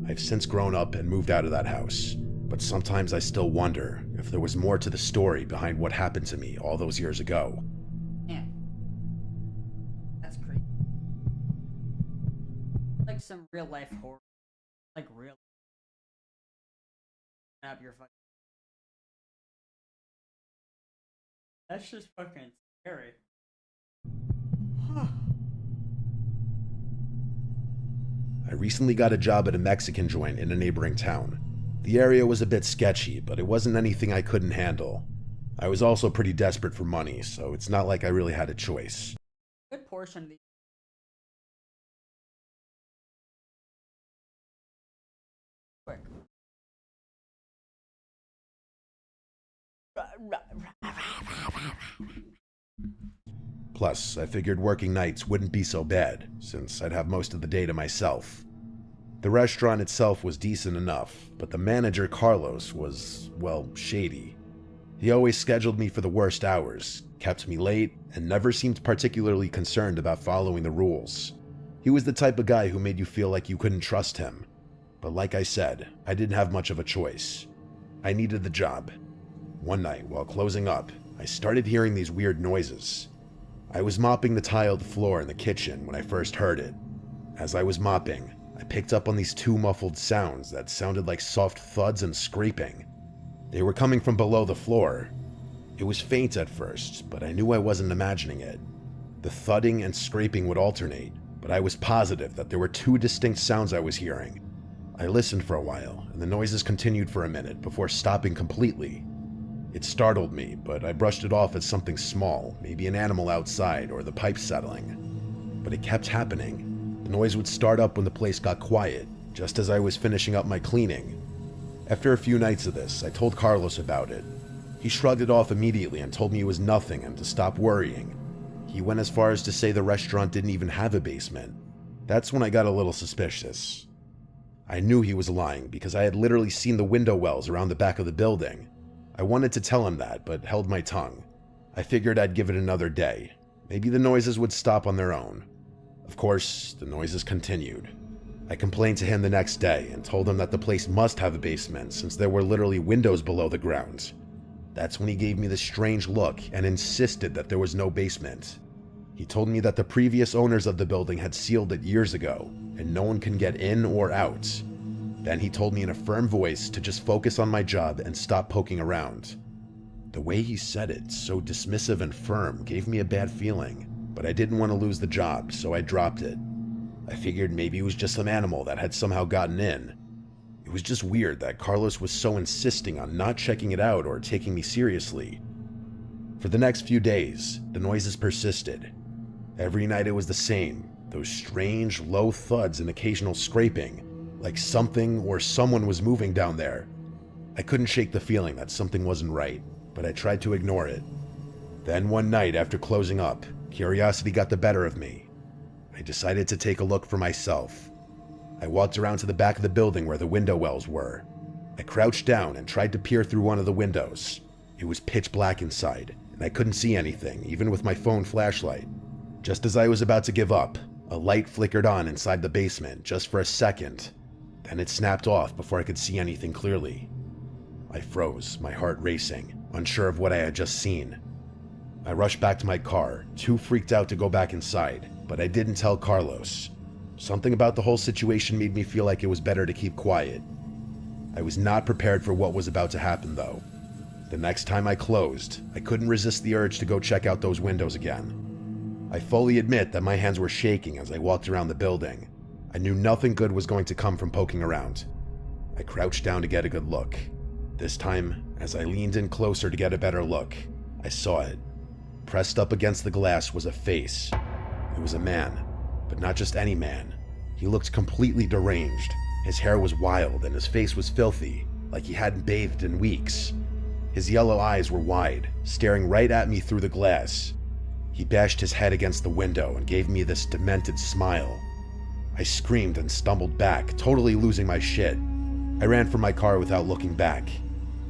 I've since grown up and moved out of that house, but sometimes I still wonder if there was more to the story behind what happened to me all those years ago. Yeah. That's crazy. Like some real life horror. Like real. Up your fucking. That's just fucking scary. I recently got a job at a Mexican joint in a neighboring town. The area was a bit sketchy, but it wasn't anything I couldn't handle. I was also pretty desperate for money, so it's not like I really had a choice. Good portion of the quick. Plus, I figured working nights wouldn't be so bad, since I'd have most of the day to myself. The restaurant itself was decent enough, but the manager, Carlos, was, well, shady. He always scheduled me for the worst hours, kept me late, and never seemed particularly concerned about following the rules. He was the type of guy who made you feel like you couldn't trust him. But like I said, I didn't have much of a choice. I needed the job. One night, while closing up, I started hearing these weird noises. I was mopping the tiled floor in the kitchen when I first heard it. As I was mopping, I picked up on these two muffled sounds that sounded like soft thuds and scraping. They were coming from below the floor. It was faint at first, but I knew I wasn't imagining it. The thudding and scraping would alternate, but I was positive that there were two distinct sounds I was hearing. I listened for a while, and the noises continued for a minute before stopping completely. It startled me, but I brushed it off as something small, maybe an animal outside or the pipes settling. But it kept happening. The noise would start up when the place got quiet, just as I was finishing up my cleaning. After a few nights of this, I told Carlos about it. He shrugged it off immediately and told me it was nothing and to stop worrying. He went as far as to say the restaurant didn't even have a basement. That's when I got a little suspicious. I knew he was lying because I had literally seen the window wells around the back of the building. I wanted to tell him that, but held my tongue. I figured I'd give it another day. Maybe the noises would stop on their own. Of course, the noises continued. I complained to him the next day and told him that the place must have a basement since there were literally windows below the ground. That's when he gave me this strange look and insisted that there was no basement. He told me that the previous owners of the building had sealed it years ago, and no one can get in or out. Then he told me in a firm voice to just focus on my job and stop poking around. The way he said it, so dismissive and firm, gave me a bad feeling, but I didn't want to lose the job, so I dropped it. I figured maybe it was just some animal that had somehow gotten in. It was just weird that Carlos was so insisting on not checking it out or taking me seriously. For the next few days, the noises persisted. Every night it was the same, those strange, low thuds and occasional scraping, like something or someone was moving down there. I couldn't shake the feeling that something wasn't right, but I tried to ignore it. Then one night after closing up, curiosity got the better of me. I decided to take a look for myself. I walked around to the back of the building where the window wells were. I crouched down and tried to peer through one of the windows. It was pitch black inside, and I couldn't see anything, even with my phone flashlight. Just as I was about to give up, a light flickered on inside the basement just for a second. Then it snapped off before I could see anything clearly. I froze, my heart racing, unsure of what I had just seen. I rushed back to my car, too freaked out to go back inside, but I didn't tell Carlos. Something about the whole situation made me feel like it was better to keep quiet. I was not prepared for what was about to happen, though. The next time I closed, I couldn't resist the urge to go check out those windows again. I fully admit that my hands were shaking as I walked around the building. I knew nothing good was going to come from poking around. I crouched down to get a good look. This time, as I leaned in closer to get a better look, I saw it. Pressed up against the glass was a face. It was a man, but not just any man. He looked completely deranged. His hair was wild and his face was filthy, like he hadn't bathed in weeks. His yellow eyes were wide, staring right at me through the glass. He bashed his head against the window and gave me this demented smile. I screamed and stumbled back, totally losing my shit. I ran for my car without looking back.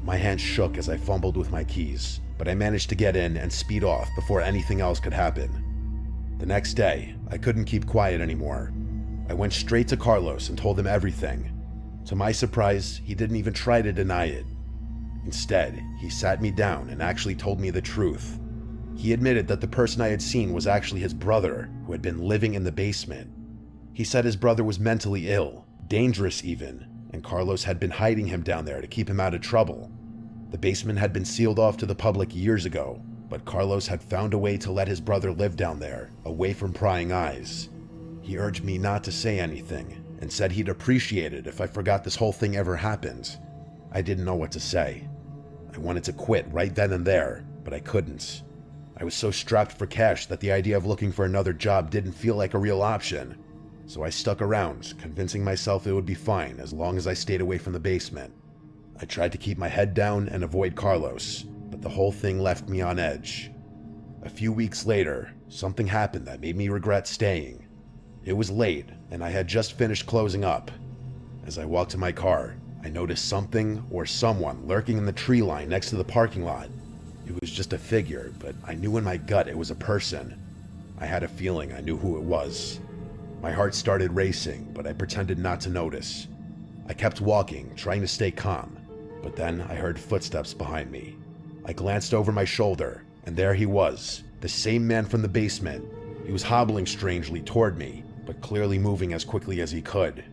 My hands shook as I fumbled with my keys, but I managed to get in and speed off before anything else could happen. The next day, I couldn't keep quiet anymore. I went straight to Carlos and told him everything. To my surprise, he didn't even try to deny it. Instead, he sat me down and actually told me the truth. He admitted that the person I had seen was actually his brother, who had been living in the basement. He said his brother was mentally ill, dangerous even, and Carlos had been hiding him down there to keep him out of trouble. The basement had been sealed off to the public years ago, but Carlos had found a way to let his brother live down there, away from prying eyes. He urged me not to say anything, and said he'd appreciate it if I forgot this whole thing ever happened. I didn't know what to say. I wanted to quit right then and there, but I couldn't. I was so strapped for cash that the idea of looking for another job didn't feel like a real option. So I stuck around, convincing myself it would be fine as long as I stayed away from the basement. I tried to keep my head down and avoid Carlos, but the whole thing left me on edge. A few weeks later, something happened that made me regret staying. It was late, and I had just finished closing up. As I walked to my car, I noticed something or someone lurking in the tree line next to the parking lot. It was just a figure, but I knew in my gut it was a person. I had a feeling I knew who it was. My heart started racing, but I pretended not to notice. I kept walking, trying to stay calm, but then I heard footsteps behind me. I glanced over my shoulder, and there he was, the same man from the basement. He was hobbling strangely toward me, but clearly moving as quickly as he could.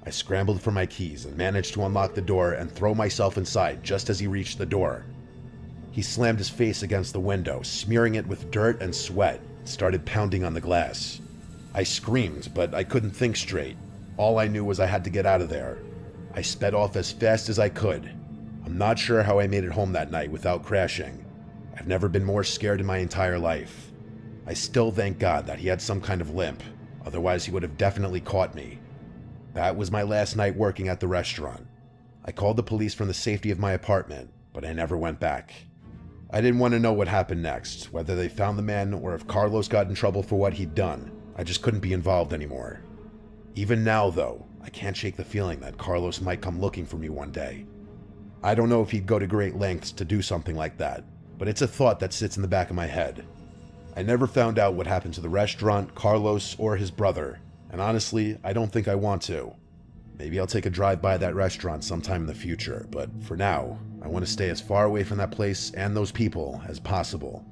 I scrambled for my keys and managed to unlock the door and throw myself inside just as he reached the door. He slammed his face against the window, smearing it with dirt and sweat, and started pounding on the glass. I screamed, but I couldn't think straight. All I knew was I had to get out of there. I sped off as fast as I could. I'm not sure how I made it home that night without crashing. I've never been more scared in my entire life. I still thank God that he had some kind of limp, otherwise he would have definitely caught me. That was my last night working at the restaurant. I called the police from the safety of my apartment, but I never went back. I didn't want to know what happened next, whether they found the man or if Carlos got in trouble for what he'd done. I just couldn't be involved anymore. Even now, though, I can't shake the feeling that Carlos might come looking for me one day. I don't know if he'd go to great lengths to do something like that, but it's a thought that sits in the back of my head. I never found out what happened to the restaurant, Carlos, or his brother, and honestly, I don't think I want to. Maybe I'll take a drive by that restaurant sometime in the future, but for now, I want to stay as far away from that place and those people as possible.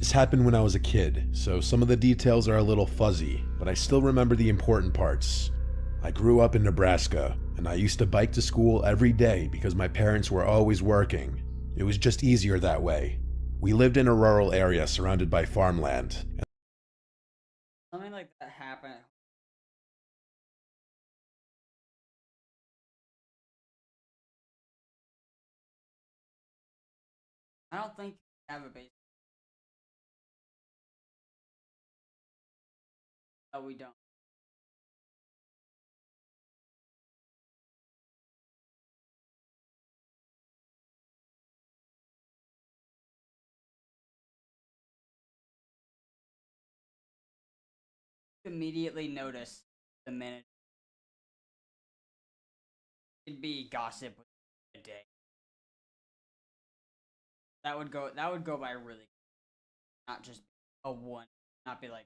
This happened when I was a kid, so some of the details are a little fuzzy, but I still remember the important parts. I grew up in Nebraska, and I used to bike to school every day because my parents were always working. It was just easier that way. We lived in a rural area surrounded by farmland. Something like that happened. I don't think you have a base. No, we don't. Immediately notice the minute it'd be gossip a day. That would go by really, not just a one, not be like.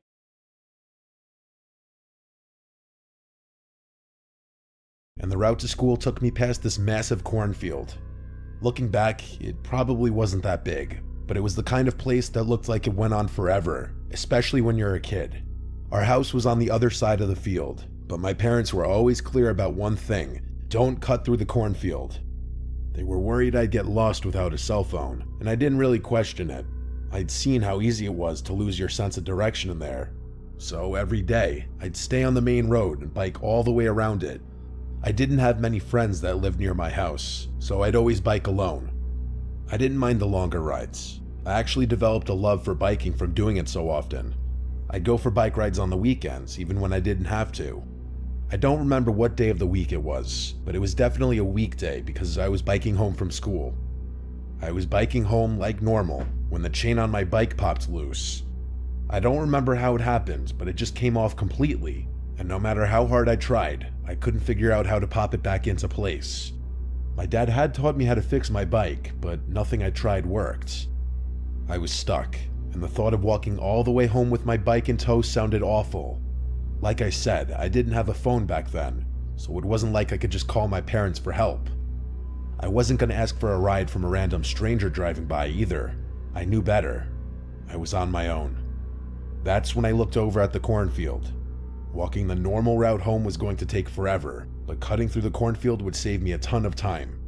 And the route to school took me past this massive cornfield. Looking back, it probably wasn't that big, but it was the kind of place that looked like it went on forever, especially when you're a kid. Our house was on the other side of the field, but my parents were always clear about one thing: don't cut through the cornfield. They were worried I'd get lost without a cell phone, and I didn't really question it. I'd seen how easy it was to lose your sense of direction in there. So every day, I'd stay on the main road and bike all the way around it. I didn't have many friends that lived near my house, so I'd always bike alone. I didn't mind the longer rides. I actually developed a love for biking from doing it so often. I'd go for bike rides on the weekends, even when I didn't have to. I don't remember what day of the week it was, but it was definitely a weekday because I was biking home from school. I was biking home like normal when the chain on my bike popped loose. I don't remember how it happened, but it just came off completely, and no matter how hard I tried, I couldn't figure out how to pop it back into place. My dad had taught me how to fix my bike, but nothing I tried worked. I was stuck, and the thought of walking all the way home with my bike in tow sounded awful. Like I said, I didn't have a phone back then, so it wasn't like I could just call my parents for help. I wasn't going to ask for a ride from a random stranger driving by either. I knew better. I was on my own. That's when I looked over at the cornfield. Walking the normal route home was going to take forever, but cutting through the cornfield would save me a ton of time.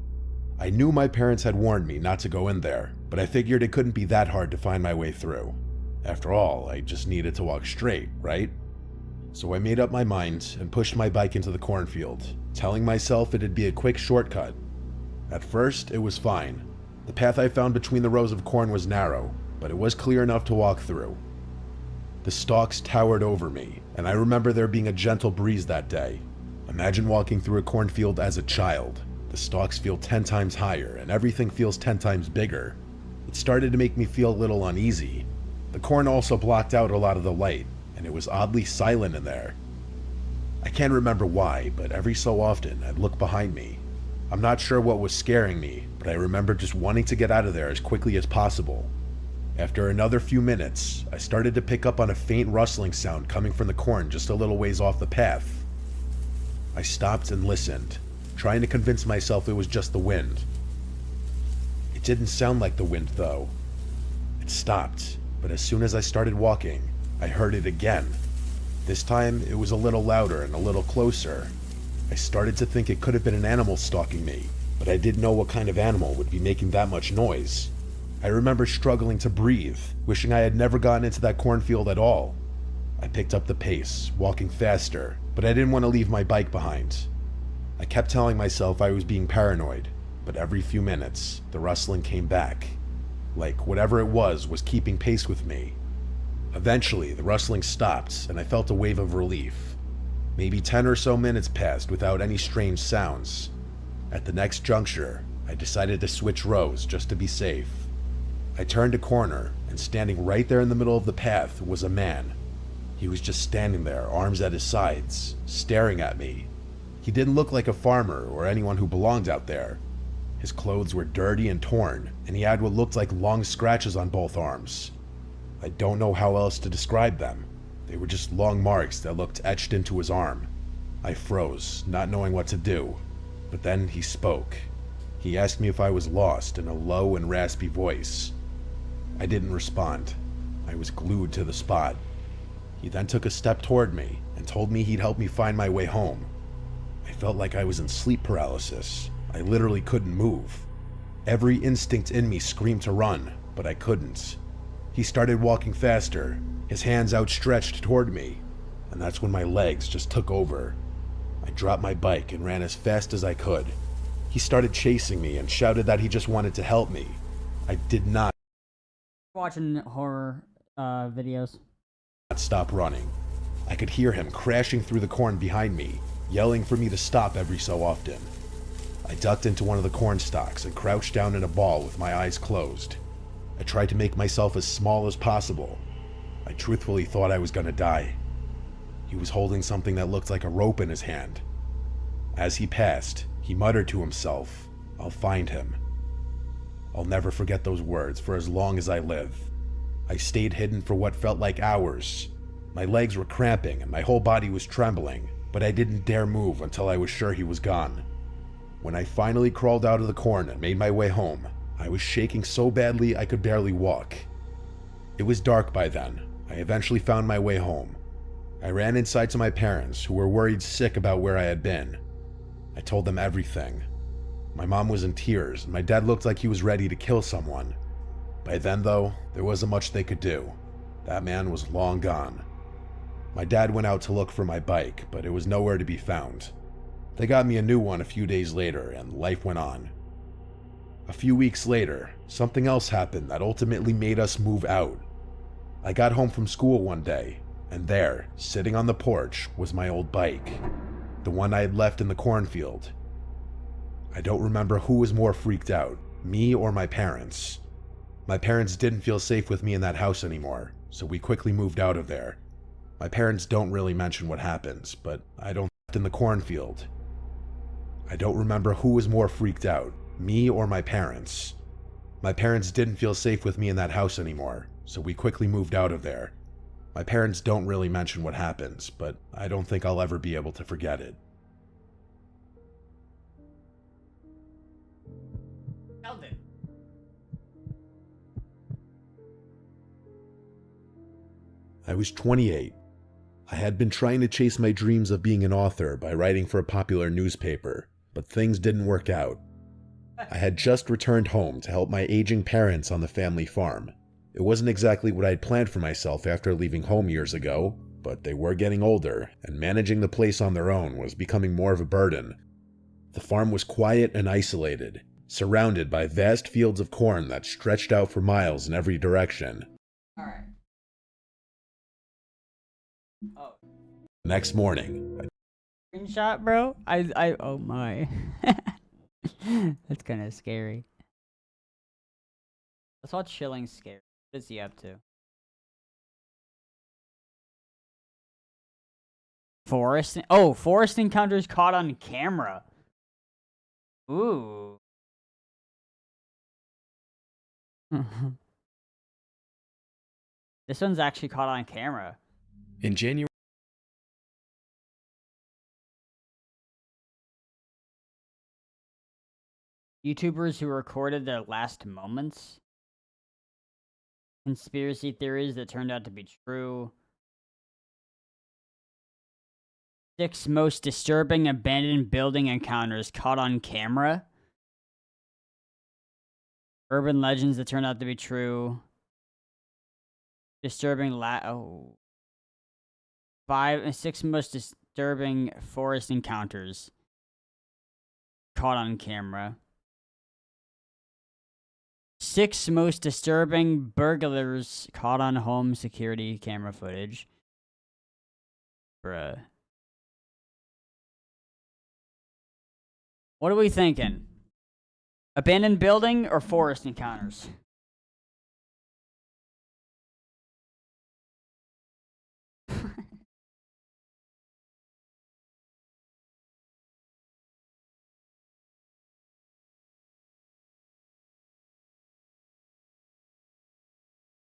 I knew my parents had warned me not to go in there, but I figured it couldn't be that hard to find my way through. After all, I just needed to walk straight, right? So I made up my mind and pushed my bike into the cornfield, telling myself it'd be a quick shortcut. At first, it was fine. The path I found between the rows of corn was narrow, but it was clear enough to walk through. The stalks towered over me, and I remember there being a gentle breeze that day. Imagine walking through a cornfield as a child. The stalks feel 10 times higher, and everything feels 10 times bigger. It started to make me feel a little uneasy. The corn also blocked out a lot of the light, and it was oddly silent in there. I can't remember why, but every so often I'd look behind me. I'm not sure what was scaring me, but I remember just wanting to get out of there as quickly as possible. After another few minutes, I started to pick up on a faint rustling sound coming from the corn just a little ways off the path. I stopped and listened, trying to convince myself it was just the wind. It didn't sound like the wind, though. It stopped, but as soon as I started walking, I heard it again. This time, it was a little louder and a little closer. I started to think it could have been an animal stalking me, but I didn't know what kind of animal would be making that much noise. I remember struggling to breathe, wishing I had never gotten into that cornfield at all. I picked up the pace, walking faster, but I didn't want to leave my bike behind. I kept telling myself I was being paranoid, but every few minutes, the rustling came back. Like whatever it was keeping pace with me. Eventually, the rustling stopped, and I felt a wave of relief. Maybe 10 or so minutes passed without any strange sounds. At the next juncture, I decided to switch rows just to be safe. I turned a corner, and standing right there in the middle of the path was a man. He was just standing there, arms at his sides, staring at me. He didn't look like a farmer or anyone who belonged out there. His clothes were dirty and torn, and he had what looked like long scratches on both arms. I don't know how else to describe them. They were just long marks that looked etched into his arm. I froze, not knowing what to do. But then he spoke. He asked me if I was lost in a low and raspy voice. I didn't respond. I was glued to the spot. He then took a step toward me and told me he'd help me find my way home. I felt like I was in sleep paralysis. I literally couldn't move. Every instinct in me screamed to run, but I couldn't. He started walking faster, his hands outstretched toward me, and that's when my legs just took over. I dropped my bike and ran as fast as I could. He started chasing me and shouted that he just wanted to help me. I did not Watching horror videos. stop running. I could hear him crashing through the corn behind me, yelling for me to stop every so often. I ducked into one of the corn stalks and crouched down in a ball with my eyes closed. I tried to make myself as small as possible. I truthfully thought I was gonna die. He was holding something that looked like a rope in his hand. As he passed, he muttered to himself, "I'll find him." I'll never forget those words for as long as I live. I stayed hidden for what felt like hours. My legs were cramping and my whole body was trembling, but I didn't dare move until I was sure he was gone. When I finally crawled out of the corn and made my way home, I was shaking so badly I could barely walk. It was dark by then. I eventually found my way home. I ran inside to my parents, who were worried sick about where I had been. I told them everything. My mom was in tears, and my dad looked like he was ready to kill someone. By then, though, there wasn't much they could do. That man was long gone. My dad went out to look for my bike, but it was nowhere to be found. They got me a new one a few days later, and life went on. A few weeks later, something else happened that ultimately made us move out. I got home from school one day, and there, sitting on the porch, was my old bike. The one I had left in the cornfield. I don't remember who was more freaked out, me or my parents. My parents didn't feel safe with me in that house anymore, so we quickly moved out of there. My parents don't really mention what happens, but I don't left in the cornfield. I don't remember who was more freaked out, me or my parents. My parents didn't feel safe with me in that house anymore, so we quickly moved out of there. My parents don't really mention what happens, but I don't think I'll ever be able to forget it. Sheldon. I was 28. I had been trying to chase my dreams of being an author by writing for a popular newspaper, but things didn't work out. I had just returned home to help my aging parents on the family farm. It wasn't exactly what I'd planned for myself after leaving home years ago, but they were getting older, and managing the place on their own was becoming more of a burden. The farm was quiet and isolated, surrounded by vast fields of corn that stretched out for miles in every direction. Alright. Oh. Next morning, Screenshot, bro? Oh my. That's kind of scary. Let's watch Chilling Scare. What is he up to? Forest encounters caught on camera. Ooh. This one's actually caught on camera. In January. YouTubers who recorded their last moments. Conspiracy theories that turned out to be true. 6 most disturbing abandoned building encounters caught on camera. Urban legends that turned out to be true. Disturbing 6 most disturbing forest encounters caught on camera. 6 most disturbing burglars caught on home security camera footage. Bruh. What are we thinking? Abandoned building or forest encounters?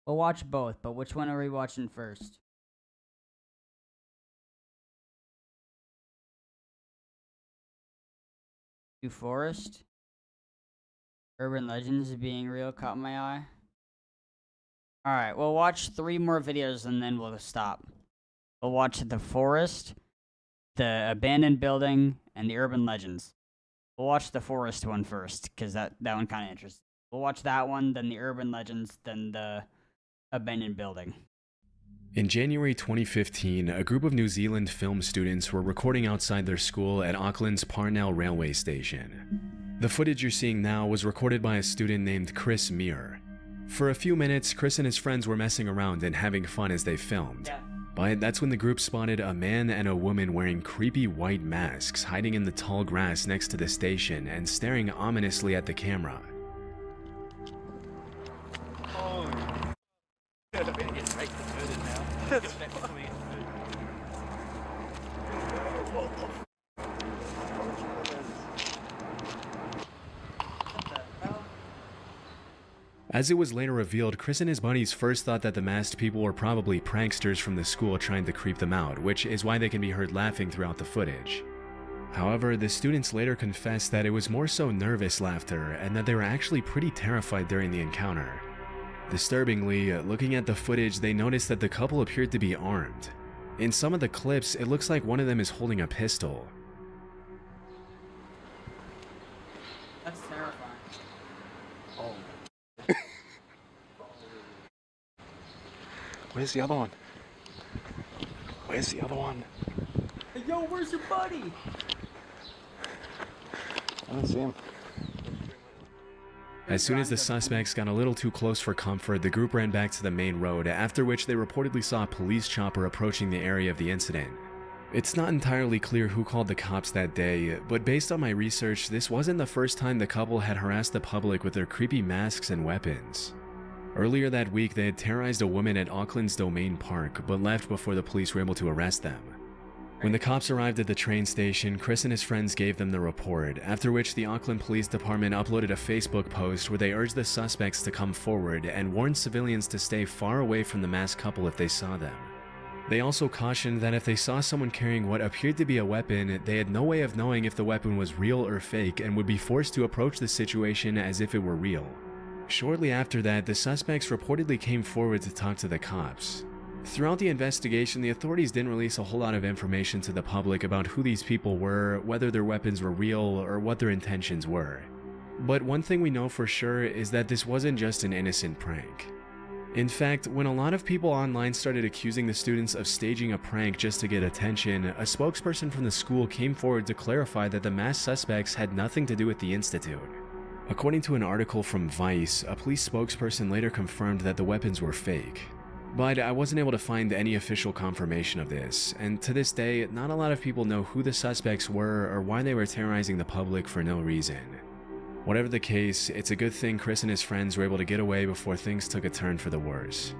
We'll watch both, but which one are we watching first? Do forest? Urban legends being real caught my eye. Alright, we'll watch 3 more videos and then we'll stop. We'll watch the forest, the abandoned building, and the urban legends. We'll watch the forest one first, because that one kind of interesting. We'll watch that one, then the urban legends, then the abandoned building. In January 2015, a group of New Zealand film students were recording outside their school at Auckland's Parnell railway station. The footage you're seeing now was recorded by a student named Chris Muir. For a few minutes, Chris and his friends were messing around and having fun as they filmed. Yeah. But that's when the group spotted a man and a woman wearing creepy white masks hiding in the tall grass next to the station and staring ominously at the camera. As it was later revealed, Chris and his buddies first thought that the masked people were probably pranksters from the school trying to creep them out, which is why they can be heard laughing throughout the footage. However, the students later confessed that it was more so nervous laughter and that they were actually pretty terrified during the encounter. Disturbingly, looking at the footage, they noticed that the couple appeared to be armed. In some of the clips, it looks like one of them is holding a pistol. That's terrifying. Where's the other one? Where's the other one? Hey, yo, where's your buddy? I don't see him. As soon as the suspects got a little too close for comfort, the group ran back to the main road, after which they reportedly saw a police chopper approaching the area of the incident. It's not entirely clear who called the cops that day, but based on my research, this wasn't the first time the couple had harassed the public with their creepy masks and weapons. Earlier that week, they had terrorized a woman at Auckland's Domain Park, but left before the police were able to arrest them. When the cops arrived at the train station, Chris and his friends gave them the report, after which the Auckland Police Department uploaded a Facebook post where they urged the suspects to come forward and warned civilians to stay far away from the masked couple if they saw them. They also cautioned that if they saw someone carrying what appeared to be a weapon, they had no way of knowing if the weapon was real or fake and would be forced to approach the situation as if it were real. Shortly after that, the suspects reportedly came forward to talk to the cops. Throughout the investigation, the authorities didn't release a whole lot of information to the public about who these people were, whether their weapons were real, or what their intentions were. But one thing we know for sure is that this wasn't just an innocent prank. In fact, when a lot of people online started accusing the students of staging a prank just to get attention, a spokesperson from the school came forward to clarify that the masked suspects had nothing to do with the institute. According to an article from Vice, a police spokesperson later confirmed that the weapons were fake. But I wasn't able to find any official confirmation of this, and to this day, not a lot of people know who the suspects were or why they were terrorizing the public for no reason. Whatever the case, it's a good thing Chris and his friends were able to get away before things took a turn for the worse.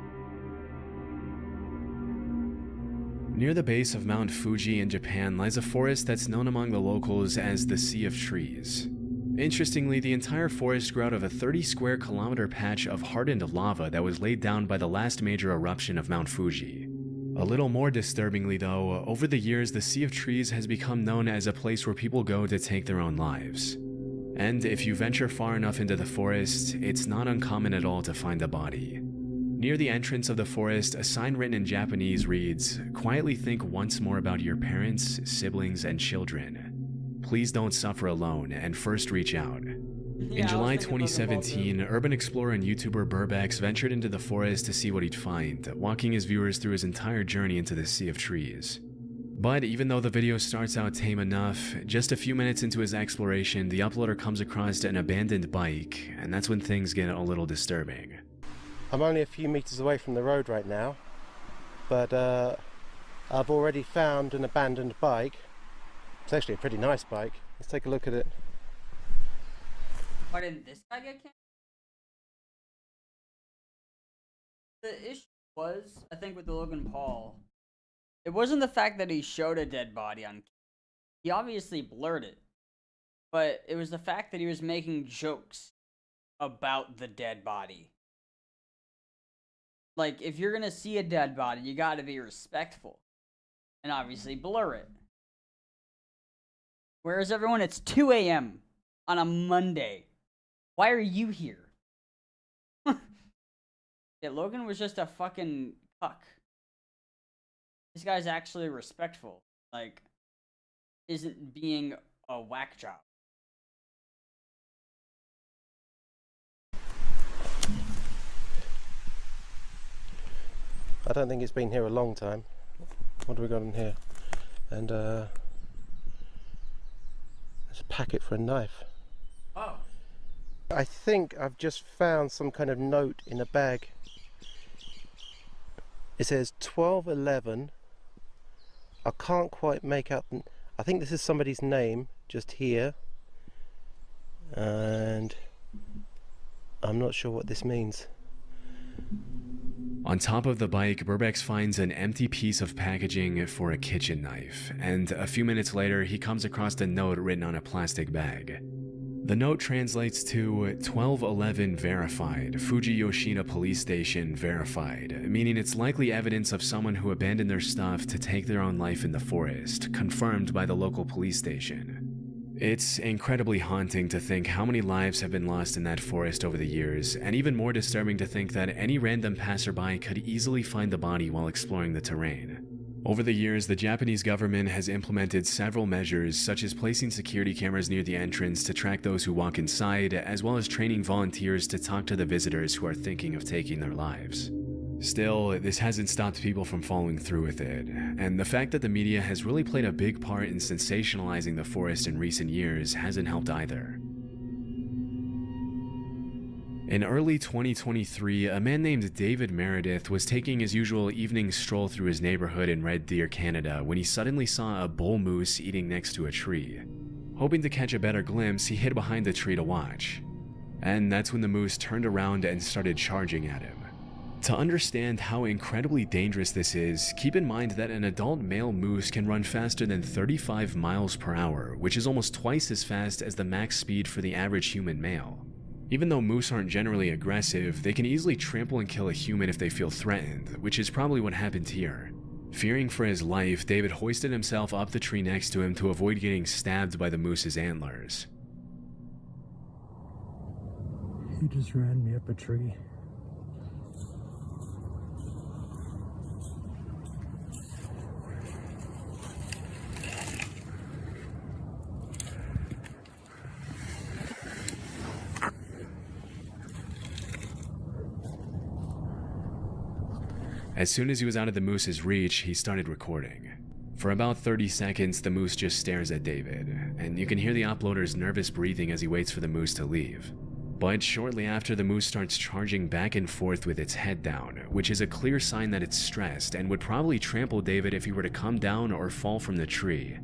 Near the base of Mount Fuji in Japan lies a forest that's known among the locals as the Sea of Trees. Interestingly, the entire forest grew out of a 30 square kilometer patch of hardened lava that was laid down by the last major eruption of Mount Fuji. A little more disturbingly though, over the years the Sea of Trees has become known as a place where people go to take their own lives. And if you venture far enough into the forest, it's not uncommon at all to find a body. Near the entrance of the forest, a sign written in Japanese reads, "Quietly think once more about your parents, siblings, and children. Please don't suffer alone, and first reach out." In July 2017, urban explorer and YouTuber Burbex ventured into the forest to see what he'd find, walking his viewers through his entire journey into the Sea of Trees. But even though the video starts out tame enough, just a few minutes into his exploration, the uploader comes across an abandoned bike, and that's when things get a little disturbing. I'm only a few meters away from the road right now, but I've already found an abandoned bike. It's actually a pretty nice bike. Let's take a look at it. Why didn't this guy get canceled? The issue was, I think, with the Logan Paul, it wasn't the fact that he showed a dead body on camera. He obviously blurred it. But it was the fact that he was making jokes about the dead body. Like, if you're gonna see a dead body, you gotta be respectful. And obviously blur it. Whereas everyone, it's 2 a.m. on a Monday. Why are you here? Yeah, Logan was just a fucking cuck. This guy's actually respectful. Like, isn't being a whack job. I don't think it's been here a long time. What do we got in here? And there's a packet for a knife. Oh. I think I've just found some kind of note in a bag. It says 1211. I can't quite make out. I think this is somebody's name just here. And I'm not sure what this means. On top of the bike, Burbex finds an empty piece of packaging for a kitchen knife, and a few minutes later, he comes across a note written on a plastic bag. The note translates to 1211 verified, Fuji Yoshida Police Station verified, meaning it's likely evidence of someone who abandoned their stuff to take their own life in the forest, confirmed by the local police station. It's incredibly haunting to think how many lives have been lost in that forest over the years, and even more disturbing to think that any random passerby could easily find the body while exploring the terrain. Over the years, the Japanese government has implemented several measures, such as placing security cameras near the entrance to track those who walk inside, as well as training volunteers to talk to the visitors who are thinking of taking their lives. Still, this hasn't stopped people from following through with it, and the fact that the media has really played a big part in sensationalizing the forest in recent years hasn't helped either. In early 2023, a man named David Meredith was taking his usual evening stroll through his neighborhood in Red Deer, Canada, when he suddenly saw a bull moose eating next to a tree. Hoping to catch a better glimpse, he hid behind the tree to watch. And that's when the moose turned around and started charging at him. To understand how incredibly dangerous this is, keep in mind that an adult male moose can run faster than 35 miles per hour, which is almost twice as fast as the max speed for the average human male. Even though moose aren't generally aggressive, they can easily trample and kill a human if they feel threatened, which is probably what happened here. Fearing for his life, David hoisted himself up the tree next to him to avoid getting stabbed by the moose's antlers. He just ran me up a tree. As soon as he was out of the moose's reach, he started recording. For about 30 seconds, the moose just stares at David, and you can hear the uploader's nervous breathing as he waits for the moose to leave. But shortly after, the moose starts charging back and forth with its head down, which is a clear sign that it's stressed and would probably trample David if he were to come down or fall from the tree.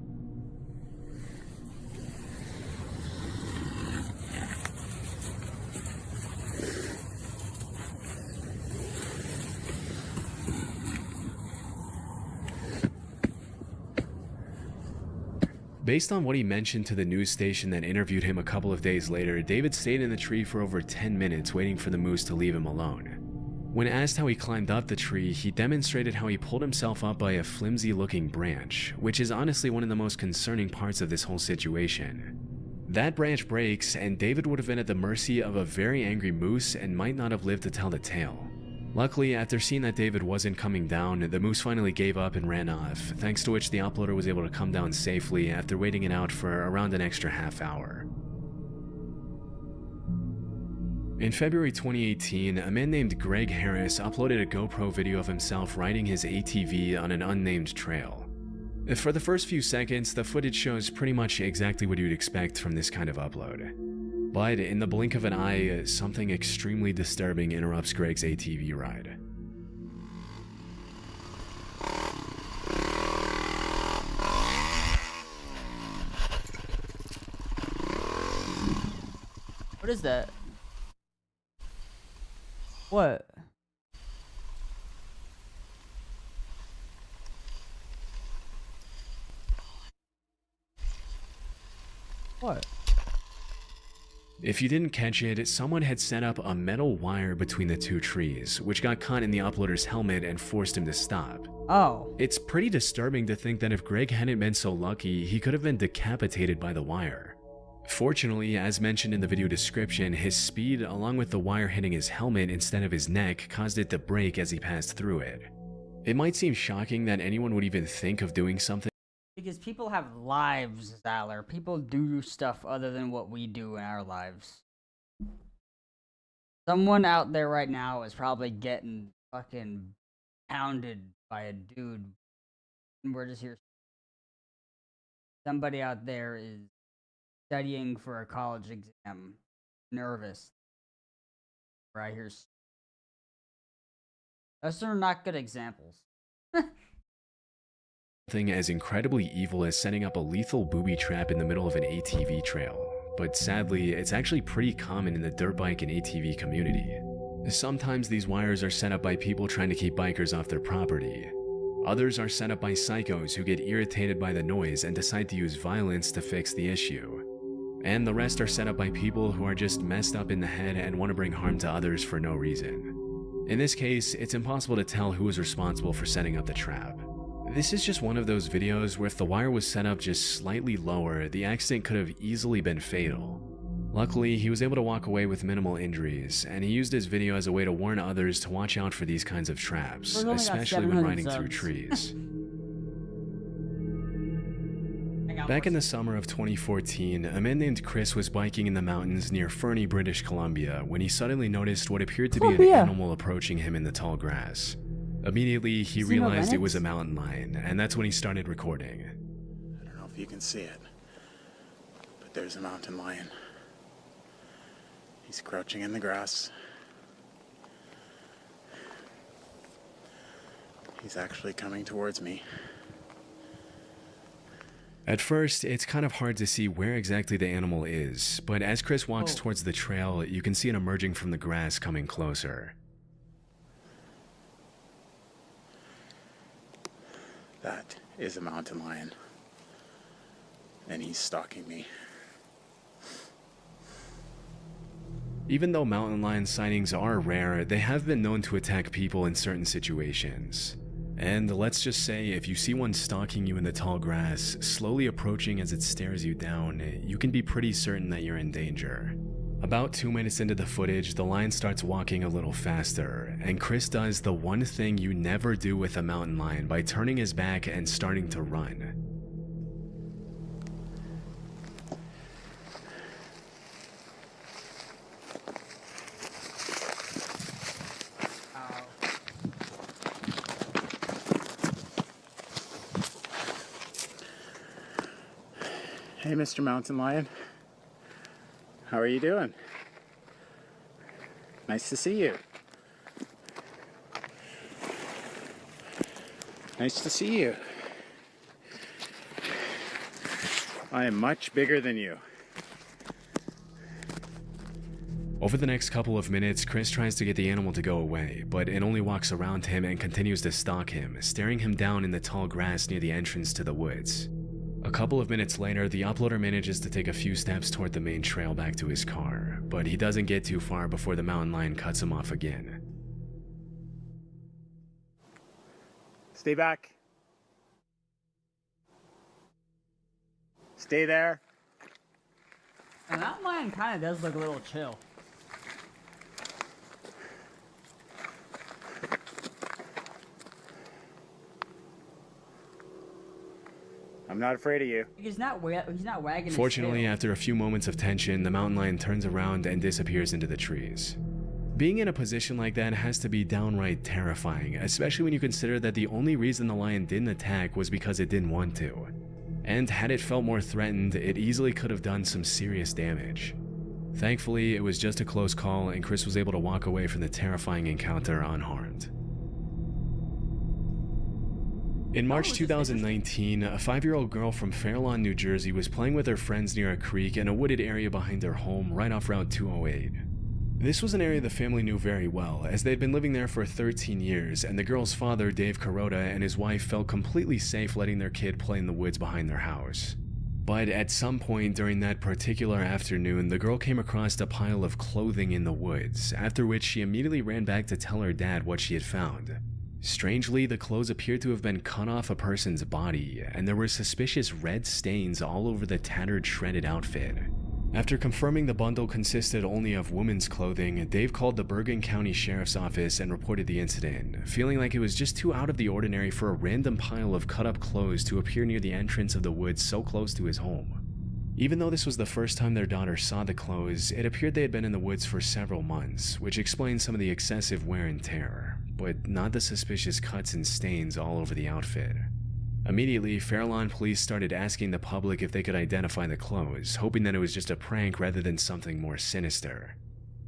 Based on what he mentioned to the news station that interviewed him a couple of days later, David stayed in the tree for over 10 minutes waiting for the moose to leave him alone. When asked how he climbed up the tree, he demonstrated how he pulled himself up by a flimsy-looking branch, which is honestly one of the most concerning parts of this whole situation. That branch breaks, and David would have been at the mercy of a very angry moose and might not have lived to tell the tale. Luckily, after seeing that David wasn't coming down, the moose finally gave up and ran off, thanks to which the uploader was able to come down safely after waiting it out for around an extra half hour. In February 2018, a man named Greg Harris uploaded a GoPro video of himself riding his ATV on an unnamed trail. For the first few seconds, the footage shows pretty much exactly what you'd expect from this kind of upload. But in the blink of an eye, something extremely disturbing interrupts Greg's ATV ride. What is that? What? What? If you didn't catch it, someone had set up a metal wire between the two trees, which got caught in the uploader's helmet and forced him to stop. Oh. It's pretty disturbing to think that if Greg hadn't been so lucky, he could have been decapitated by the wire. Fortunately, as mentioned in the video description, his speed along with the wire hitting his helmet instead of his neck caused it to break as he passed through it. It might seem shocking that anyone would even think of doing something. Because people have lives, Zaller. People do stuff other than what we do in our lives. Someone out there right now is probably getting fucking pounded by a dude. And we're just here. Somebody out there is studying for a college exam. Nervous. Right here. Those are not good examples. Something as incredibly evil as setting up a lethal booby trap in the middle of an ATV trail. But sadly, it's actually pretty common in the dirt bike and ATV community. Sometimes these wires are set up by people trying to keep bikers off their property. Others are set up by psychos who get irritated by the noise and decide to use violence to fix the issue. And the rest are set up by people who are just messed up in the head and want to bring harm to others for no reason. In this case, it's impossible to tell who is responsible for setting up the trap. This is just one of those videos where if the wire was set up just slightly lower, the accident could have easily been fatal. Luckily, he was able to walk away with minimal injuries, and he used his video as a way to warn others to watch out for these kinds of traps, especially when riding through trees. Back in the summer of 2014, a man named Chris was biking in the mountains near Fernie, British Columbia, when he suddenly noticed what appeared to be an animal approaching him in the tall grass. Immediately, he realized it was a mountain lion, and that's when he started recording. I don't know if you can see it, but there's a mountain lion. He's crouching in the grass. He's actually coming towards me. At first, it's kind of hard to see where exactly the animal is, but as Chris walks towards the trail, you can see it emerging from the grass coming closer. That is a mountain lion, and he's stalking me. Even though mountain lion sightings are rare, they have been known to attack people in certain situations. And let's just say, if you see one stalking you in the tall grass, slowly approaching as it stares you down, you can be pretty certain that you're in danger. About 2 minutes into the footage, the lion starts walking a little faster, and Chris does the one thing you never do with a mountain lion by turning his back and starting to run. Hey, Mr. Mountain Lion. How are you doing? Nice to see you. Nice to see you. I am much bigger than you. Over the next couple of minutes, Chris tries to get the animal to go away, but it only walks around him and continues to stalk him, staring him down in the tall grass near the entrance to the woods. A couple of minutes later, the uploader manages to take a few steps toward the main trail back to his car, but he doesn't get too far before the mountain lion cuts him off again. Stay back. Stay there. And that lion kind of does look a little chill. I'm not afraid of you. He's not wagging his Fortunately, tail. after a few moments of tension, the mountain lion turns around and disappears into the trees. Being in a position like that has to be downright terrifying, especially when you consider that the only reason the lion didn't attack was because it didn't want to. And had it felt more threatened, it easily could have done some serious damage. Thankfully, it was just a close call and Chris was able to walk away from the terrifying encounter unharmed. In March 2019, a 5-year-old girl from Fairlawn, New Jersey was playing with her friends near a creek in a wooded area behind their home right off Route 208. This was an area the family knew very well, as they'd been living there for 13 years, and the girl's father, Dave Kuroda, and his wife felt completely safe letting their kid play in the woods behind their house. But at some point during that particular afternoon, the girl came across a pile of clothing in the woods, after which she immediately ran back to tell her dad what she had found. Strangely, the clothes appeared to have been cut off a person's body, and there were suspicious red stains all over the tattered, shredded outfit. After confirming the bundle consisted only of women's clothing, Dave called the Bergen County Sheriff's Office and reported the incident, feeling like it was just too out of the ordinary for a random pile of cut-up clothes to appear near the entrance of the woods so close to his home. Even though this was the first time their daughter saw the clothes, it appeared they had been in the woods for several months, which explains some of the excessive wear and tear, but not the suspicious cuts and stains all over the outfit. Immediately, Fairlawn police started asking the public if they could identify the clothes, hoping that it was just a prank rather than something more sinister.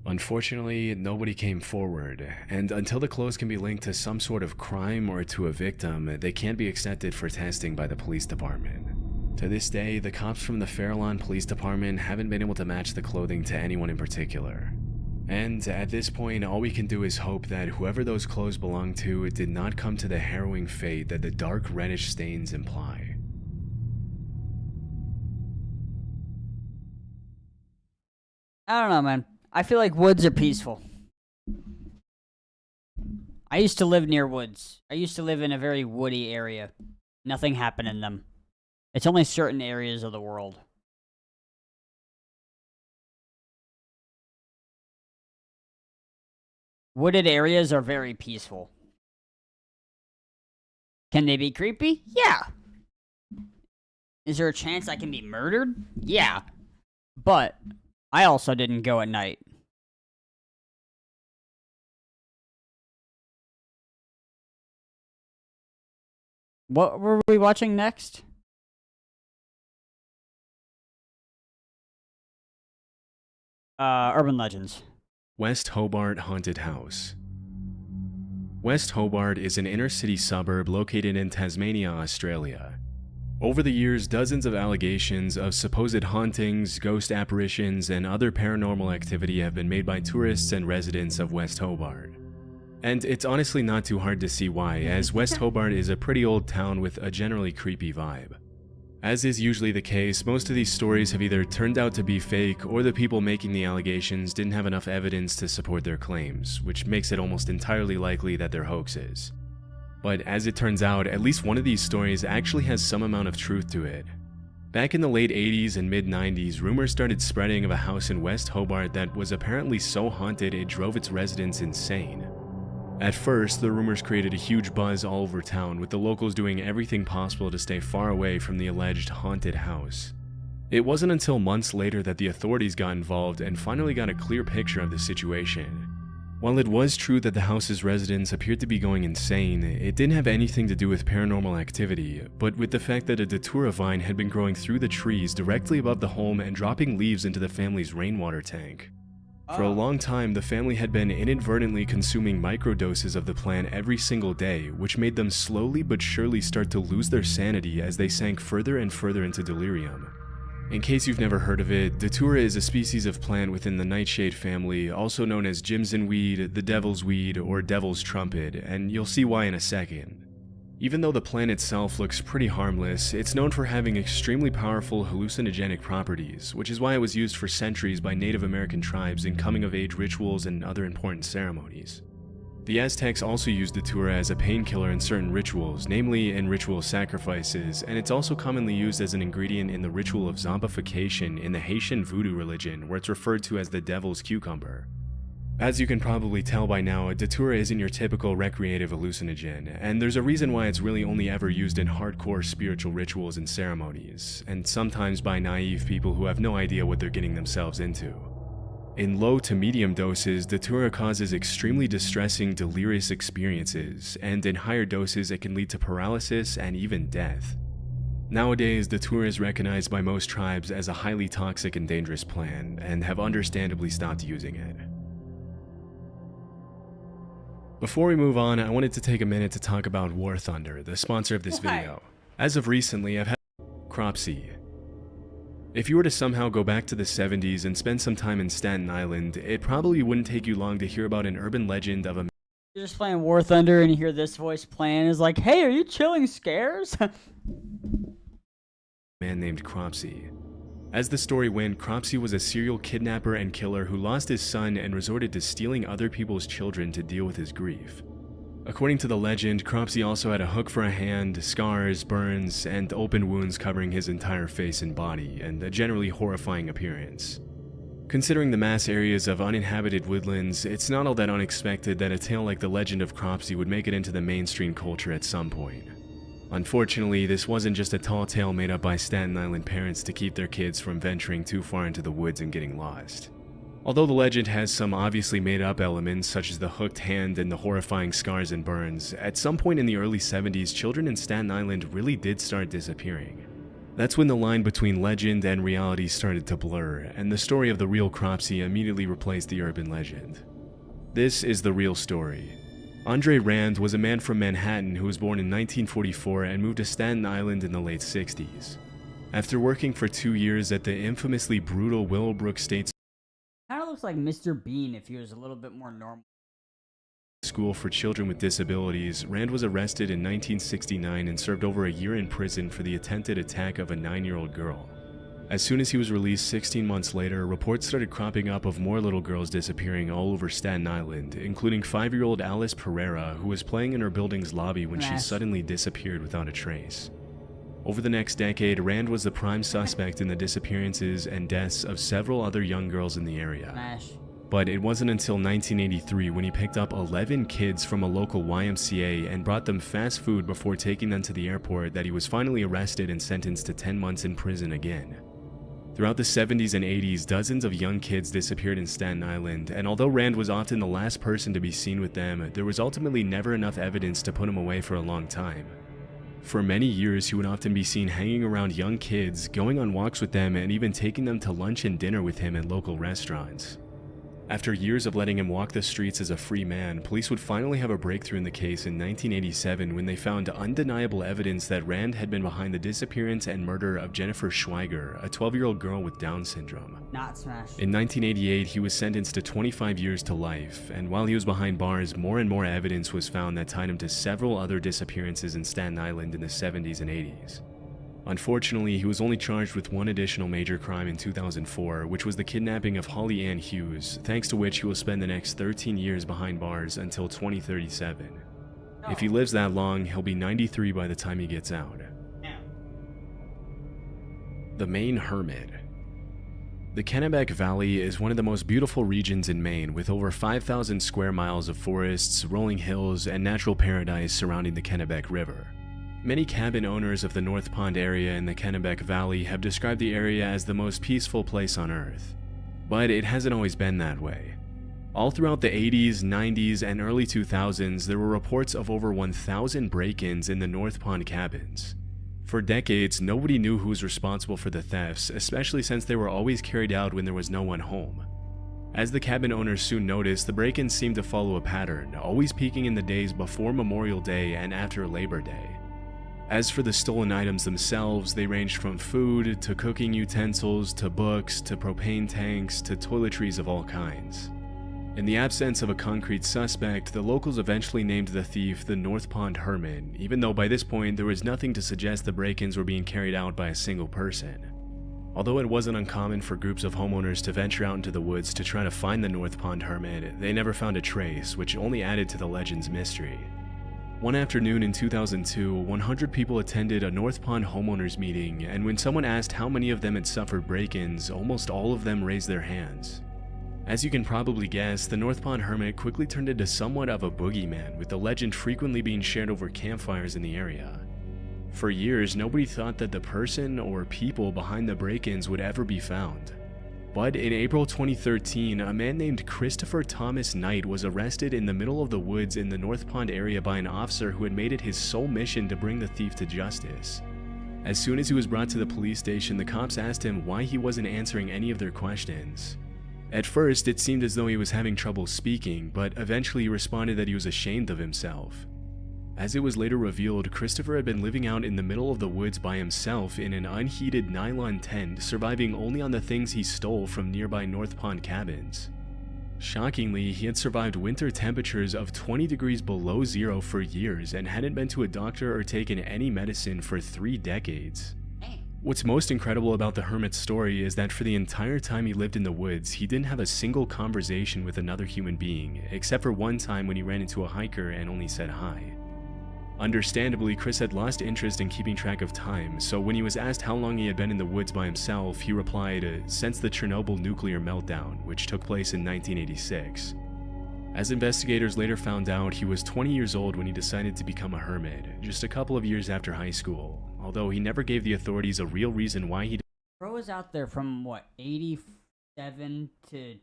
Unfortunately, nobody came forward, and until the clothes can be linked to some sort of crime or to a victim, they can't be accepted for testing by the police department. To this day, the cops from the Fairlawn Police Department haven't been able to match the clothing to anyone in particular. And at this point, all we can do is hope that whoever those clothes belong to did not come to the harrowing fate that the dark reddish stains imply. I don't know, man. I feel like woods are peaceful. I used to live near woods. I used to live in a very woody area. Nothing happened in them. It's only certain areas of the world. Wooded areas are very peaceful. Can they be creepy? Yeah. Is there a chance I can be murdered? Yeah. But I also didn't go at night. What were we watching next? Urban Legends. West Hobart Haunted House. West Hobart is an inner-city suburb located in Tasmania, Australia. Over the years, dozens of allegations of supposed hauntings, ghost apparitions, and other paranormal activity have been made by tourists and residents of West Hobart. And it's honestly not too hard to see why, as West Hobart is a pretty old town with a generally creepy vibe. As is usually the case, most of these stories have either turned out to be fake, or the people making the allegations didn't have enough evidence to support their claims, which makes it almost entirely likely that they're hoaxes. But as it turns out, at least one of these stories actually has some amount of truth to it. Back in the late 80s and mid-90s, rumors started spreading of a house in West Hobart that was apparently so haunted it drove its residents insane. At first, the rumors created a huge buzz all over town, with the locals doing everything possible to stay far away from the alleged haunted house. It wasn't until months later that the authorities got involved and finally got a clear picture of the situation. While it was true that the house's residents appeared to be going insane, it didn't have anything to do with paranormal activity, but with the fact that a datura vine had been growing through the trees directly above the home and dropping leaves into the family's rainwater tank. For a long time, the family had been inadvertently consuming microdoses of the plant every single day, which made them slowly but surely start to lose their sanity as they sank further and further into delirium. In case you've never heard of it, datura is a species of plant within the nightshade family, also known as Jimson weed, the devil's weed, or devil's trumpet, and you'll see why in a second. Even though the plant itself looks pretty harmless, it's known for having extremely powerful hallucinogenic properties, which is why it was used for centuries by Native American tribes in coming-of-age rituals and other important ceremonies. The Aztecs also used datura as a painkiller in certain rituals, namely in ritual sacrifices, and it's also commonly used as an ingredient in the ritual of zombification in the Haitian voodoo religion, where it's referred to as the devil's cucumber. As you can probably tell by now, datura isn't your typical recreative hallucinogen, and there's a reason why it's really only ever used in hardcore spiritual rituals and ceremonies, and sometimes by naive people who have no idea what they're getting themselves into. In low to medium doses, datura causes extremely distressing, delirious experiences, and in higher doses it can lead to paralysis and even death. Nowadays, datura is recognized by most tribes as a highly toxic and dangerous plant, and have understandably stopped using it. Before we move on, I wanted to take a minute to talk about War Thunder, the sponsor of this video. As of recently, I've had Cropsey. If you were to somehow go back to the 70s and spend some time in Staten Island, it probably wouldn't take you long to hear about an urban legend of a You're just playing War Thunder and you hear this voice playing. It's like, hey, are you chilling scares? man named Cropsey. As the story went, Cropsey was a serial kidnapper and killer who lost his son and resorted to stealing other people's children to deal with his grief. According to the legend, Cropsey also had a hook for a hand, scars, burns, and open wounds covering his entire face and body, and a generally horrifying appearance. Considering the mass areas of uninhabited woodlands, it's not all that unexpected that a tale like the legend of Cropsey would make it into the mainstream culture at some point. Unfortunately, this wasn't just a tall tale made up by Staten Island parents to keep their kids from venturing too far into the woods and getting lost. Although the legend has some obviously made-up elements, such as the hooked hand and the horrifying scars and burns, at some point in the early 70s, children in Staten Island really did start disappearing. That's when the line between legend and reality started to blur, and the story of the real Cropsey immediately replaced the urban legend. This is the real story. Andre Rand was a man from Manhattan who was born in 1944 and moved to Staten Island in the late 60s. After working for 2 years at the infamously brutal Willowbrook State Kind of looks like Mr. Bean if he was a little bit more normal. School for Children with Disabilities, Rand was arrested in 1969 and served over a year in prison for the attempted attack of a 9-year-old girl. As soon as he was released 16 months later, reports started cropping up of more little girls disappearing all over Staten Island, including 5-year-old Alice Pereira, who was playing in her building's lobby when she suddenly disappeared without a trace. Over the next decade, Rand was the prime suspect in the disappearances and deaths of several other young girls in the area. But it wasn't until 1983 when he picked up 11 kids from a local YMCA and brought them fast food before taking them to the airport that he was finally arrested and sentenced to 10 months in prison again. Throughout the 70s and 80s, dozens of young kids disappeared in Staten Island, and although Rand was often the last person to be seen with them, there was ultimately never enough evidence to put him away for a long time. For many years, he would often be seen hanging around young kids, going on walks with them, and even taking them to lunch and dinner with him at local restaurants. After years of letting him walk the streets as a free man, police would finally have a breakthrough in the case in 1987 when they found undeniable evidence that Rand had been behind the disappearance and murder of Jennifer Schweiger, a 12-year-old girl with Down syndrome. Not smash. In 1988, he was sentenced to 25 years to life, and while he was behind bars, more and more evidence was found that tied him to several other disappearances in Staten Island in the 70s and 80s. Unfortunately, he was only charged with one additional major crime in 2004, which was the kidnapping of Holly Ann Hughes, thanks to which he will spend the next 13 years behind bars until 2037. If he lives that long, he'll be 93 by the time he gets out. The Maine Hermit. The Kennebec Valley is one of the most beautiful regions in Maine, with over 5,000 square miles of forests, rolling hills, and natural paradise surrounding the Kennebec River. Many cabin owners of the North Pond area in the Kennebec Valley have described the area as the most peaceful place on Earth. But it hasn't always been that way. All throughout the 80s, 90s, and early 2000s, there were reports of over 1,000 break-ins in the North Pond cabins. For decades, nobody knew who was responsible for the thefts, especially since they were always carried out when there was no one home. As the cabin owners soon noticed, the break-ins seemed to follow a pattern, always peaking in the days before Memorial Day and after Labor Day. As for the stolen items themselves, they ranged from food, to cooking utensils, to books, to propane tanks, to toiletries of all kinds. In the absence of a concrete suspect, the locals eventually named the thief the North Pond Hermit, even though by this point there was nothing to suggest the break-ins were being carried out by a single person. Although it wasn't uncommon for groups of homeowners to venture out into the woods to try to find the North Pond Hermit, they never found a trace, which only added to the legend's mystery. One afternoon in 2002, 100 people attended a North Pond homeowners meeting, and when someone asked how many of them had suffered break-ins, almost all of them raised their hands. As you can probably guess, the North Pond Hermit quickly turned into somewhat of a boogeyman, with the legend frequently being shared over campfires in the area. For years, nobody thought that the person or people behind the break-ins would ever be found. But in April 2013, a man named Christopher Thomas Knight was arrested in the middle of the woods in the North Pond area by an officer who had made it his sole mission to bring the thief to justice. As soon as he was brought to the police station, the cops asked him why he wasn't answering any of their questions. At first, it seemed as though he was having trouble speaking, but eventually he responded that he was ashamed of himself. As it was later revealed, Christopher had been living out in the middle of the woods by himself in an unheated nylon tent, surviving only on the things he stole from nearby North Pond cabins. Shockingly, he had survived winter temperatures of 20 degrees below zero for years and hadn't been to a doctor or taken any medicine for 3 decades. What's most incredible about the hermit's story is that for the entire time he lived in the woods, he didn't have a single conversation with another human being, except for one time when he ran into a hiker and only said hi. Understandably, Chris had lost interest in keeping track of time, so when he was asked how long he had been in the woods by himself, he replied, since the Chernobyl nuclear meltdown, which took place in 1986. As investigators later found out, he was 20 years old when he decided to become a hermit, just a couple of years after high school, although he never gave the authorities a real reason why he Bro was out there from, what, 87 to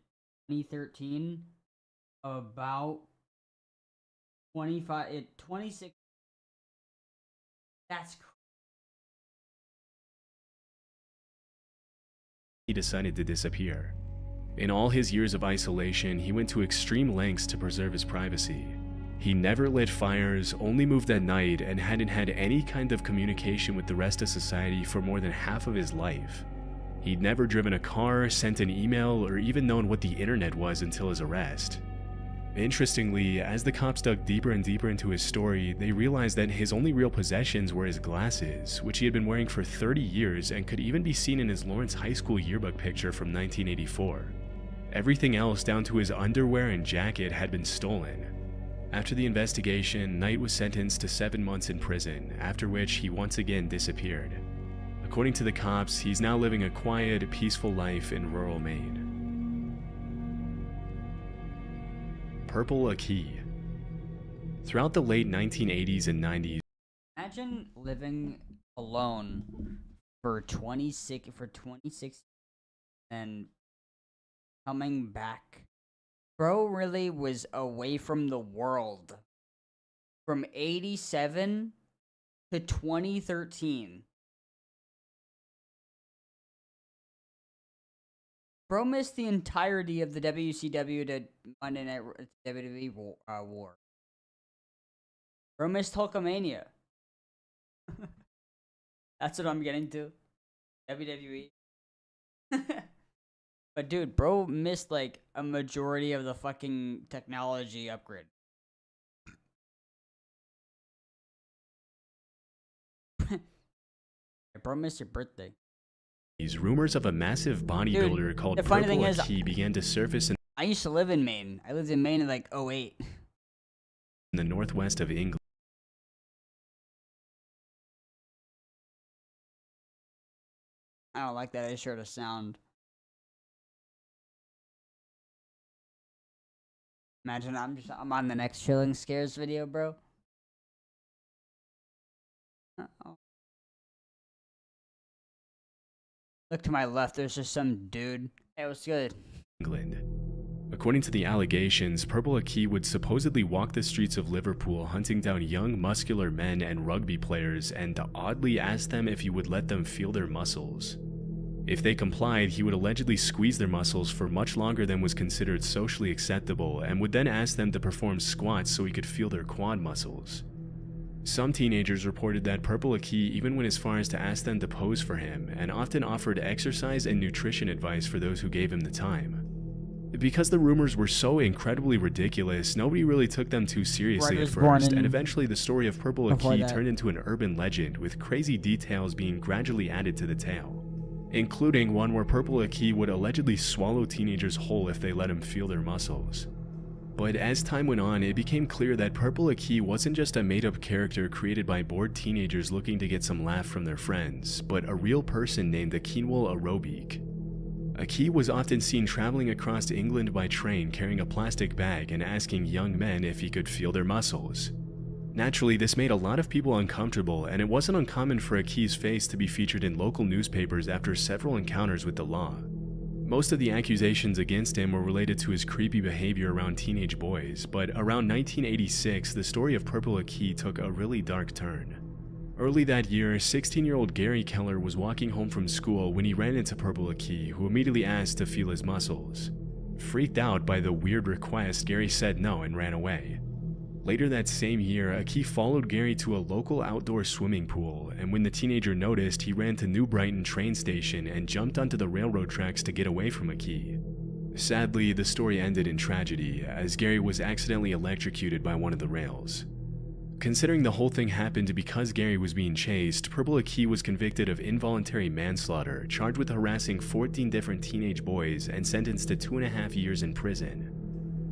2013? About 26. That's crazy. He decided to disappear. In all his years of isolation, he went to extreme lengths to preserve his privacy. He never lit fires, only moved at night, and hadn't had any kind of communication with the rest of society for more than half of his life. He'd never driven a car, sent an email, or even known what the internet was until his arrest. Interestingly, as the cops dug deeper and deeper into his story, they realized that his only real possessions were his glasses, which he had been wearing for 30 years and could even be seen in his Lawrence High School yearbook picture from 1984. Everything else, down to his underwear and jacket, had been stolen. After the investigation, Knight was sentenced to 7 months in prison, after which he once again disappeared. According to the cops, he's now living a quiet, peaceful life in rural Maine. Purple a Key. Throughout the late 1980s and 90s, Imagine living alone for 26 and coming back. Bro really was away from the world from 87 to 2013. Bro missed the entirety of the WCW to Monday Night WWE war. Bro missed Hulkamania. That's what I'm getting to. WWE. But dude, bro missed like a majority of the fucking technology upgrade. Bro missed your birthday. these rumors of a massive bodybuilder called the funny thing Purple is, Aki began to surface in I used to live in Maine. I lived in Maine in like 08. the northwest of England. I don't like that intro to sound. Imagine I'm on the next Chilling Scares video, bro. Uh-oh. Look to my left, there's just some dude. Hey, what's good? England. According to the allegations, Purple Aki would supposedly walk the streets of Liverpool hunting down young muscular men and rugby players and oddly ask them if he would let them feel their muscles. If they complied, he would allegedly squeeze their muscles for much longer than was considered socially acceptable and would then ask them to perform squats so he could feel their quad muscles. Some teenagers reported that Purple Aki even went as far as to ask them to pose for him and often offered exercise and nutrition advice for those who gave him the time. Because the rumors were so incredibly ridiculous, nobody really took them too seriously at first, and eventually the story of Purple Aki turned into an urban legend with crazy details being gradually added to the tale, including one where Purple Aki would allegedly swallow teenagers whole if they let him feel their muscles. But as time went on, it became clear that Purple Aki wasn't just a made-up character created by bored teenagers looking to get some laugh from their friends, but a real person named Akinwul Arobic. Aki was often seen traveling across England by train carrying a plastic bag and asking young men if he could feel their muscles. Naturally, this made a lot of people uncomfortable, and it wasn't uncommon for Aki's face to be featured in local newspapers after several encounters with the law. Most of the accusations against him were related to his creepy behavior around teenage boys, but around 1986, the story of Purple Aki took a really dark turn. Early that year, 16-year-old Gary Keller was walking home from school when he ran into Purple Aki, who immediately asked to feel his muscles. Freaked out by the weird request, Gary said no and ran away. Later that same year, Aki followed Gary to a local outdoor swimming pool, and when the teenager noticed, he ran to New Brighton train station and jumped onto the railroad tracks to get away from Aki. Sadly, the story ended in tragedy, as Gary was accidentally electrocuted by one of the rails. considering the whole thing happened because Gary was being chased, Purple Aki was convicted of involuntary manslaughter, charged with harassing 14 different teenage boys, and sentenced to 2.5 years in prison.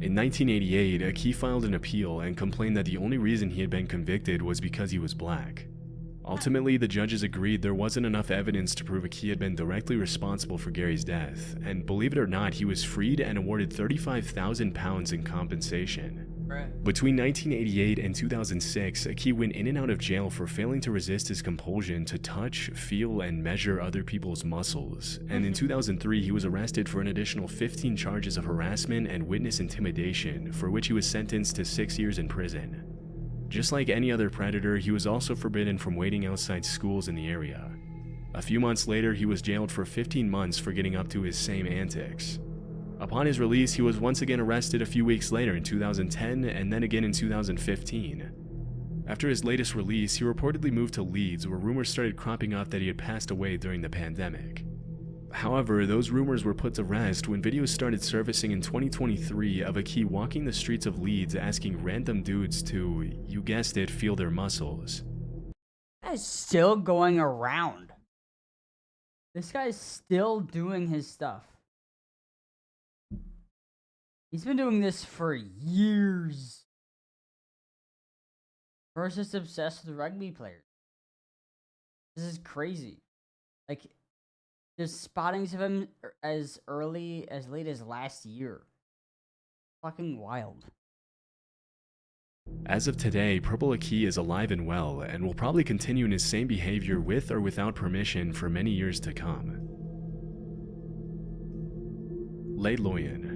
In 1988, Aki filed an appeal and complained that the only reason he had been convicted was because he was black. Ultimately, the judges agreed there wasn't enough evidence to prove Aki had been directly responsible for Gary's death, and believe it or not, he was freed and awarded £35,000 in compensation. Between 1988 and 2006, Aki went in and out of jail for failing to resist his compulsion to touch, feel, and measure other people's muscles, and in 2003 he was arrested for an additional 15 charges of harassment and witness intimidation, for which he was sentenced to 6 years in prison. Just like any other predator, he was also forbidden from waiting outside schools in the area. A few months later, he was jailed for 15 months for getting up to his same antics. Upon his release, he was once again arrested a few weeks later in 2010 and then again in 2015. After his latest release, he reportedly moved to Leeds, where rumors started cropping up that he had passed away during the pandemic. However, those rumors were put to rest when videos started surfacing in 2023 of Aki walking the streets of Leeds asking random dudes to, you guessed it, feel their muscles. That is still going around. This guy's still doing his stuff. He's been doing this for years. First, just obsessed with rugby players. This is crazy. Like, there's spottings of him as late as last year. Fucking wild. As of today, Purple Aki is alive and well, and will probably continue in his same behavior with or without permission for many years to come. Les Loyens.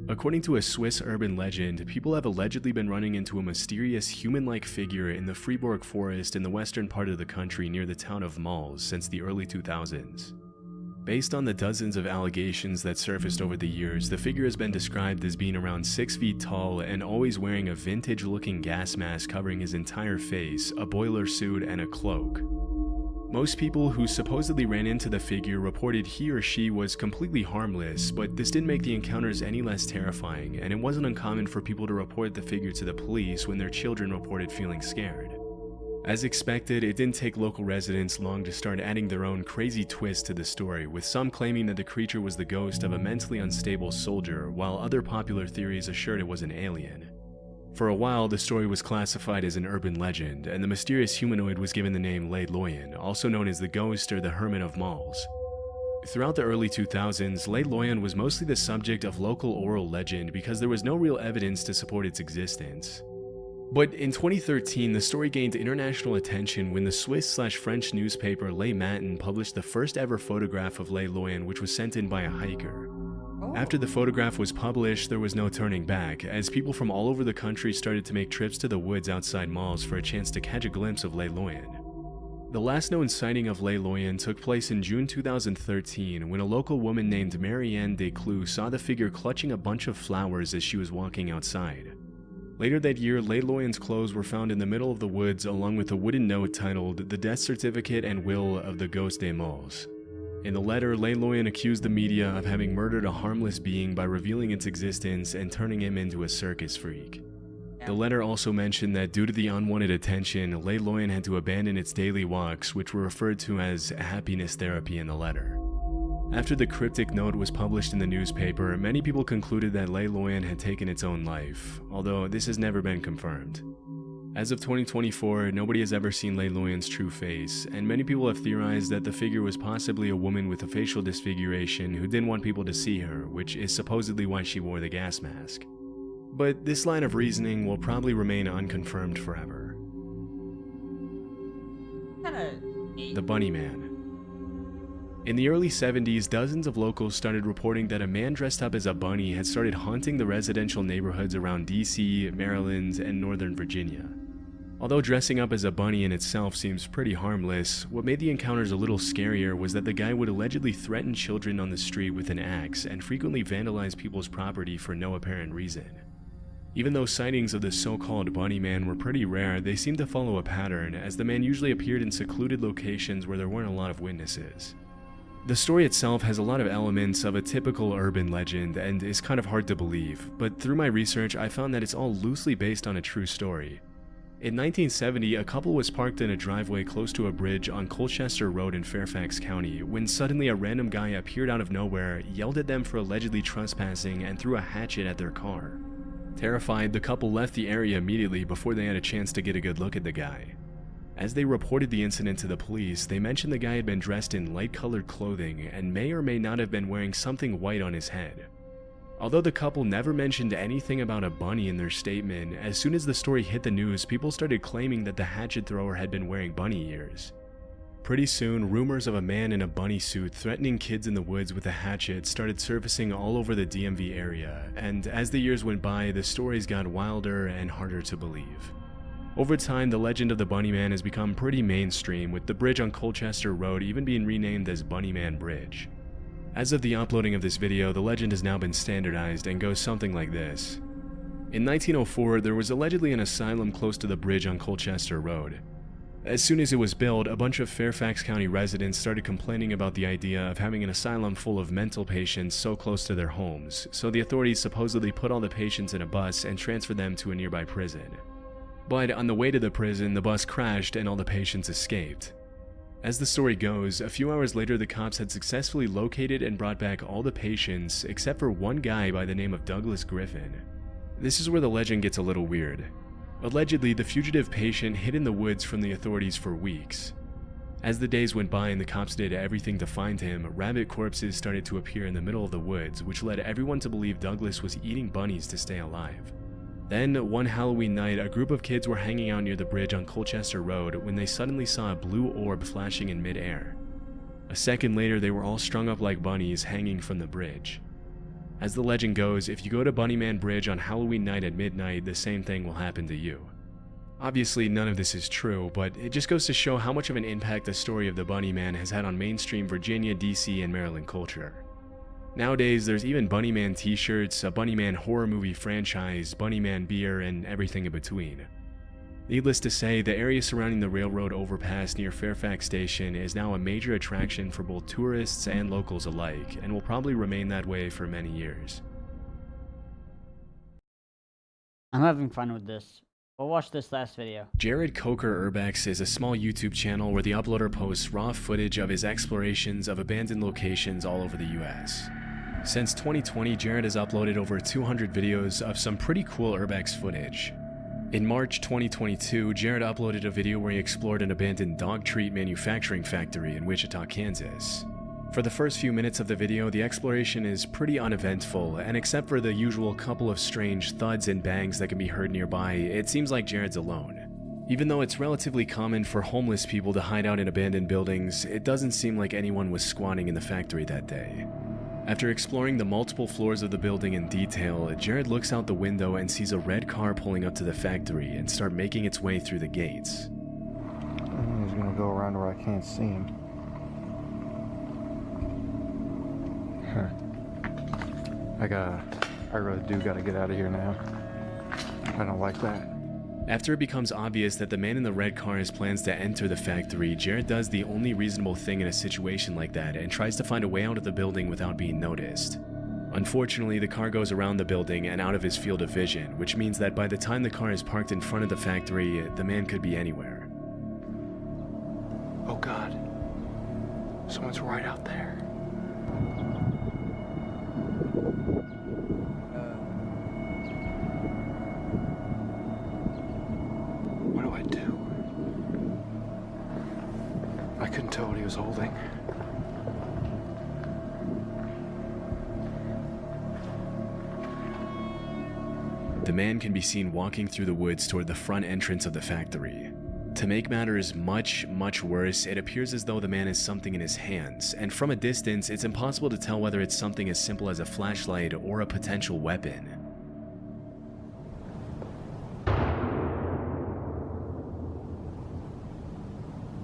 According to a Swiss urban legend, people have allegedly been running into a mysterious human-like figure in the Fribourg forest in the western part of the country near the town of Mals since the early 2000s. Based on the dozens of allegations that surfaced over the years, the figure has been described as being around 6 feet tall and always wearing a vintage-looking gas mask covering his entire face, a boiler suit, and a cloak. Most people who supposedly ran into the figure reported he or she was completely harmless, but this didn't make the encounters any less terrifying, and it wasn't uncommon for people to report the figure to the police when their children reported feeling scared. As expected, it didn't take local residents long to start adding their own crazy twist to the story, with some claiming that the creature was the ghost of a mentally unstable soldier, while other popular theories assured it was an alien. For a while, the story was classified as an urban legend, and the mysterious humanoid was given the name Les Loyens, also known as the Ghost or the Hermit of Mals. Throughout the early 2000s, Les Loyens was mostly the subject of local oral legend because there was no real evidence to support its existence. But in 2013, the story gained international attention when the Swiss/French newspaper Les Matins published the first ever photograph of Les Loyens, which was sent in by a hiker. After the photograph was published, there was no turning back, as people from all over the country started to make trips to the woods outside Mals for a chance to catch a glimpse of Les Loyens. The last known sighting of Les Loyens took place in June 2013 when a local woman named Marianne Desclous saw the figure clutching a bunch of flowers as she was walking outside. Later that year, Les Loyens' clothes were found in the middle of the woods along with a wooden note titled "The Death Certificate and Will of the Ghost des Mals." In the letter, Les Loyens accused the media of having murdered a harmless being by revealing its existence and turning him into a circus freak. The letter also mentioned that due to the unwanted attention, Les Loyens had to abandon its daily walks, which were referred to as happiness therapy in the letter. After the cryptic note was published in the newspaper, many people concluded that Les Loyens had taken its own life, although this has never been confirmed. As of 2024, nobody has ever seen Les Loyens' true face, and many people have theorized that the figure was possibly a woman with a facial disfiguration who didn't want people to see her, which is supposedly why she wore the gas mask. But this line of reasoning will probably remain unconfirmed forever. The Bunny Man. In the early 70s, dozens of locals started reporting that a man dressed up as a bunny had started haunting the residential neighborhoods around DC, Maryland, and Northern Virginia. Although dressing up as a bunny in itself seems pretty harmless, what made the encounters a little scarier was that the guy would allegedly threaten children on the street with an axe and frequently vandalize people's property for no apparent reason. Even though sightings of the so-called Bunny Man were pretty rare, they seemed to follow a pattern, as the man usually appeared in secluded locations where there weren't a lot of witnesses. The story itself has a lot of elements of a typical urban legend and is kind of hard to believe, but through my research I found that it's all loosely based on a true story. In 1970, a couple was parked in a driveway close to a bridge on Colchester Road in Fairfax County when suddenly a random guy appeared out of nowhere, yelled at them for allegedly trespassing, and threw a hatchet at their car. Terrified, the couple left the area immediately before they had a chance to get a good look at the guy. As they reported the incident to the police, they mentioned the guy had been dressed in light-colored clothing and may or may not have been wearing something white on his head. Although the couple never mentioned anything about a bunny in their statement, as soon as the story hit the news, people started claiming that the hatchet thrower had been wearing bunny ears. Pretty soon, rumors of a man in a bunny suit threatening kids in the woods with a hatchet started surfacing all over the DMV area, and as the years went by, the stories got wilder and harder to believe. Over time, the legend of the Bunny Man has become pretty mainstream, with the bridge on Colchester Road even being renamed as Bunny Man Bridge. As of the uploading of this video, the legend has now been standardized and goes something like this. In 1904, there was allegedly an asylum close to the bridge on Colchester Road. As soon as it was built, a bunch of Fairfax County residents started complaining about the idea of having an asylum full of mental patients so close to their homes, so the authorities supposedly put all the patients in a bus and transferred them to a nearby prison. But on the way to the prison, the bus crashed and all the patients escaped. As the story goes, a few hours later the cops had successfully located and brought back all the patients except for one guy by the name of Douglas Griffin. This is where the legend gets a little weird. Allegedly, the fugitive patient hid in the woods from the authorities for weeks. As the days went by and the cops did everything to find him, rabbit corpses started to appear in the middle of the woods, which led everyone to believe Douglas was eating bunnies to stay alive. Then, one Halloween night, a group of kids were hanging out near the bridge on Colchester Road when they suddenly saw a blue orb flashing in midair. A second later, they were all strung up like bunnies hanging from the bridge. As the legend goes, if you go to Bunny Man Bridge on Halloween night at midnight, the same thing will happen to you. Obviously, none of this is true, but it just goes to show how much of an impact the story of the Bunny Man has had on mainstream Virginia, DC, and Maryland culture. Nowadays, there's even Bunny Man t-shirts, a Bunny Man horror movie franchise, Bunny Man beer, and everything in between. Needless to say, the area surrounding the railroad overpass near Fairfax Station is now a major attraction for both tourists and locals alike, and will probably remain that way for many years. I'm having fun with this. We'll watch this last video. Jared Coker Urbex is a small YouTube channel where the uploader posts raw footage of his explorations of abandoned locations all over the US. Since 2020, Jared has uploaded over 200 videos of some pretty cool Urbex footage. In March 2022, Jared uploaded a video where he explored an abandoned dog treat manufacturing factory in Wichita, Kansas. For the first few minutes of the video, the exploration is pretty uneventful, and except for the usual couple of strange thuds and bangs that can be heard nearby, it seems like Jared's alone. Even though it's relatively common for homeless people to hide out in abandoned buildings, it doesn't seem like anyone was squatting in the factory that day. After exploring the multiple floors of the building in detail, Jared looks out the window and sees a red car pulling up to the factory and start making its way through the gates. He's gonna go around where I can't see him. I really do gotta get out of here now. I don't like that. After it becomes obvious that the man in the red car has plans to enter the factory, Jared does the only reasonable thing in a situation like that and tries to find a way out of the building without being noticed. Unfortunately, the car goes around the building and out of his field of vision, which means that by the time the car is parked in front of the factory, the man could be anywhere. Oh God. Someone's right out there. What do I do? I couldn't tell what he was holding. The man can be seen walking through the woods toward the front entrance of the factory. To make matters much worse, it appears as though the man has something in his hands, and from a distance, it's impossible to tell whether it's something as simple as a flashlight or a potential weapon.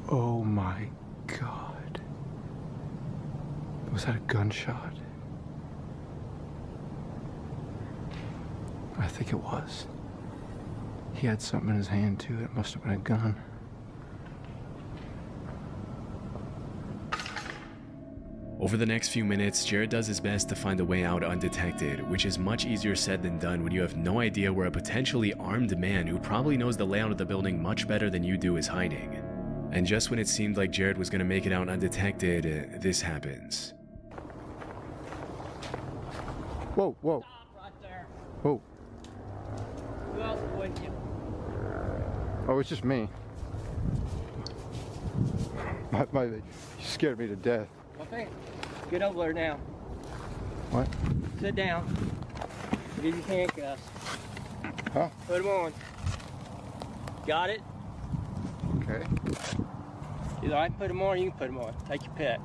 Oh my God. Was that a gunshot? I think it was. He had something in his hand too. It must have been a gun. Over the next few minutes, Jared does his best to find a way out undetected, which is much easier said than done when you have no idea where a potentially armed man who probably knows the layout of the building much better than you do is hiding. And just when it seemed like Jared was going to make it out undetected, this happens. Whoa, whoa. Stop right there. Whoa. Who else is with you? Oh, it's just me. You scared me to death. Okay, get over there now. What? Sit down. Give you handcuffs. Huh? Put them on. Got it? Okay. Either I can put them on or you can put them on. Take your pick.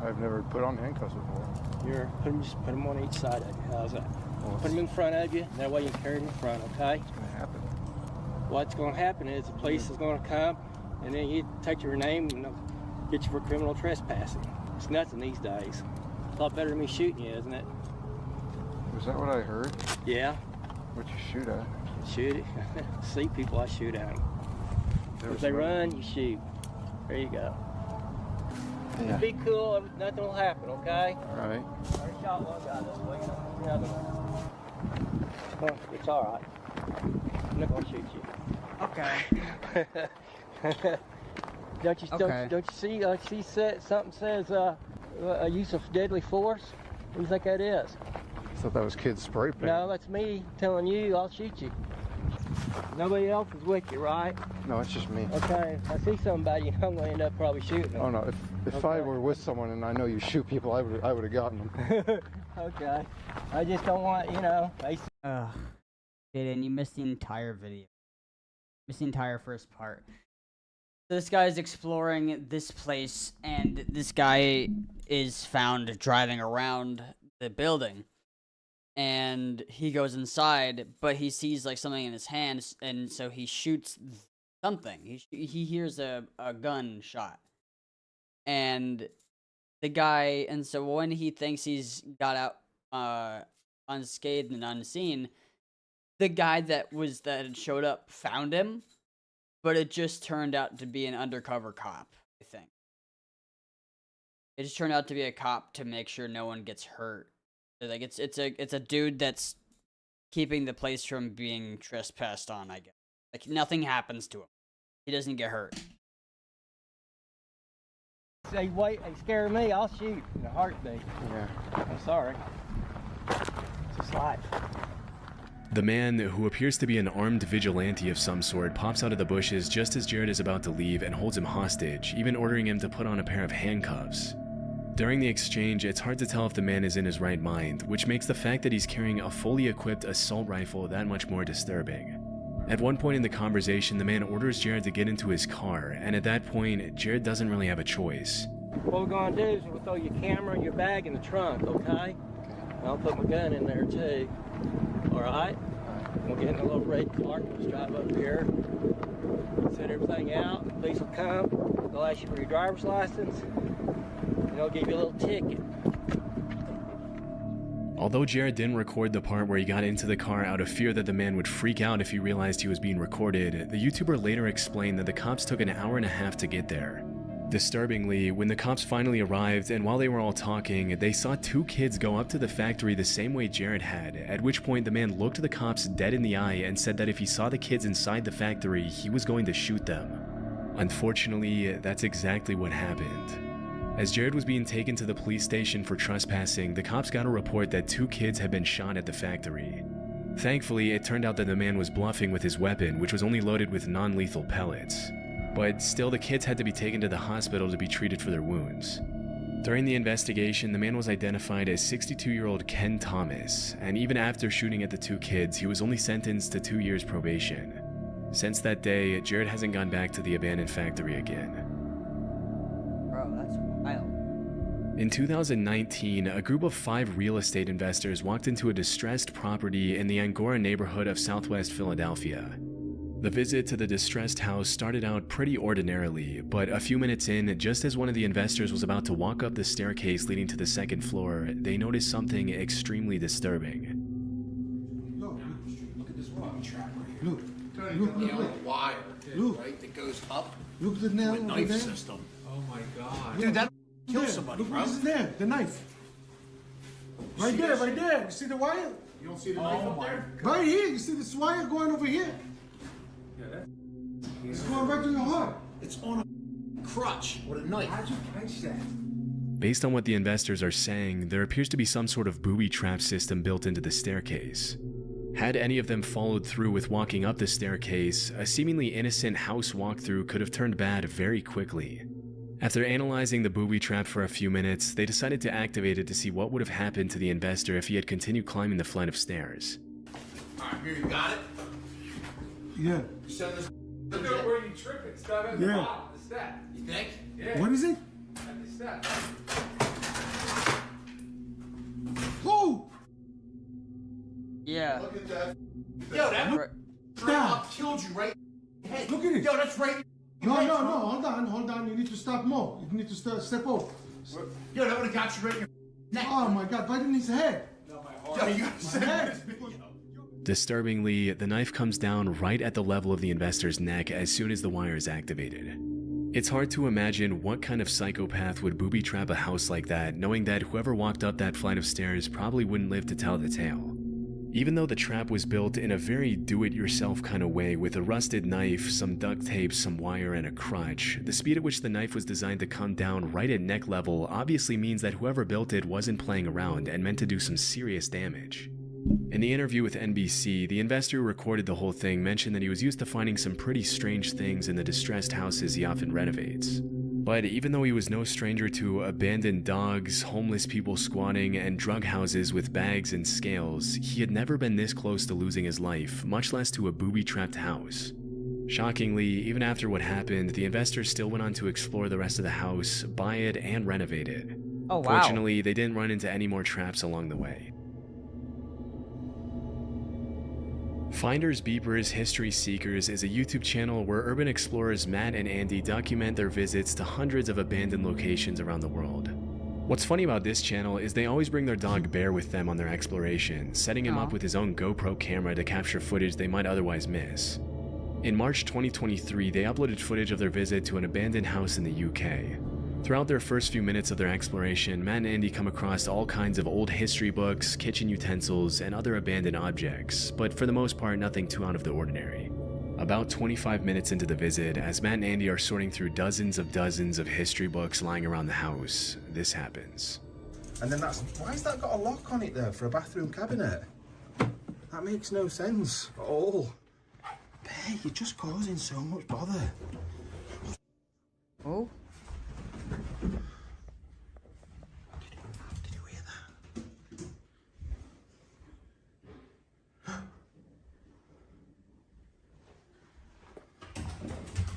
I've never put on handcuffs before. Just put them on each side of you. How's that? Put them in front of you. That way you can carry them in front, okay? What's going to happen? What's going to happen is the police is going to come and then you take your name and they'll get you for criminal trespassing. It's nothing these days. It's a lot better than me shooting you, isn't it? Was that what I heard? Yeah. What'd you shoot at? Shoot it. See people, I shoot at them. If they run, you shoot. There you go. Yeah. Be cool, nothing will happen, okay? All right. I shot one guy this way, another one. Well, it's all right. I'm not gonna shoot you. Okay. Don't you see? Something says use of deadly force. What do you think that is? I thought that was kids spray paint. No, that's me telling you I'll shoot you. Nobody else is with you, right? No, it's just me. Okay, if I see somebody, I'm going to end up probably shooting them. Oh no, if I were with someone and I know you shoot people, I would have gotten them. Okay, I just don't want, Ugh. Jaden, you missed the entire video. Missed the entire first part. So this guy is exploring this place, and this guy is found driving around the building. And he goes inside, but he sees like something in his hands, and so he shoots something. He hears a gun shot, and the guy, and so when he thinks he's got out unscathed and unseen, the guy that had showed up found him, but it just turned out to be an undercover cop. I think it just turned out to be a cop to make sure no one gets hurt. Like it's a dude that's keeping the place from being trespassed on, I guess. Like nothing happens to him. He doesn't get hurt. Say wait, they scare me, I'll shoot in a heartbeat. Yeah. I'm sorry. It's just life. The man, who appears to be an armed vigilante of some sort, pops out of the bushes just as Jared is about to leave and holds him hostage, even ordering him to put on a pair of handcuffs. During the exchange, it's hard to tell if the man is in his right mind, which makes the fact that he's carrying a fully equipped assault rifle that much more disturbing. At one point in the conversation, the man orders Jared to get into his car, and at that point, Jared doesn't really have a choice. What we're going to do is we'll throw your camera and your bag in the trunk, okay? And I'll put my gun in there too. All right? We'll get in a little red car, just drive up here, set everything out, the police will come, they'll ask you for your driver's license, and they'll give you a little ticket. Although Jared didn't record the part where he got into the car out of fear that the man would freak out if he realized he was being recorded, the YouTuber later explained that the cops took an hour and a half to get there. Disturbingly, when the cops finally arrived and while they were all talking, they saw two kids go up to the factory the same way Jared had, at which point the man looked the cops dead in the eye and said that if he saw the kids inside the factory, he was going to shoot them. Unfortunately, that's exactly what happened. As Jared was being taken to the police station for trespassing, the cops got a report that two kids had been shot at the factory. Thankfully, it turned out that the man was bluffing with his weapon, which was only loaded with non-lethal pellets. But still, the kids had to be taken to the hospital to be treated for their wounds. During the investigation, the man was identified as 62-year-old Ken Thomas, and even after shooting at the two kids, he was only sentenced to 2 years probation. Since that day, Jared hasn't gone back to the abandoned factory again. Bro, that's wild. In 2019, a group of 5 real estate investors walked into a distressed property in the Angora neighborhood of southwest Philadelphia. The visit to the distressed house started out pretty ordinarily, but a few minutes in, just as one of the investors was about to walk up the staircase leading to the second floor, they noticed something extremely disturbing. Look at this walking track right here. Look, the wire, right, that goes up. Look at the nail with over knife there. system. Oh my god. Dude, that kill somebody, Look bro. what is there, the knife. Right there, right there. You see the wire? You don't see the knife up there? Right here, you see this wire going over here? It's going right through your heart. It's on a crutch with a knife. How'd you catch that? Based on what the investors are saying, there appears to be some sort of booby trap system built into the staircase. Had any of them followed through with walking up the staircase, a seemingly innocent house walkthrough could have turned bad very quickly. After analyzing the booby trap for a few minutes, they decided to activate it to see what would have happened to the investor if he had continued climbing the flight of stairs. Alright, here you got it. Yeah. Send this. Look at where you tripping. Stop at the Yeah. bottom of the step. You think? Yeah. What is it? At the step. Whoa! Yeah. Look at that. Yo, that straight up killed you right in the head. Look at it. Yo, that's right. No, hold on. You need to stop more. You need to step over. Yo, that would have got you right in your neck. Oh my God, right in his head. Yo, you got My head. Disturbingly, the knife comes down right at the level of the investor's neck as soon as the wire is activated. It's hard to imagine what kind of psychopath would booby trap a house like that, knowing that whoever walked up that flight of stairs probably wouldn't live to tell the tale. Even though the trap was built in a very do-it-yourself kind of way with a rusted knife, some duct tape, some wire, and a crutch, the speed at which the knife was designed to come down right at neck level obviously means that whoever built it wasn't playing around and meant to do some serious damage. In the interview with NBC, the investor who recorded the whole thing mentioned that he was used to finding some pretty strange things in the distressed houses he often renovates. But even though he was no stranger to abandoned dogs, homeless people squatting, and drug houses with bags and scales, he had never been this close to losing his life, much less to a booby-trapped house. Shockingly, even after what happened, the investor still went on to explore the rest of the house, buy it, and renovate it. Oh, wow. Fortunately, they didn't run into any more traps along the way. Finders Beepers History Seekers is a YouTube channel where urban explorers Matt and Andy document their visits to hundreds of abandoned locations around the world. What's funny about this channel is they always bring their dog Bear with them on their exploration, setting him up with his own GoPro camera to capture footage they might otherwise miss. In March 2023, they uploaded footage of their visit to an abandoned house in the UK. Throughout their first few minutes of their exploration, Matt and Andy come across all kinds of old history books, kitchen utensils, and other abandoned objects, but for the most part, nothing too out of the ordinary. About 25 minutes into the visit, as Matt and Andy are sorting through dozens of history books lying around the house, this happens. And then why's that got a lock on it there for a bathroom cabinet? That makes no sense at all. Bear, you're just causing so much bother. Oh? Did you hear that?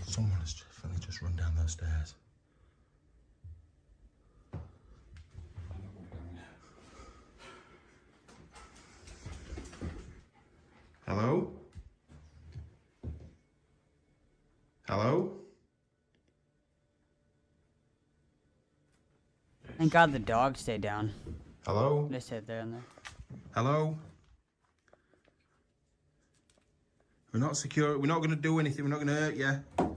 Someone has definitely just run down those stairs. Hello? Hello? Thank God the dog stayed down. Hello? They stayed there and there. Hello? We're not secure. We're not going to do anything. We're not going to hurt you.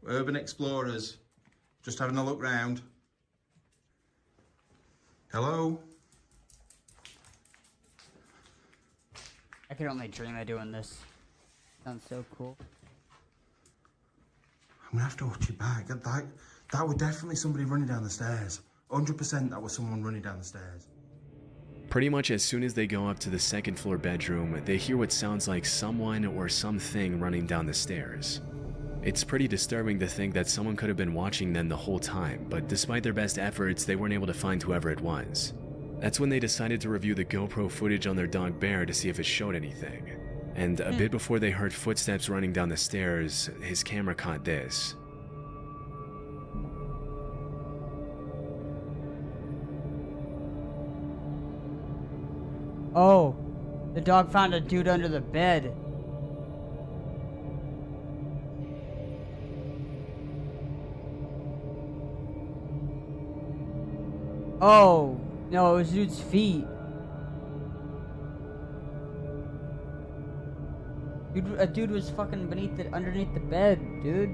We're urban explorers. Just having a look round. Hello? I could only dream of doing this. Sounds so cool. I'm going to have to watch your back. That was definitely somebody running down the stairs. 100% that was someone running down the stairs. Pretty much as soon as they go up to the second floor bedroom, they hear what sounds like someone or something running down the stairs. It's pretty disturbing to think that someone could have been watching them the whole time, but despite their best efforts, they weren't able to find whoever it was. That's when they decided to review the GoPro footage on their dog Bear to see if it showed anything. And a bit before they heard footsteps running down the stairs, his camera caught this. Oh, the dog found a dude under the bed. Oh, no, it was dude's feet. A dude was fucking underneath the bed, dude.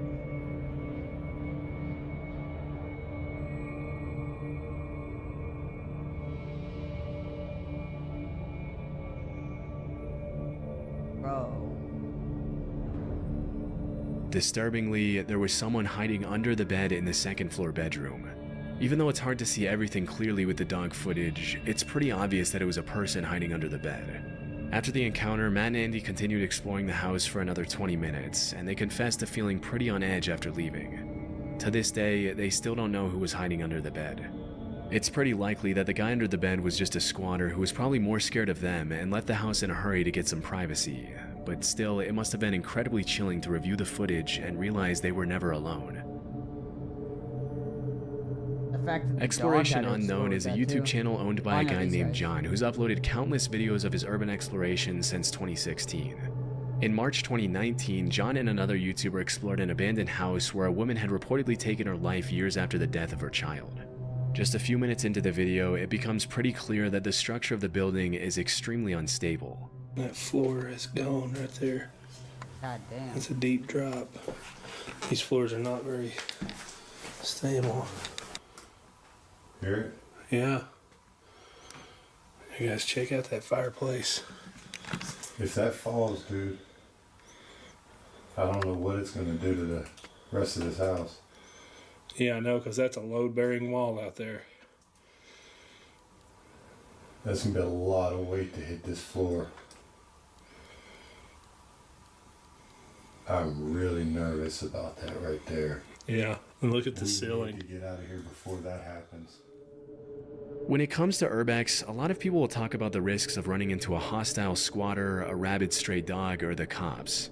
Bro. Disturbingly, there was someone hiding under the bed in the second floor bedroom. Even though it's hard to see everything clearly with the dog footage, it's pretty obvious that it was a person hiding under the bed. After the encounter, Matt and Andy continued exploring the house for another 20 minutes, and they confessed to feeling pretty on edge after leaving. To this day, they still don't know who was hiding under the bed. It's pretty likely that the guy under the bed was just a squatter who was probably more scared of them and left the house in a hurry to get some privacy, but still, it must have been incredibly chilling to review the footage and realize they were never alone. The fact that the Exploration dog had to Unknown explore is a that YouTube too. channel owned by Oh, a no, guy these named guys. John who's uploaded countless videos of his urban exploration since 2016. In March 2019, John and another YouTuber explored an abandoned house where a woman had reportedly taken her life years after the death of her child. Just a few minutes into the video, it becomes pretty clear that the structure of the building is extremely unstable. That floor is gone right there. God damn. It's a deep drop. These floors are not very stable. Hear it? Yeah. You guys check out that fireplace. If that falls, dude, I don't know what it's going to do to the rest of this house. Yeah, I know, because that's a load-bearing wall out there. That's going to be a lot of weight to hit this floor. I'm really nervous about that right there. Yeah, and look at the We ceiling. need to get out of here before that happens. When it comes to urbex, a lot of people will talk about the risks of running into a hostile squatter, a rabid stray dog, or the cops.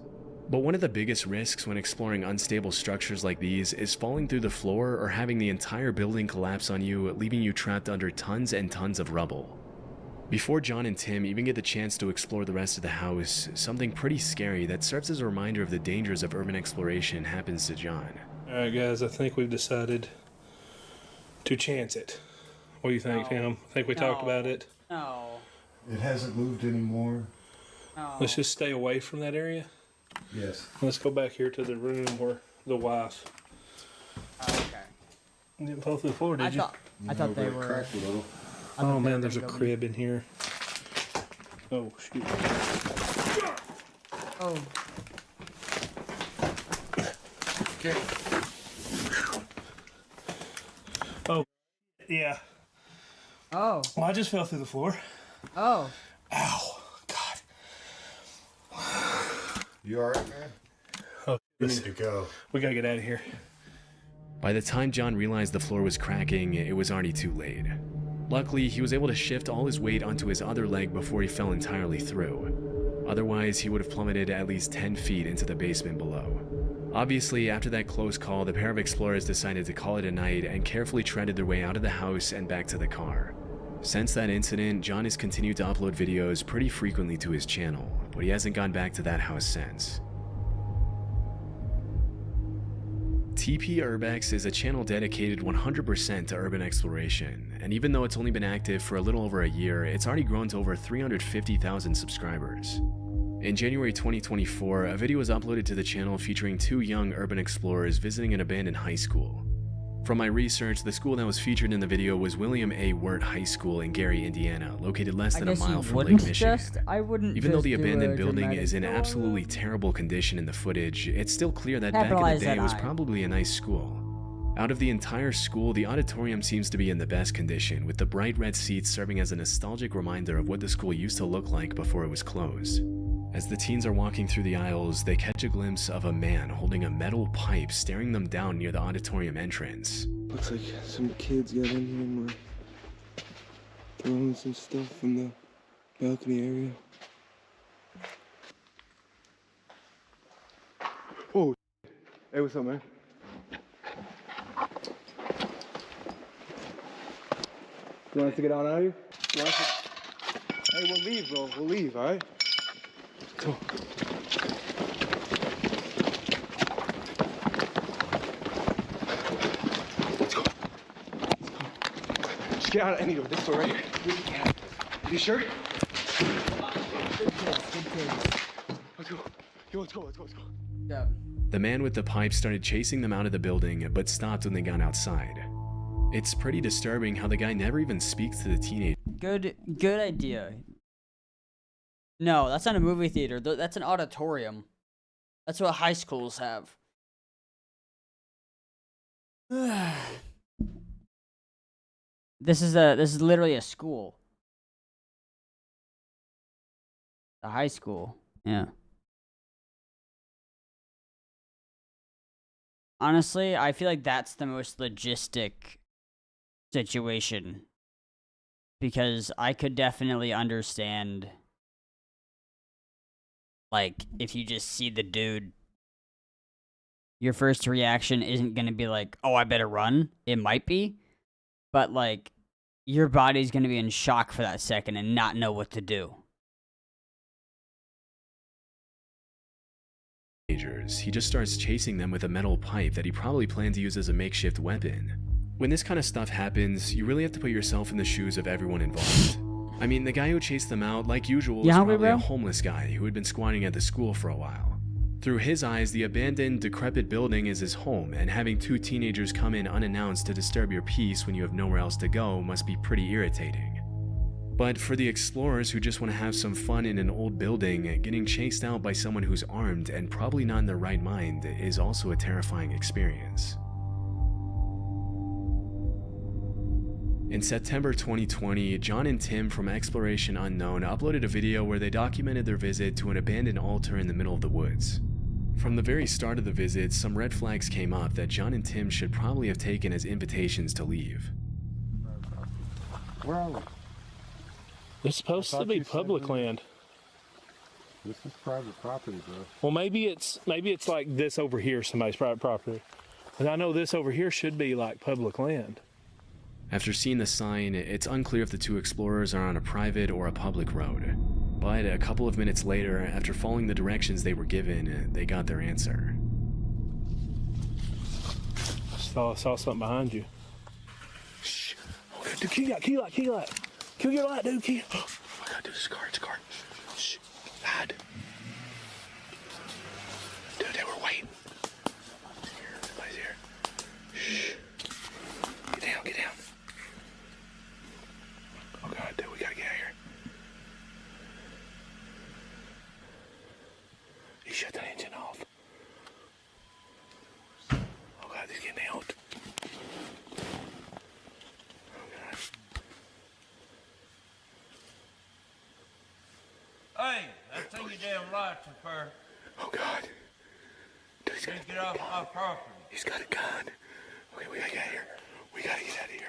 But one of the biggest risks when exploring unstable structures like these is falling through the floor or having the entire building collapse on you, leaving you trapped under tons and tons of rubble. Before John and Tim even get the chance to explore the rest of the house, something pretty scary that serves as a reminder of the dangers of urban exploration happens to John. Alright guys, I think we've decided to chance it. What do you think, Tim? I think we talked about it. No. It hasn't moved anymore. No. Let's just stay away from that area. Yes. Let's go back here to the room where the wife. Okay. You didn't fall through the floor, did you? I thought they were. Cracked a little. Oh man, there's a crib in here. Oh shoot. Oh. Okay. Oh. Yeah. Oh. Well, I just fell through the floor. Oh. Ow. God. You alright, man? Oh, We need to go. we gotta get out of here. By the time John realized the floor was cracking, it was already too late. Luckily, he was able to shift all his weight onto his other leg before he fell entirely through. Otherwise, he would have plummeted at least 10 feet into the basement below. Obviously, after that close call, the pair of explorers decided to call it a night and carefully treaded their way out of the house and back to the car. Since that incident, John has continued to upload videos pretty frequently to his channel, but he hasn't gone back to that house since. TP Urbex is a channel dedicated 100% to urban exploration, and even though it's only been active for a little over a year, it's already grown to over 350,000 subscribers. In January 2024, a video was uploaded to the channel featuring two young urban explorers visiting an abandoned high school. From my research, the school that was featured in the video was William A. Wirt High School in Gary, Indiana, located less than a mile from Lake Michigan. Even though the abandoned building is in absolutely terrible condition in the footage, it's still clear that back in Capitalize the day that it was I. probably a nice school. Out of the entire school, the auditorium seems to be in the best condition, with the bright red seats serving as a nostalgic reminder of what the school used to look like before it was closed. As the teens are walking through the aisles, they catch a glimpse of a man holding a metal pipe staring them down near the auditorium entrance. Looks like some kids got in here and were throwing some stuff from the balcony area. Oh, hey, what's up, man? You want us to get on out of here? You want us to... Hey, we'll leave, bro. We'll leave, all right? Come on. Let's go. Just get out of any door. This door right here. You sure? Let's go. Yo, let's go. Let's go. Let's go. Yeah. The man with the pipe started chasing them out of the building, but stopped when they got outside. It's pretty disturbing how the guy never even speaks to the teenager. Good idea. No, that's not a movie theater. That's an auditorium. That's what high schools have. This is literally a school. A high school. Yeah. Honestly, I feel like that's the most logistic situation. Because I could definitely understand, like, if you just see the dude, your first reaction isn't going to be like, oh, I better run. It might be. But, like, your body's going to be in shock for that second and not know what to do. He just starts chasing them with a metal pipe that he probably planned to use as a makeshift weapon. When this kind of stuff happens, you really have to put yourself in the shoes of everyone involved. I mean, the guy who chased them out, like usual, was probably a homeless guy who had been squatting at the school for a while. Through his eyes, the abandoned, decrepit building is his home, and having two teenagers come in unannounced to disturb your peace when you have nowhere else to go must be pretty irritating. But for the explorers who just want to have some fun in an old building, getting chased out by someone who's armed and probably not in their right mind is also a terrifying experience. In September 2020, John and Tim from Exploration Unknown uploaded a video where they documented their visit to an abandoned altar in the middle of the woods. From the very start of the visit, some red flags came up that John and Tim should probably have taken as invitations to leave. Where are we? It's supposed to be public land. This is private property, bro. Well, maybe it's like this over here, somebody's private property. And I know this over here should be like public land. After seeing the sign, it's unclear if the two explorers are on a private or a public road. But a couple of minutes later, after following the directions they were given, they got their answer. I saw something behind you. Shh. Okay, dude, key light. Kill your light, dude. Key. Oh my God, dude, it's a car. Shh. Hide. Dude, they were waiting. Somebody's here. Shh. Get down. Oh God, dude, we gotta get out of here. You shut that engine off. Oh God, he's getting out. Hey, that thing you damn lights are for. Oh God. Dude, He's gonna get off my property. He's got a gun. Okay, we gotta get out of here.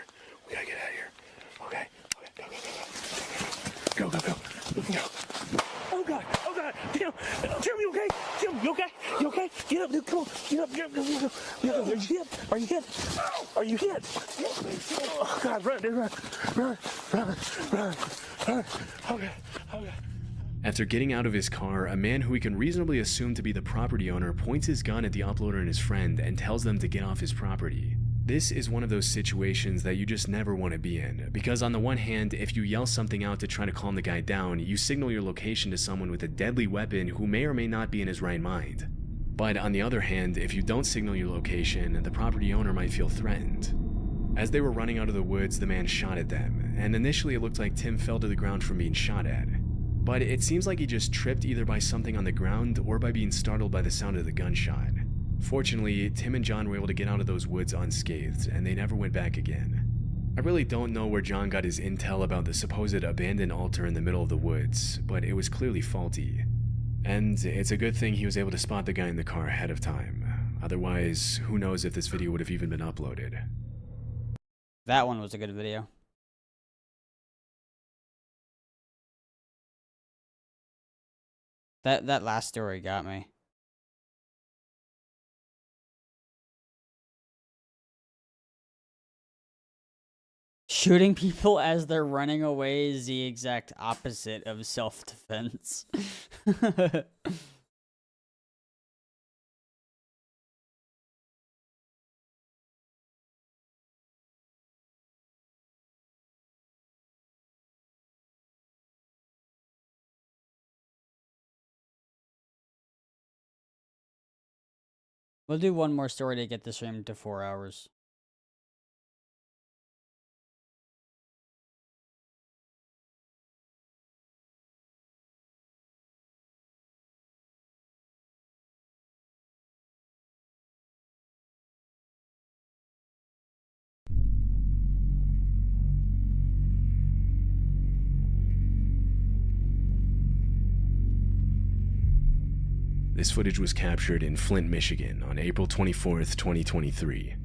Okay. Go. Oh God. Tim, you okay? Tim, you okay? Get up, dude. Come on. Get up. Are you hit? Oh God, run, dude, run. Okay. After getting out of his car, a man who we can reasonably assume to be the property owner points his gun at the uploader and his friend and tells them to get off his property. This is one of those situations that you just never want to be in, because on the one hand, if you yell something out to try to calm the guy down, you signal your location to someone with a deadly weapon who may or may not be in his right mind. But on the other hand, if you don't signal your location, the property owner might feel threatened. As they were running out of the woods, the man shot at them, and initially it looked like Tim fell to the ground from being shot at. But it seems like he just tripped either by something on the ground or by being startled by the sound of the gunshot. Fortunately, Tim and John were able to get out of those woods unscathed, and they never went back again. I really don't know where John got his intel about the supposed abandoned altar in the middle of the woods, but it was clearly faulty. And it's a good thing he was able to spot the guy in the car ahead of time. Otherwise, who knows if this video would have even been uploaded. That one was a good video. That last story got me. Shooting people as they're running away is the exact opposite of self-defense. We'll do one more story to get this stream to 4 hours. This footage was captured in Flint, Michigan on April 24th, 2023.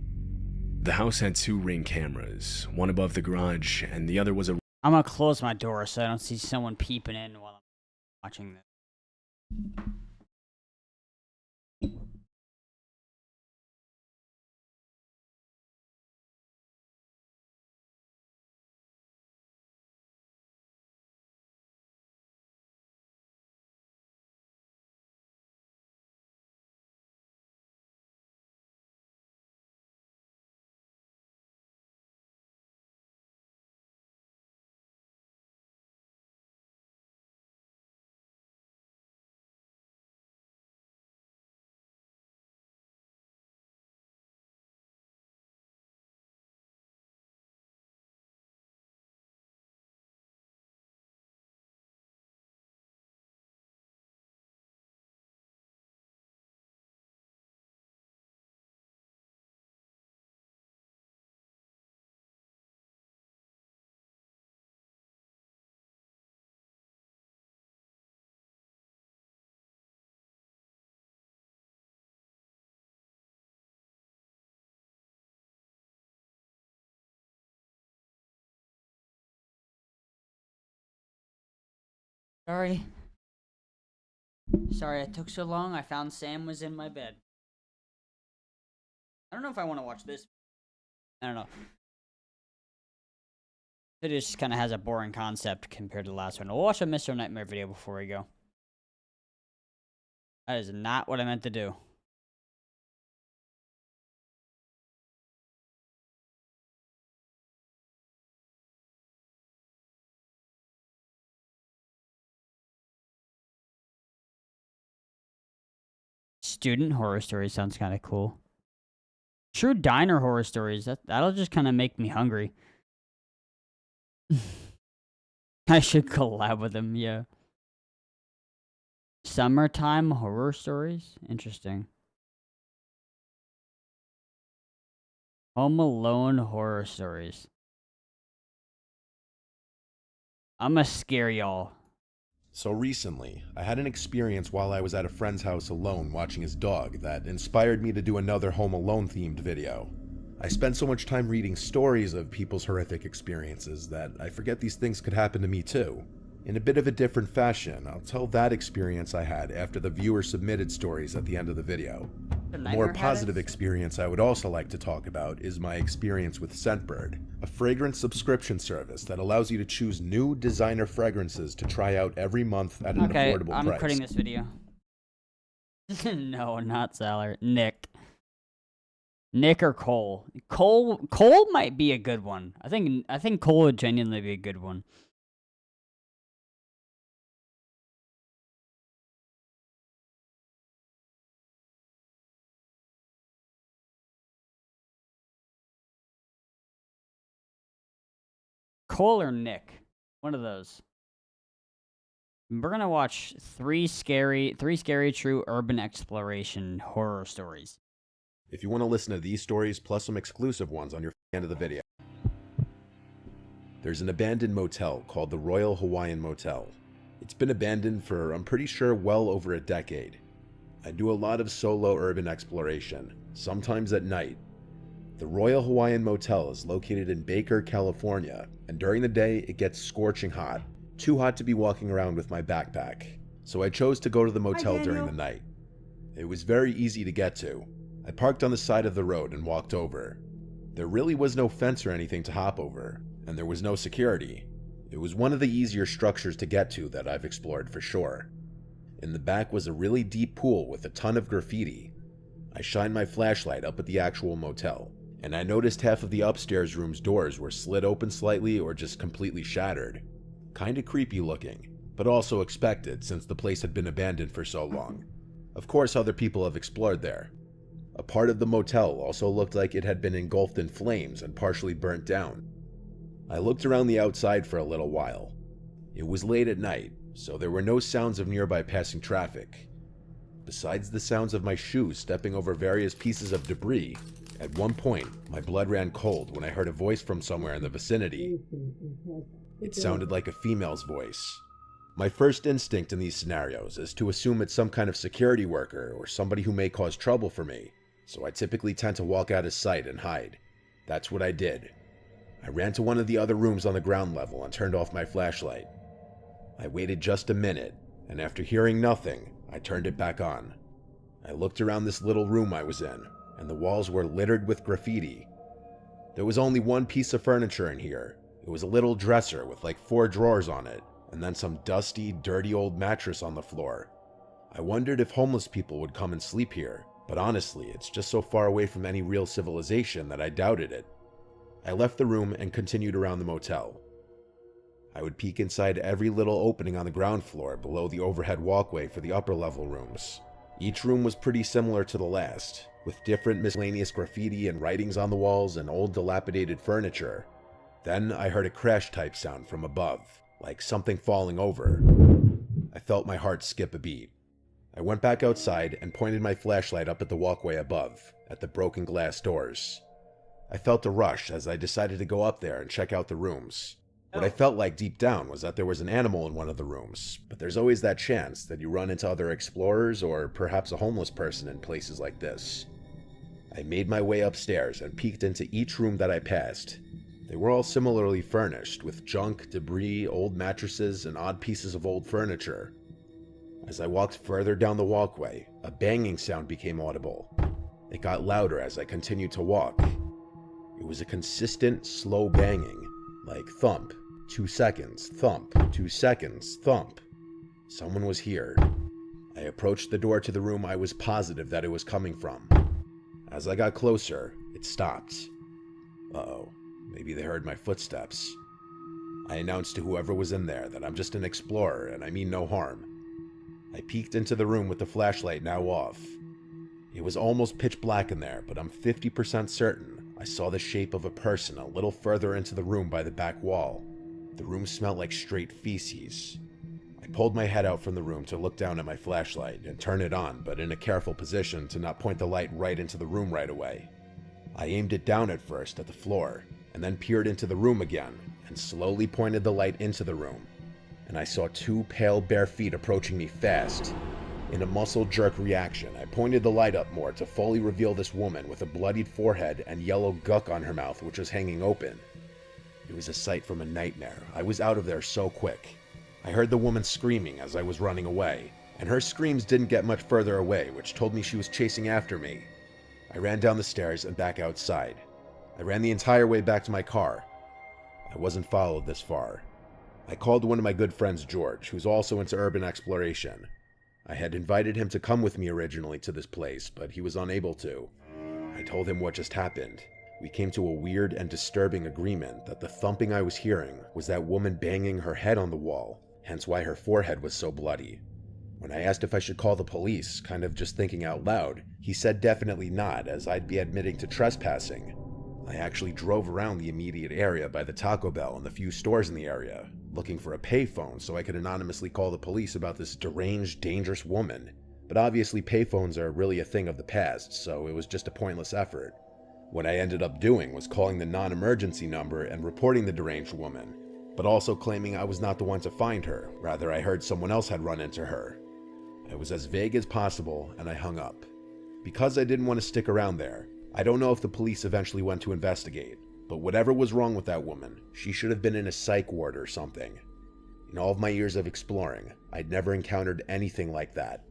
The house had 2 Ring cameras, one above the garage and the other was a... I'm gonna close my door so I don't see someone peeping in while I'm watching this. Sorry it took so long. I found Sam was in my bed. I don't know if I want to watch this. I don't know. It just kind of has a boring concept compared to the last one. We'll watch a Mr. Nightmare video before we go. That is not what I meant to do. Student horror stories sounds kind of cool. True diner horror stories. That'll just kind of make me hungry. I should collab with them, yeah. Summertime horror stories? Interesting. Home Alone horror stories. I'm gonna scare y'all. So recently, I had an experience while I was at a friend's house alone watching his dog that inspired me to do another Home Alone themed video. I spend so much time reading stories of people's horrific experiences that I forget these things could happen to me too. In a bit of a different fashion, I'll tell that experience I had after the viewer submitted stories at the end of the video. A more positive experience I would also like to talk about is my experience with Scentbird, a fragrance subscription service that allows you to choose new designer fragrances to try out every month at an affordable price. I'm quitting this video. No, not Salar. Nick. Nick or Cole. Cole might be a good one. I think Cole would genuinely be a good one. Cole or Nick. One of those. We're gonna watch three scary true urban exploration horror stories. If you want to listen to these stories plus some exclusive ones on your end of the video. There's an abandoned motel called the Royal Hawaiian Motel. It's been abandoned for, I'm pretty sure, well over a decade. I do a lot of solo urban exploration, sometimes at night. The Royal Hawaiian Motel is located in Baker, California, and during the day it gets scorching hot. Too hot to be walking around with my backpack. So I chose to go to the motel during the night. It was very easy to get to. I parked on the side of the road and walked over. There really was no fence or anything to hop over, and there was no security. It was one of the easier structures to get to that I've explored for sure. In the back was a really deep pool with a ton of graffiti. I shined my flashlight up at the actual motel, and I noticed half of the upstairs room's doors were slid open slightly or just completely shattered. Kinda creepy looking, but also expected since the place had been abandoned for so long. Of course other people have explored there. A part of the motel also looked like it had been engulfed in flames and partially burnt down. I looked around the outside for a little while. It was late at night, so there were no sounds of nearby passing traffic. Besides the sounds of my shoes stepping over various pieces of debris, at one point, my blood ran cold when I heard a voice from somewhere in the vicinity. It sounded like a female's voice. My first instinct in these scenarios is to assume it's some kind of security worker or somebody who may cause trouble for me, so I typically tend to walk out of sight and hide. That's what I did. I ran to one of the other rooms on the ground level and turned off my flashlight. I waited just a minute, and after hearing nothing, I turned it back on. I looked around this little room I was in, and the walls were littered with graffiti. There was only one piece of furniture in here. It was a little dresser with like 4 drawers on it, and then some dusty, dirty old mattress on the floor. I wondered if homeless people would come and sleep here, but honestly, it's just so far away from any real civilization that I doubted it. I left the room and continued around the motel. I would peek inside every little opening on the ground floor below the overhead walkway for the upper level rooms. Each room was pretty similar to the last, with different miscellaneous graffiti and writings on the walls and old dilapidated furniture. Then I heard a crash-type sound from above, like something falling over. I felt my heart skip a beat. I went back outside and pointed my flashlight up at the walkway above, at the broken glass doors. I felt a rush as I decided to go up there and check out the rooms. What I felt like deep down was that there was an animal in one of the rooms, but there's always that chance that you run into other explorers or perhaps a homeless person in places like this. I made my way upstairs and peeked into each room that I passed. They were all similarly furnished, with junk, debris, old mattresses, and odd pieces of old furniture. As I walked further down the walkway, a banging sound became audible. It got louder as I continued to walk. It was a consistent, slow banging, like thump, 2 seconds, thump, 2 seconds, thump. Someone was here. I approached the door to the room I was positive that it was coming from. As I got closer, it stopped. Uh-oh. Maybe they heard my footsteps. I announced to whoever was in there that I'm just an explorer and I mean no harm. I peeked into the room with the flashlight now off. It was almost pitch black in there, but I'm 50% certain I saw the shape of a person a little further into the room by the back wall. The room smelled like straight feces. I pulled my head out from the room to look down at my flashlight and turn it on, but in a careful position to not point the light right into the room right away. I aimed it down at first at the floor, and then peered into the room again, and slowly pointed the light into the room. And I saw 2 pale bare feet approaching me fast. In a muscle jerk reaction, I pointed the light up more to fully reveal this woman with a bloodied forehead and yellow guck on her mouth which was hanging open. It was a sight from a nightmare. I was out of there so quick. I heard the woman screaming as I was running away, and her screams didn't get much further away, which told me she was chasing after me. I ran down the stairs and back outside. I ran the entire way back to my car. I wasn't followed this far. I called one of my good friends, George, who's also into urban exploration. I had invited him to come with me originally to this place, but he was unable to. I told him what just happened. We came to a weird and disturbing agreement that the thumping I was hearing was that woman banging her head on the wall, hence why her forehead was so bloody. When I asked if I should call the police, kind of just thinking out loud, he said definitely not, as I'd be admitting to trespassing. I actually drove around the immediate area by the Taco Bell and the few stores in the area, looking for a payphone so I could anonymously call the police about this deranged, dangerous woman. But obviously payphones are really a thing of the past, so it was just a pointless effort. What I ended up doing was calling the non-emergency number and reporting the deranged woman, but also claiming I was not the one to find her, rather I heard someone else had run into her. I was as vague as possible, and I hung up. Because I didn't want to stick around there, I don't know if the police eventually went to investigate, but whatever was wrong with that woman, she should have been in a psych ward or something. In all of my years of exploring, I'd never encountered anything like that.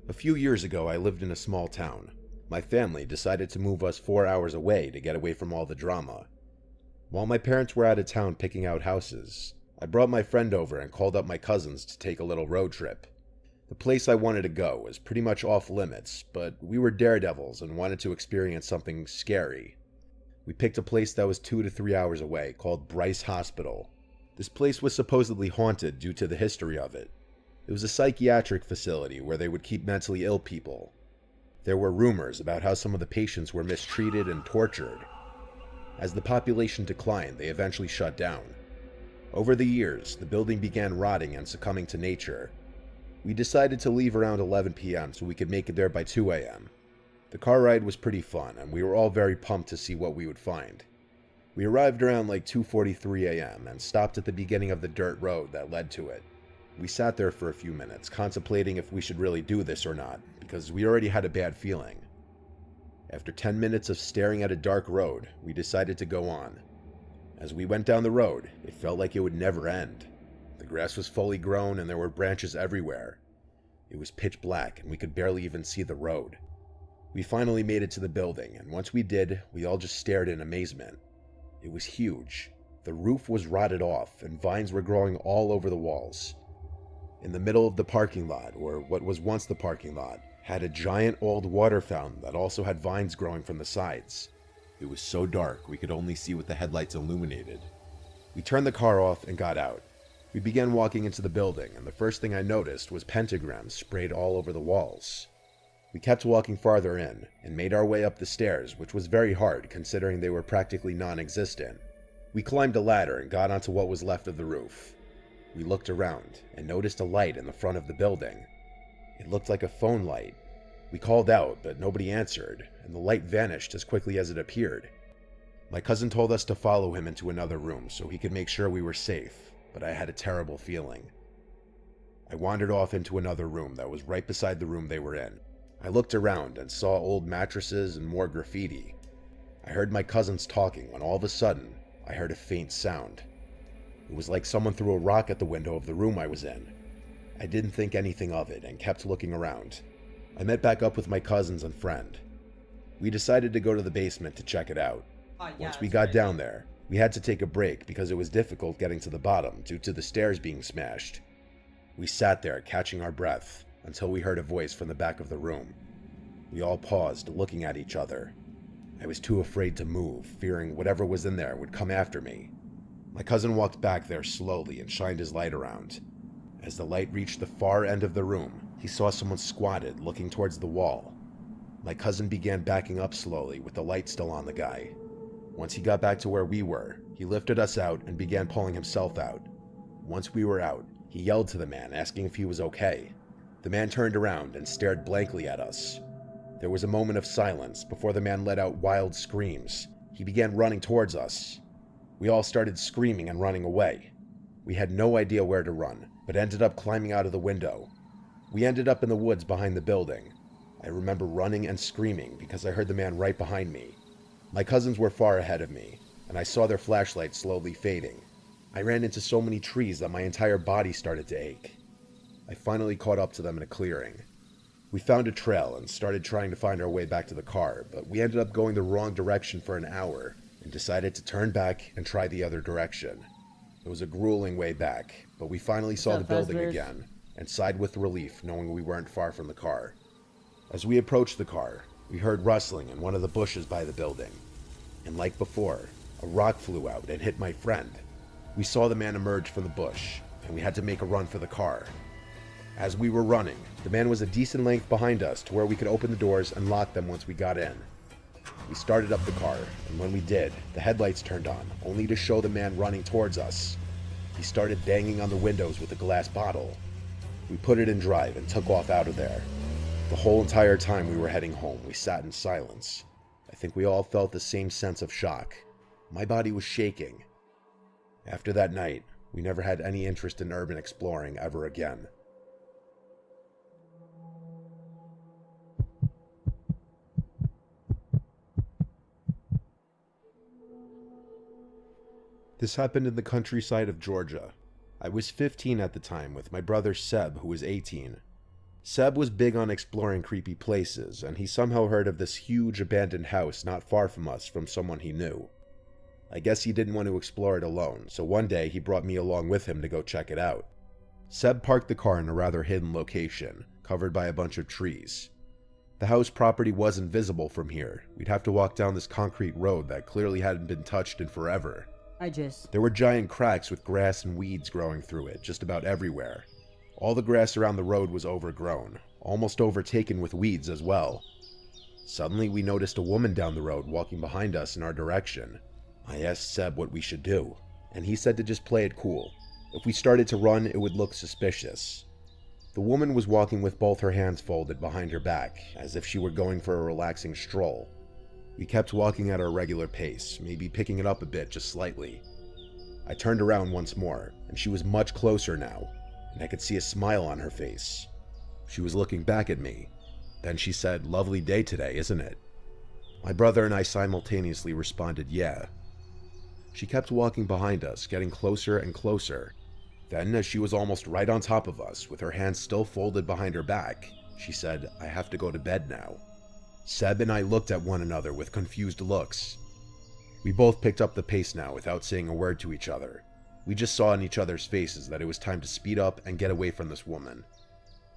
A few years ago, I lived in a small town. My family decided to move us 4 hours away to get away from all the drama. While my parents were out of town picking out houses, I brought my friend over and called up my cousins to take a little road trip. The place I wanted to go was pretty much off limits, but we were daredevils and wanted to experience something scary. We picked a place that was 2 to 3 hours away called Bryce Hospital. This place was supposedly haunted due to the history of it. It was a psychiatric facility where they would keep mentally ill people. There were rumors about how some of the patients were mistreated and tortured. As the population declined, they eventually shut down. Over the years, the building began rotting and succumbing to nature. We decided to leave around 11 p.m. so we could make it there by 2 a.m. The car ride was pretty fun, and we were all very pumped to see what we would find. We arrived around like 2:43 a.m. and stopped at the beginning of the dirt road that led to it. We sat there for a few minutes, contemplating if we should really do this or not, because we already had a bad feeling. After 10 minutes of staring at a dark road, we decided to go on. As we went down the road, it felt like it would never end. The grass was fully grown and there were branches everywhere. It was pitch black and we could barely even see the road. We finally made it to the building, and once we did, we all just stared in amazement. It was huge. The roof was rotted off, and vines were growing all over the walls. In the middle of the parking lot, or what was once the parking lot, had a giant old water fountain that also had vines growing from the sides. It was so dark we could only see what the headlights illuminated. We turned the car off and got out. We began walking into the building, and the first thing I noticed was pentagrams sprayed all over the walls. We kept walking farther in, and made our way up the stairs, which was very hard considering they were practically non-existent. We climbed a ladder and got onto what was left of the roof. We looked around, and noticed a light in the front of the building. It looked like a phone light. We called out, but nobody answered, and the light vanished as quickly as it appeared. My cousin told us to follow him into another room so he could make sure we were safe, but I had a terrible feeling. I wandered off into another room that was right beside the room they were in. I looked around and saw old mattresses and more graffiti. I heard my cousins talking when all of a sudden, I heard a faint sound. It was like someone threw a rock at the window of the room I was in. I didn't think anything of it and kept looking around. I met back up with my cousins and friend. We decided to go to the basement to check it out. Once we got down there, we had to take a break because it was difficult getting to the bottom due to the stairs being smashed. We sat there catching our breath until we heard a voice from the back of the room. We all paused, looking at each other. I was too afraid to move, fearing whatever was in there would come after me. My cousin walked back there slowly and shined his light around. As the light reached the far end of the room, he saw someone squatted, looking towards the wall. My cousin began backing up slowly, with the light still on the guy. Once he got back to where we were, he lifted us out and began pulling himself out. Once we were out, he yelled to the man, asking if he was okay. The man turned around and stared blankly at us. There was a moment of silence before the man let out wild screams. He began running towards us. We all started screaming and running away. We had no idea where to run, but ended up climbing out of the window. We ended up in the woods behind the building. I remember running and screaming because I heard the man right behind me. My cousins were far ahead of me, and I saw their flashlights slowly fading. I ran into so many trees that my entire body started to ache. I finally caught up to them in a clearing. We found a trail and started trying to find our way back to the car, but we ended up going the wrong direction for an hour and decided to turn back and try the other direction. It was a grueling way back, but we finally saw the building again and sighed with relief knowing we weren't far from the car. As we approached the car, we heard rustling in one of the bushes by the building, and like before, a rock flew out and hit my friend. We saw the man emerge from the bush, and we had to make a run for the car. As we were running, the man was a decent length behind us to where we could open the doors and lock them once we got in. We started up the car, and when we did, the headlights turned on, only to show the man running towards us. He started banging on the windows with a glass bottle. We put it in drive and took off out of there. The whole entire time we were heading home, we sat in silence. I think we all felt the same sense of shock. My body was shaking. After that night, we never had any interest in urban exploring ever again. This happened in the countryside of Georgia. I was 15 at the time with my brother Seb, who was 18. Seb was big on exploring creepy places, and he somehow heard of this huge abandoned house not far from us from someone he knew. I guess he didn't want to explore it alone, so one day he brought me along with him to go check it out. Seb parked the car in a rather hidden location, covered by a bunch of trees. The house property wasn't visible from here. We'd have to walk down this concrete road that clearly hadn't been touched in forever. There were giant cracks with grass and weeds growing through it just about everywhere. All the grass around the road was overgrown, almost overtaken with weeds as well. Suddenly we noticed a woman down the road walking behind us in our direction. I asked Seb what we should do, and he said to just play it cool. If we started to run, it would look suspicious. The The woman was walking with both her hands folded behind her back, as if she were going for a relaxing stroll. We kept walking at our regular pace, maybe picking it up a bit just slightly. I turned around once more, and she was much closer now, and I could see a smile on her face. She was looking back at me. Then she said, "Lovely day today, isn't it?" My brother and I simultaneously responded, "Yeah." She kept walking behind us, getting closer and closer. Then, as she was almost right on top of us, with her hands still folded behind her back, she said, "I have to go to bed now." Seb and I looked at one another with confused looks. We both picked up the pace now without saying a word to each other. We just saw in each other's faces that it was time to speed up and get away from this woman.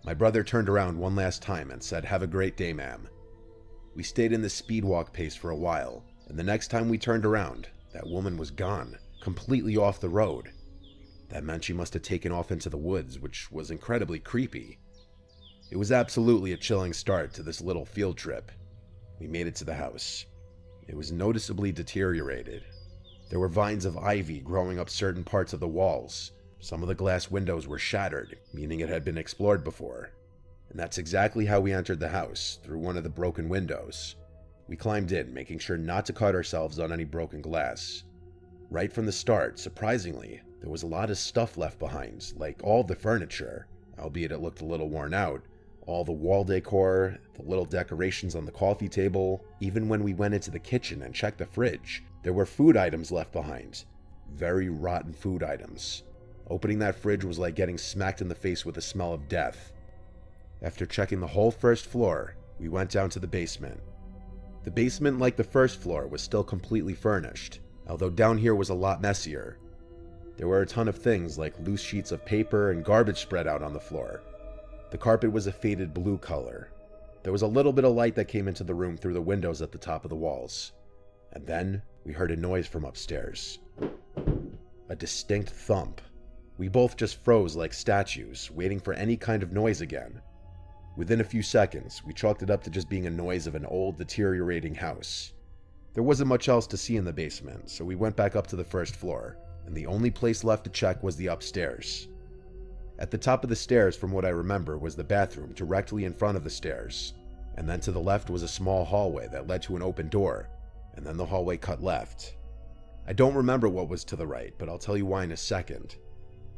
My brother turned around one last time and said, "Have a great day, ma'am." We stayed in this speed walk pace for a while, and the next time we turned around, that woman was gone, completely off the road. That meant she must have taken off into the woods, which was incredibly creepy. It was absolutely a chilling start to this little field trip. We made it to the house. It was noticeably deteriorated. There were vines of ivy growing up certain parts of the walls. Some of the glass windows were shattered, meaning it had been explored before. And that's exactly how we entered the house, through one of the broken windows. We climbed in, making sure not to cut ourselves on any broken glass. Right from the start, surprisingly, there was a lot of stuff left behind, like all the furniture, albeit it looked a little worn out, all the wall decor, the little decorations on the coffee table. Even when we went into the kitchen and checked the fridge, there were food items left behind. Very rotten food items. Opening that fridge was like getting smacked in the face with the smell of death. After checking the whole first floor, we went down to the basement. The basement, like the first floor, was still completely furnished, although down here was a lot messier. There were a ton of things like loose sheets of paper and garbage spread out on the floor. The carpet was a faded blue color. There was a little bit of light that came into the room through the windows at the top of the walls. And then we heard a noise from upstairs. A distinct thump. We both just froze like statues, waiting for any kind of noise again. Within a few seconds, we chalked it up to just being a noise of an old, deteriorating house. There wasn't much else to see in the basement, so we went back up to the first floor, and the only place left to check was the upstairs. At the top of the stairs, from what I remember, was the bathroom directly in front of the stairs, and then to the left was a small hallway that led to an open door, and then the hallway cut left. I don't remember what was to the right, but I'll tell you why in a second.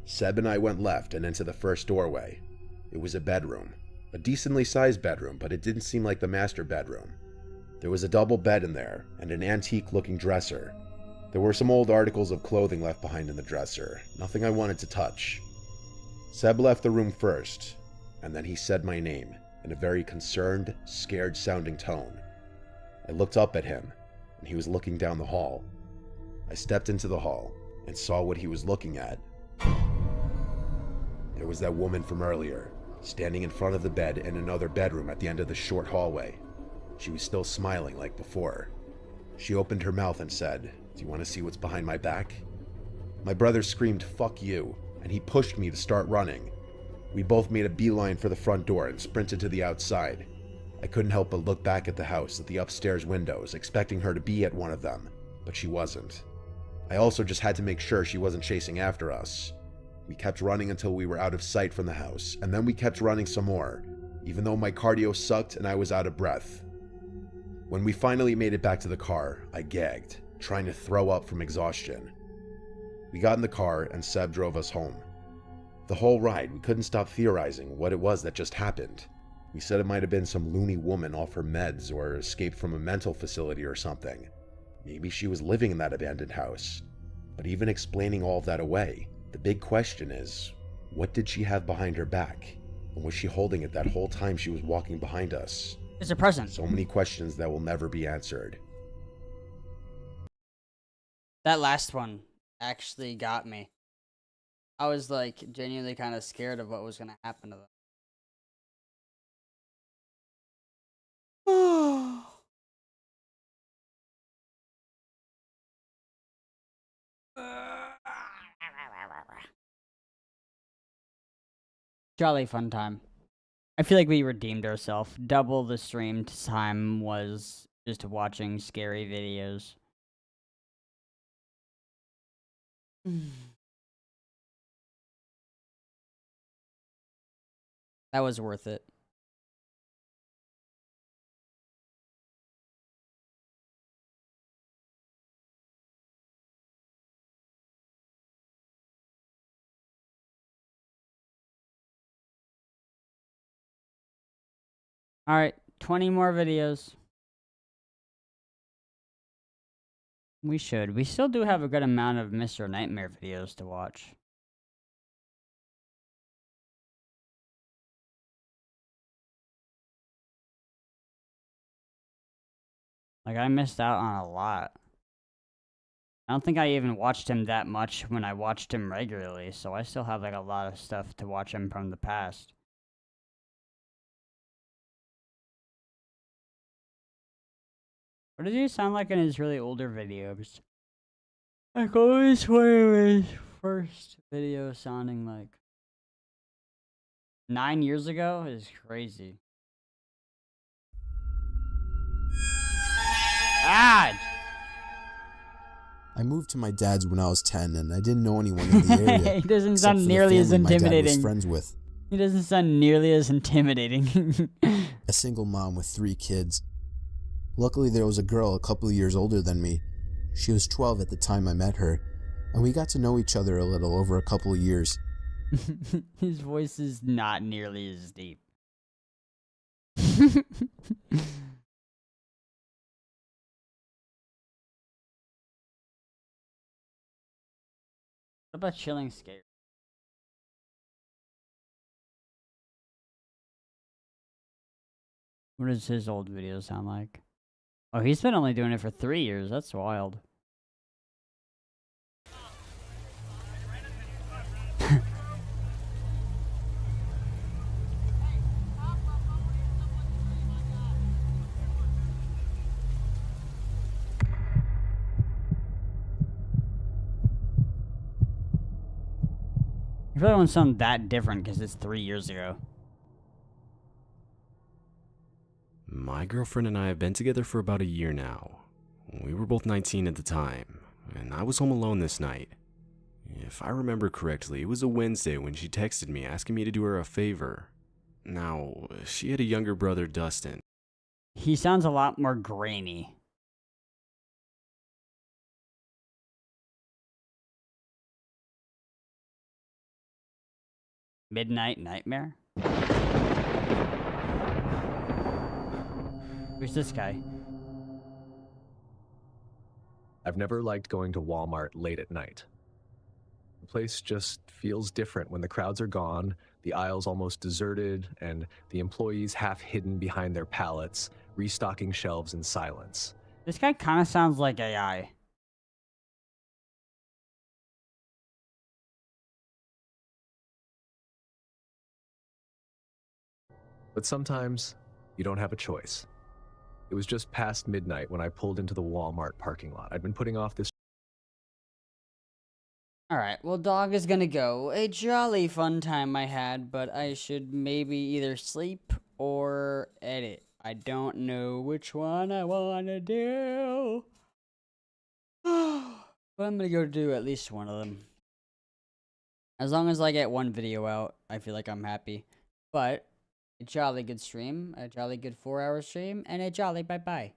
Seb and I went left and into the first doorway. It was a bedroom. A decently sized bedroom, but it didn't seem like the master bedroom. There was a double bed in there, and an antique-looking dresser. There were some old articles of clothing left behind in the dresser, nothing I wanted to touch. Seb left the room first, and then he said my name, in a very concerned, scared-sounding tone. I looked up at him, and he was looking down the hall. I stepped into the hall, and saw what he was looking at. There was that woman from earlier, standing in front of the bed in another bedroom at the end of the short hallway. She was still smiling like before. She opened her mouth and said, "Do you want to see what's behind my back?" My brother screamed, "Fuck you," and he pushed me to start running. We both made a beeline for the front door and sprinted to the outside. I couldn't help but look back at the house, at the upstairs windows, expecting her to be at one of them, but she wasn't. I also just had to make sure she wasn't chasing after us. We kept running until we were out of sight from the house, and then we kept running some more, even though my cardio sucked and I was out of breath. When we finally made it back to the car, I gagged, trying to throw up from exhaustion. We got in the car and Seb drove us home. The whole ride, we couldn't stop theorizing what it was that just happened. We said it might have been some loony woman off her meds or escaped from a mental facility or something. Maybe she was living in that abandoned house. But even explaining all of that away, the big question is, what did she have behind her back? And was she holding it that whole time she was walking behind us? It's a present. So many questions that will never be answered. That last one actually got me. I was like genuinely kind of scared of what was going to happen to them. Jolly fun time. I feel like we redeemed ourselves. Double the stream time was just watching scary videos. That was worth it. Alright, 20 more videos. We should. We still do have a good amount of Mr. Nightmare videos to watch. Like, I missed out on a lot. I don't think I even watched him that much when I watched him regularly, so I still have, like, a lot of stuff to watch him from the past. What does he sound like in his really older videos? Like, always one of his first videos sounding like 9 years ago is crazy. Ah! I moved to my dad's when I was 10, and I didn't know anyone in the area. He doesn't except sound for the nearly as family my dad was intimidating. friends with. He doesn't sound nearly as intimidating. A single mom with 3 kids. Luckily, there was a girl a couple of years older than me. She was 12 at the time I met her, and we got to know each other a little over a couple of years. His voice is not nearly as deep. What about Chilling Scare? What does his old video sound like? Oh, he's been only doing it for 3 years. That's wild. It really won't sound that different because it's 3 years ago. My girlfriend and I have been together for about a year now. We were both 19 at the time, and I was home alone this night. If I remember correctly, it was a Wednesday when she texted me asking me to do her a favor. Now, she had a younger brother, Dustin. He sounds a lot more grainy. Midnight Nightmare? Who's this guy? I've never liked going to Walmart late at night. The place just feels different when the crowds are gone, the aisles almost deserted, and the employees half hidden behind their pallets, restocking shelves in silence. This guy kind of sounds like AI. But sometimes, you don't have a choice. It was just past midnight when I pulled into the Walmart parking lot. I'd been putting off this. Alright, well, dog is gonna go. A jolly fun time I had, but I should maybe either sleep or edit. I don't know which one I wanna do. But I'm gonna go do at least one of them. As long as I get one video out, I feel like I'm happy. But a jolly good stream, a jolly good 4-hour stream, and a jolly bye-bye.